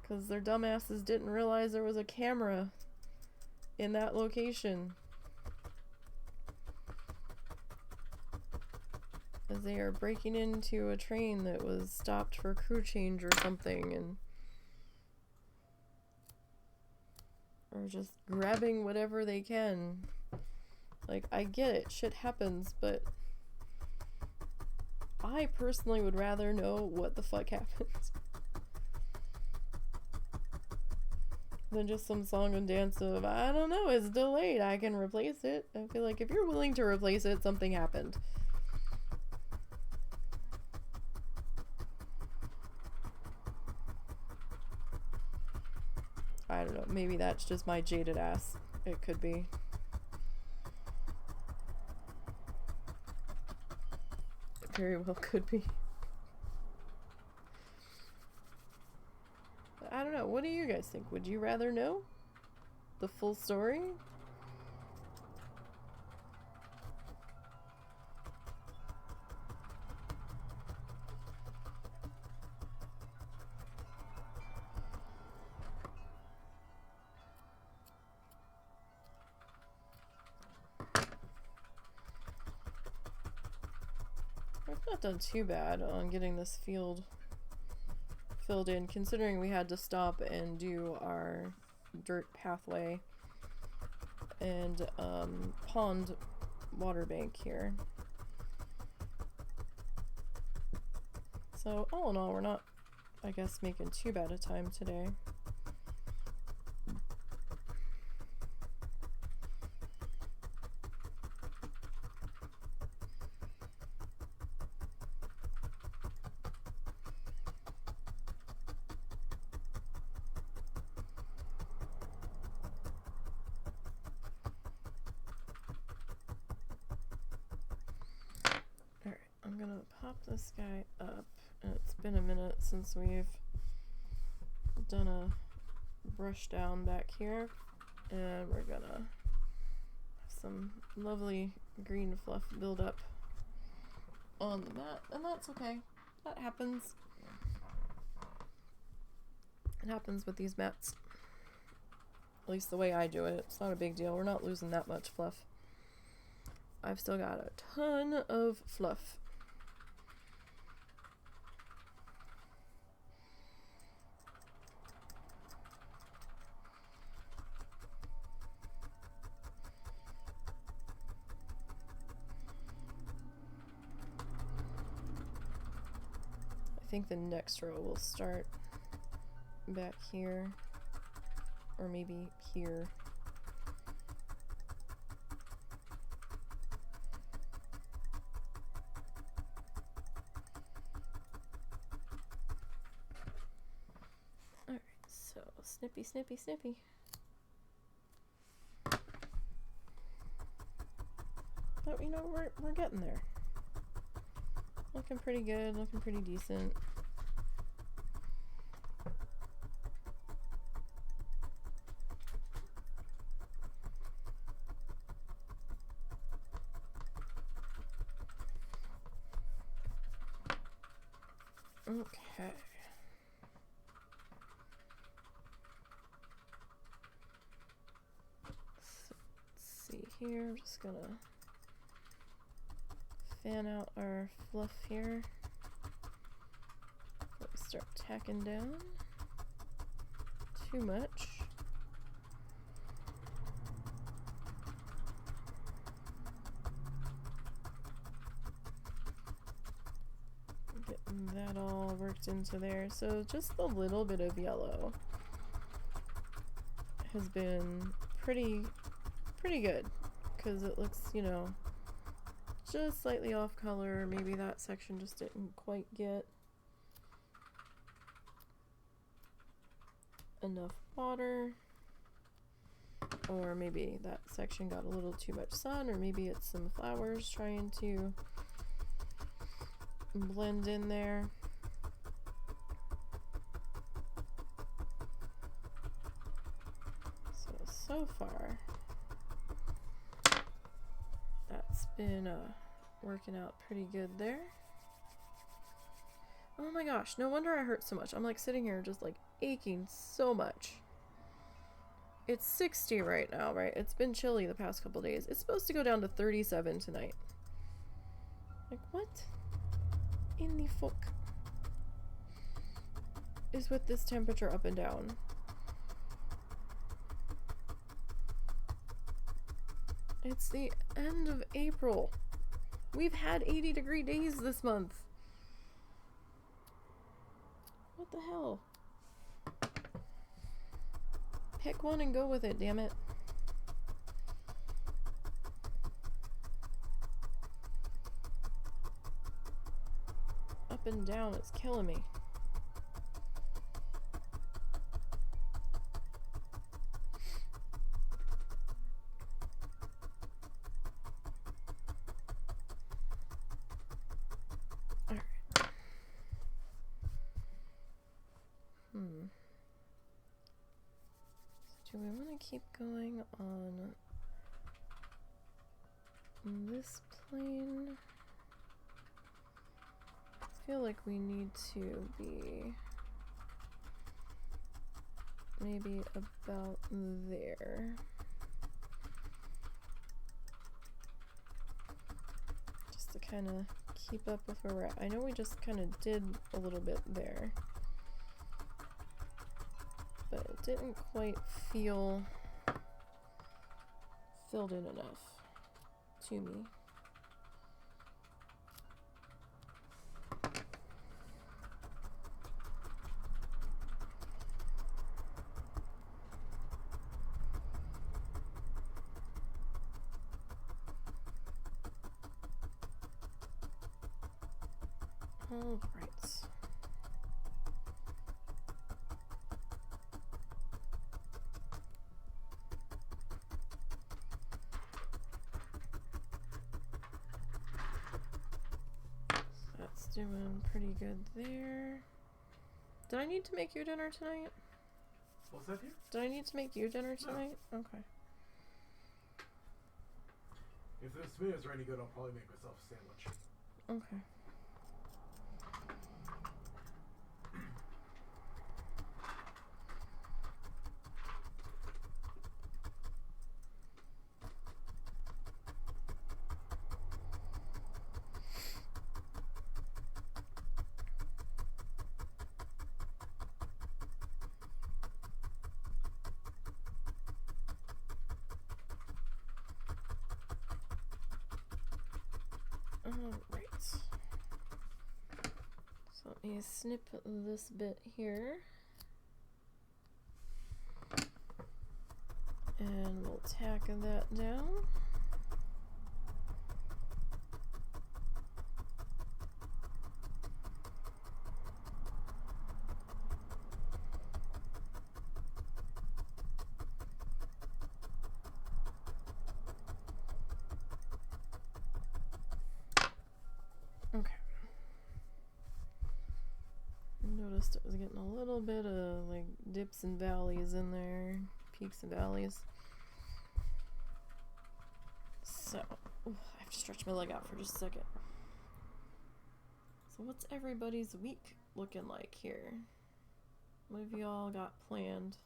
Because their dumbasses didn't realize there was a camera in that location. As they are breaking into a train that was stopped for crew change or something, and or just grabbing whatever they can. Like, I get it, shit happens, but I personally would rather know what the fuck happened than just some song and dance of, I don't know, it's delayed, I can replace it. I feel like if you're willing to replace it, something happened. I don't know, maybe that's just my jaded ass. It could be. It very well could be. I don't know, what do you guys think? Would you rather know the full story? I've not done too bad on getting this field filled in, considering we had to stop and do our dirt pathway and pond water bank here. So all in all, we're not, I guess, making too bad a time today. I'm gonna pop this guy up. It's been a minute since we've done a brush down back here, and we're gonna have some lovely green fluff build up on the mat, and that's okay. That happens. It happens with these mats. At least the way I do it. It's not a big deal. We're not losing that much fluff. I've still got a ton of fluff. think the next row will start back here, or maybe here. Alright, so snippy, snippy, snippy. But you know, we're getting there. Looking pretty good, looking pretty decent. Okay. So, let's see here, I'm just gonna fan out our fluff here before we start tacking down too much. Getting that all worked into there. So just a little bit of yellow has been pretty good, because it looks, you know, just slightly off color. Maybe that section just didn't quite get enough water, or maybe that section got a little too much sun, or maybe it's some flowers trying to blend in there. So far that's been working out pretty good there. Oh my gosh, no wonder I hurt so much. I'm like sitting here just like aching so much. It's 60 right now, right? It's been chilly the past couple days. It's supposed to go down to 37 tonight. Like, what in the fuck is with this temperature up and down? It's the end of April. We've had 80-degree days this month. What the hell? Pick one and go with it, damn it. Up and down, it's killing me. Do we want to keep going on this plane? I feel like we need to be maybe about there. Just to kind of keep up with where we're at. I know we just kind of did a little bit there, but it didn't quite feel filled in enough to me. All right. Doing pretty good there. Did I need to make you dinner tonight? What's that here? Did I need to make you dinner tonight? No. Okay. If this meal is ready good, I'll probably make myself a sandwich. Okay. Alright. So let me snip this bit here. And we'll tack that down. Okay. Noticed it was getting a little bit of like dips and valleys in there, peaks and valleys. So, I have to stretch my leg out for just a second. So what's everybody's week looking like here? What have you all got planned?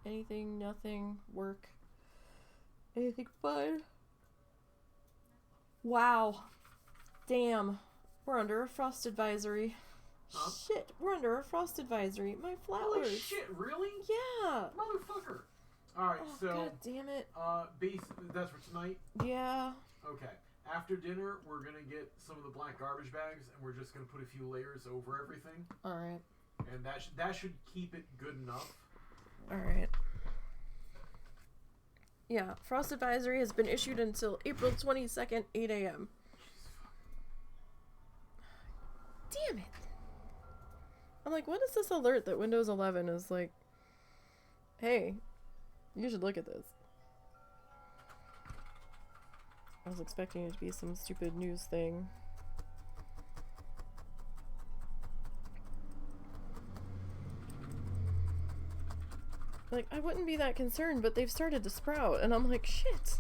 Anything, nothing, work? Anything fun? Wow. Damn. We're under a frost advisory. Huh? Shit, we're under a frost advisory. My flowers. Holy shit, really? Yeah. Motherfucker. Alright, Oh, so God damn it. that's for tonight? Yeah. Okay. After dinner, we're gonna get some of the black garbage bags, and we're just gonna put a few layers over everything. Alright. And that should keep it good enough. Alright. Yeah, frost advisory has been issued until April 22nd, 8 a.m. Damn it. I'm like, what is this alert that Windows 11 is like, hey, you should look at this. I was expecting it to be some stupid news thing. Like, I wouldn't be that concerned, but they've started to sprout, and I'm like, shit.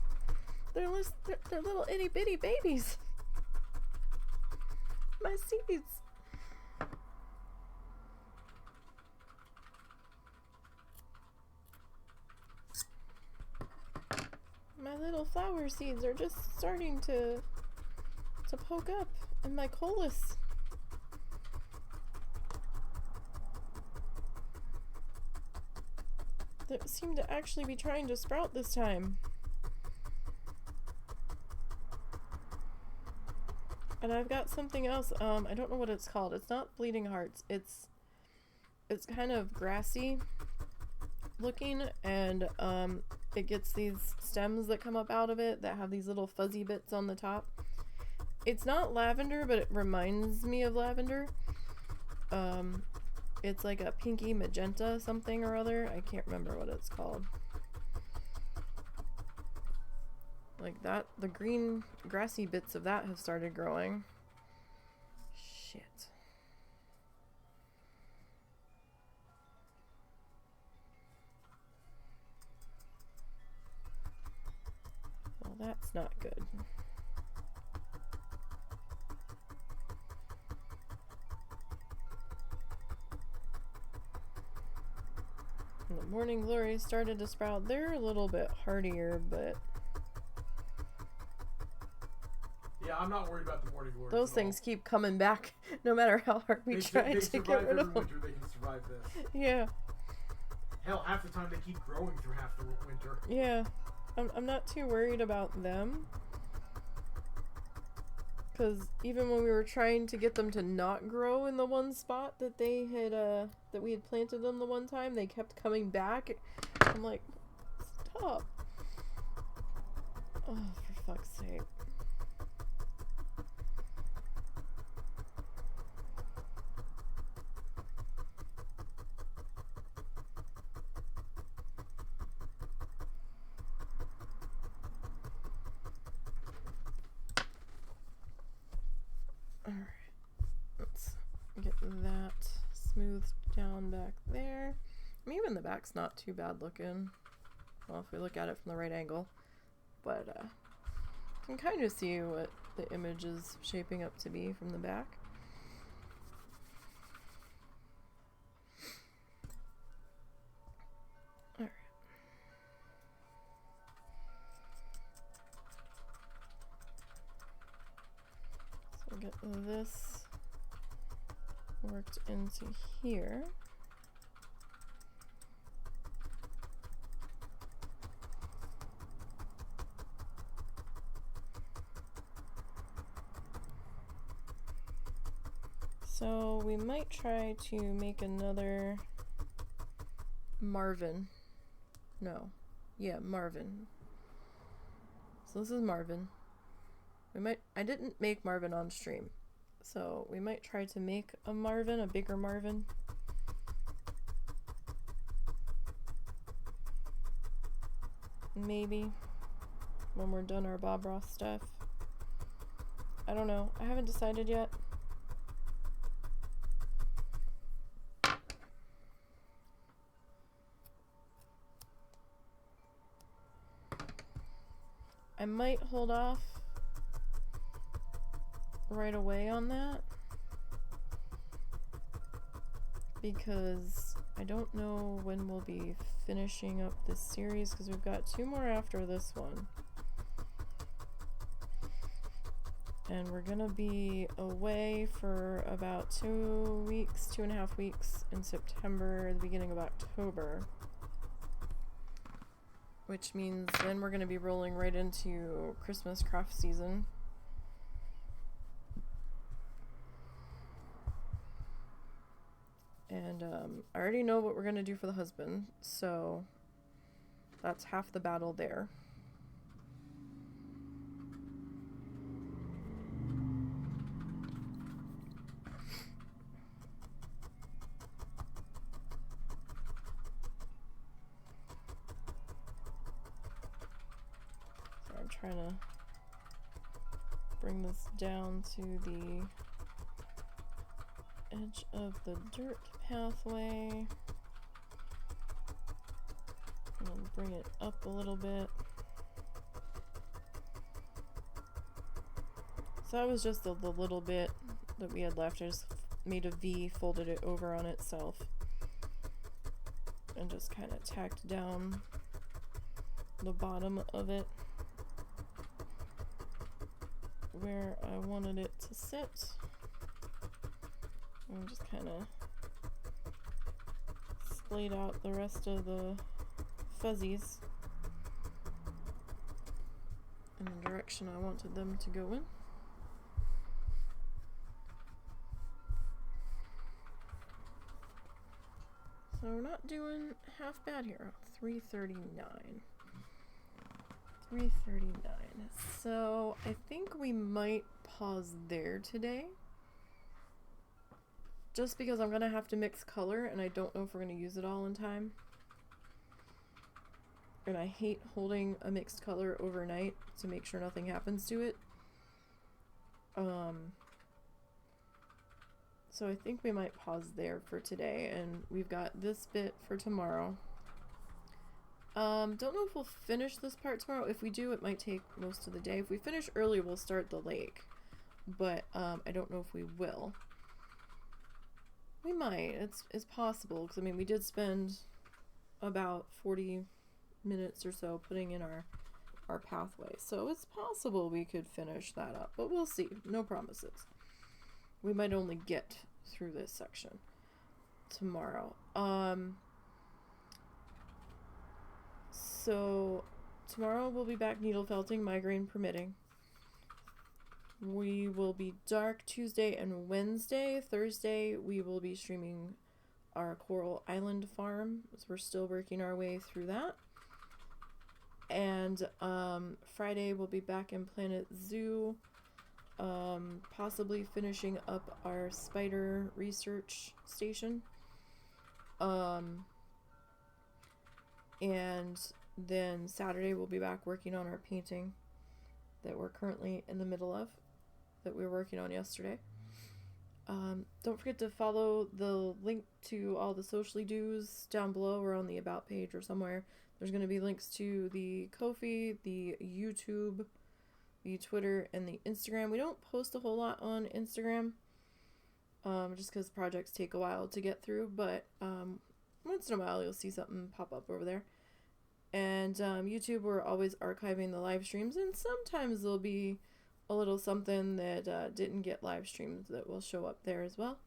They're little itty bitty babies. My seeds. My little flower seeds are just starting to poke up in my colis. That seem to actually be trying to sprout this time. And I've got something else, I don't know what it's called. It's not bleeding hearts. It's kind of grassy looking, and it gets these stems that come up out of it that have these little fuzzy bits on the top. It's not lavender, but it reminds me of lavender. It's like a pinky magenta something or other. I can't remember what it's called. Like that, the green grassy bits of that have started growing. Shit. Well, that's not good. And the morning glories started to sprout. They're a little bit hardier, but yeah, I'm not worried about the morning glories. those things keep coming back no matter how hard we try to get rid of them. Winter, they can survive this. Yeah. Hell, half the time they keep growing through half the winter. Yeah. I'm not too worried about them. Because even when we were trying to get them to not grow in the one spot that they had, that we had planted them the one time, they kept coming back. I'm like, stop. Oh, for fuck's sake. Alright, let's get that smoothed down back there. I mean, even the back's not too bad looking. Well, if we look at it from the right angle. But, you can kind of see what the image is shaping up to be from the back. Alright. So get this worked into here. So we might try to make another Marvin. No. Yeah, Marvin. So this is Marvin. I didn't make Marvin on stream. So we might try to make a Marvin, a bigger Marvin. Maybe when we're done our Bob Ross stuff. I don't know. I haven't decided yet. I might hold off right away on that because I don't know when we'll be finishing up this series because we've got 2 more after this one. And we're gonna be away for about 2 weeks, 2.5 weeks in September, the beginning of October. Which means then we're gonna be rolling right into Christmas craft season. And I already know what we're gonna do for the husband, so that's half the battle there. So I'm trying to bring this down to the edge of the dirt pathway and bring it up a little bit. So that was just the little bit that we had left. I just made a V, folded it over on itself, and just kind of tacked down the bottom of it where I wanted it to sit. And just kind of splayed out the rest of the fuzzies in the direction I wanted them to go in. So we're not doing half bad here. 339. 339. So I think we might pause there today. Just because I'm gonna have to mix color and I don't know if we're gonna use it all in time. And I hate holding a mixed color overnight to make sure nothing happens to it. So I think we might pause there for today, and we've got this bit for tomorrow. Don't know if we'll finish this part tomorrow. If we do, it might take most of the day. If we finish early, we'll start the lake. But I don't know if we will. We might. It's possible, because I mean we did spend about 40 minutes or so putting in our pathway, so it's possible we could finish that up, but we'll see. No promises. We might only get through this section tomorrow. So tomorrow we'll be back needle felting, migraine permitting. We will be dark Tuesday and Wednesday. Thursday we will be streaming our Coral Island farm, as we're still working our way through that. And Friday we'll be back in Planet Zoo, possibly finishing up our spider research station. And then Saturday we'll be back working on our painting that we're currently in the middle of, that we were working on yesterday. Don't forget to follow the link to all the socially do's down below or on the about page or somewhere. There's going to be links to the Ko-fi, the YouTube, the Twitter, and the Instagram. We don't post a whole lot on Instagram, just because projects take a while to get through, but once in a while you'll see something pop up over there. And YouTube, we're always archiving the live streams, and sometimes there'll be a little something that didn't get live streamed that will show up there as well.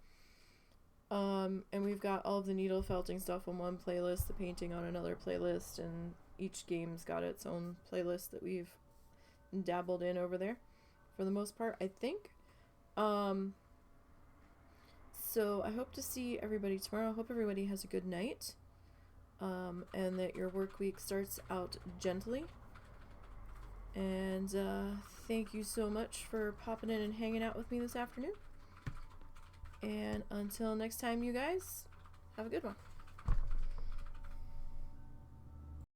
And we've got all of the needle felting stuff on one playlist, the painting on another playlist, and each game's got its own playlist that we've dabbled in over there for the most part, I think. So I hope to see everybody tomorrow. I hope everybody has a good night, and that your work week starts out gently. And thank you so much for popping in and hanging out with me this afternoon. And until next time, you guys, have a good one.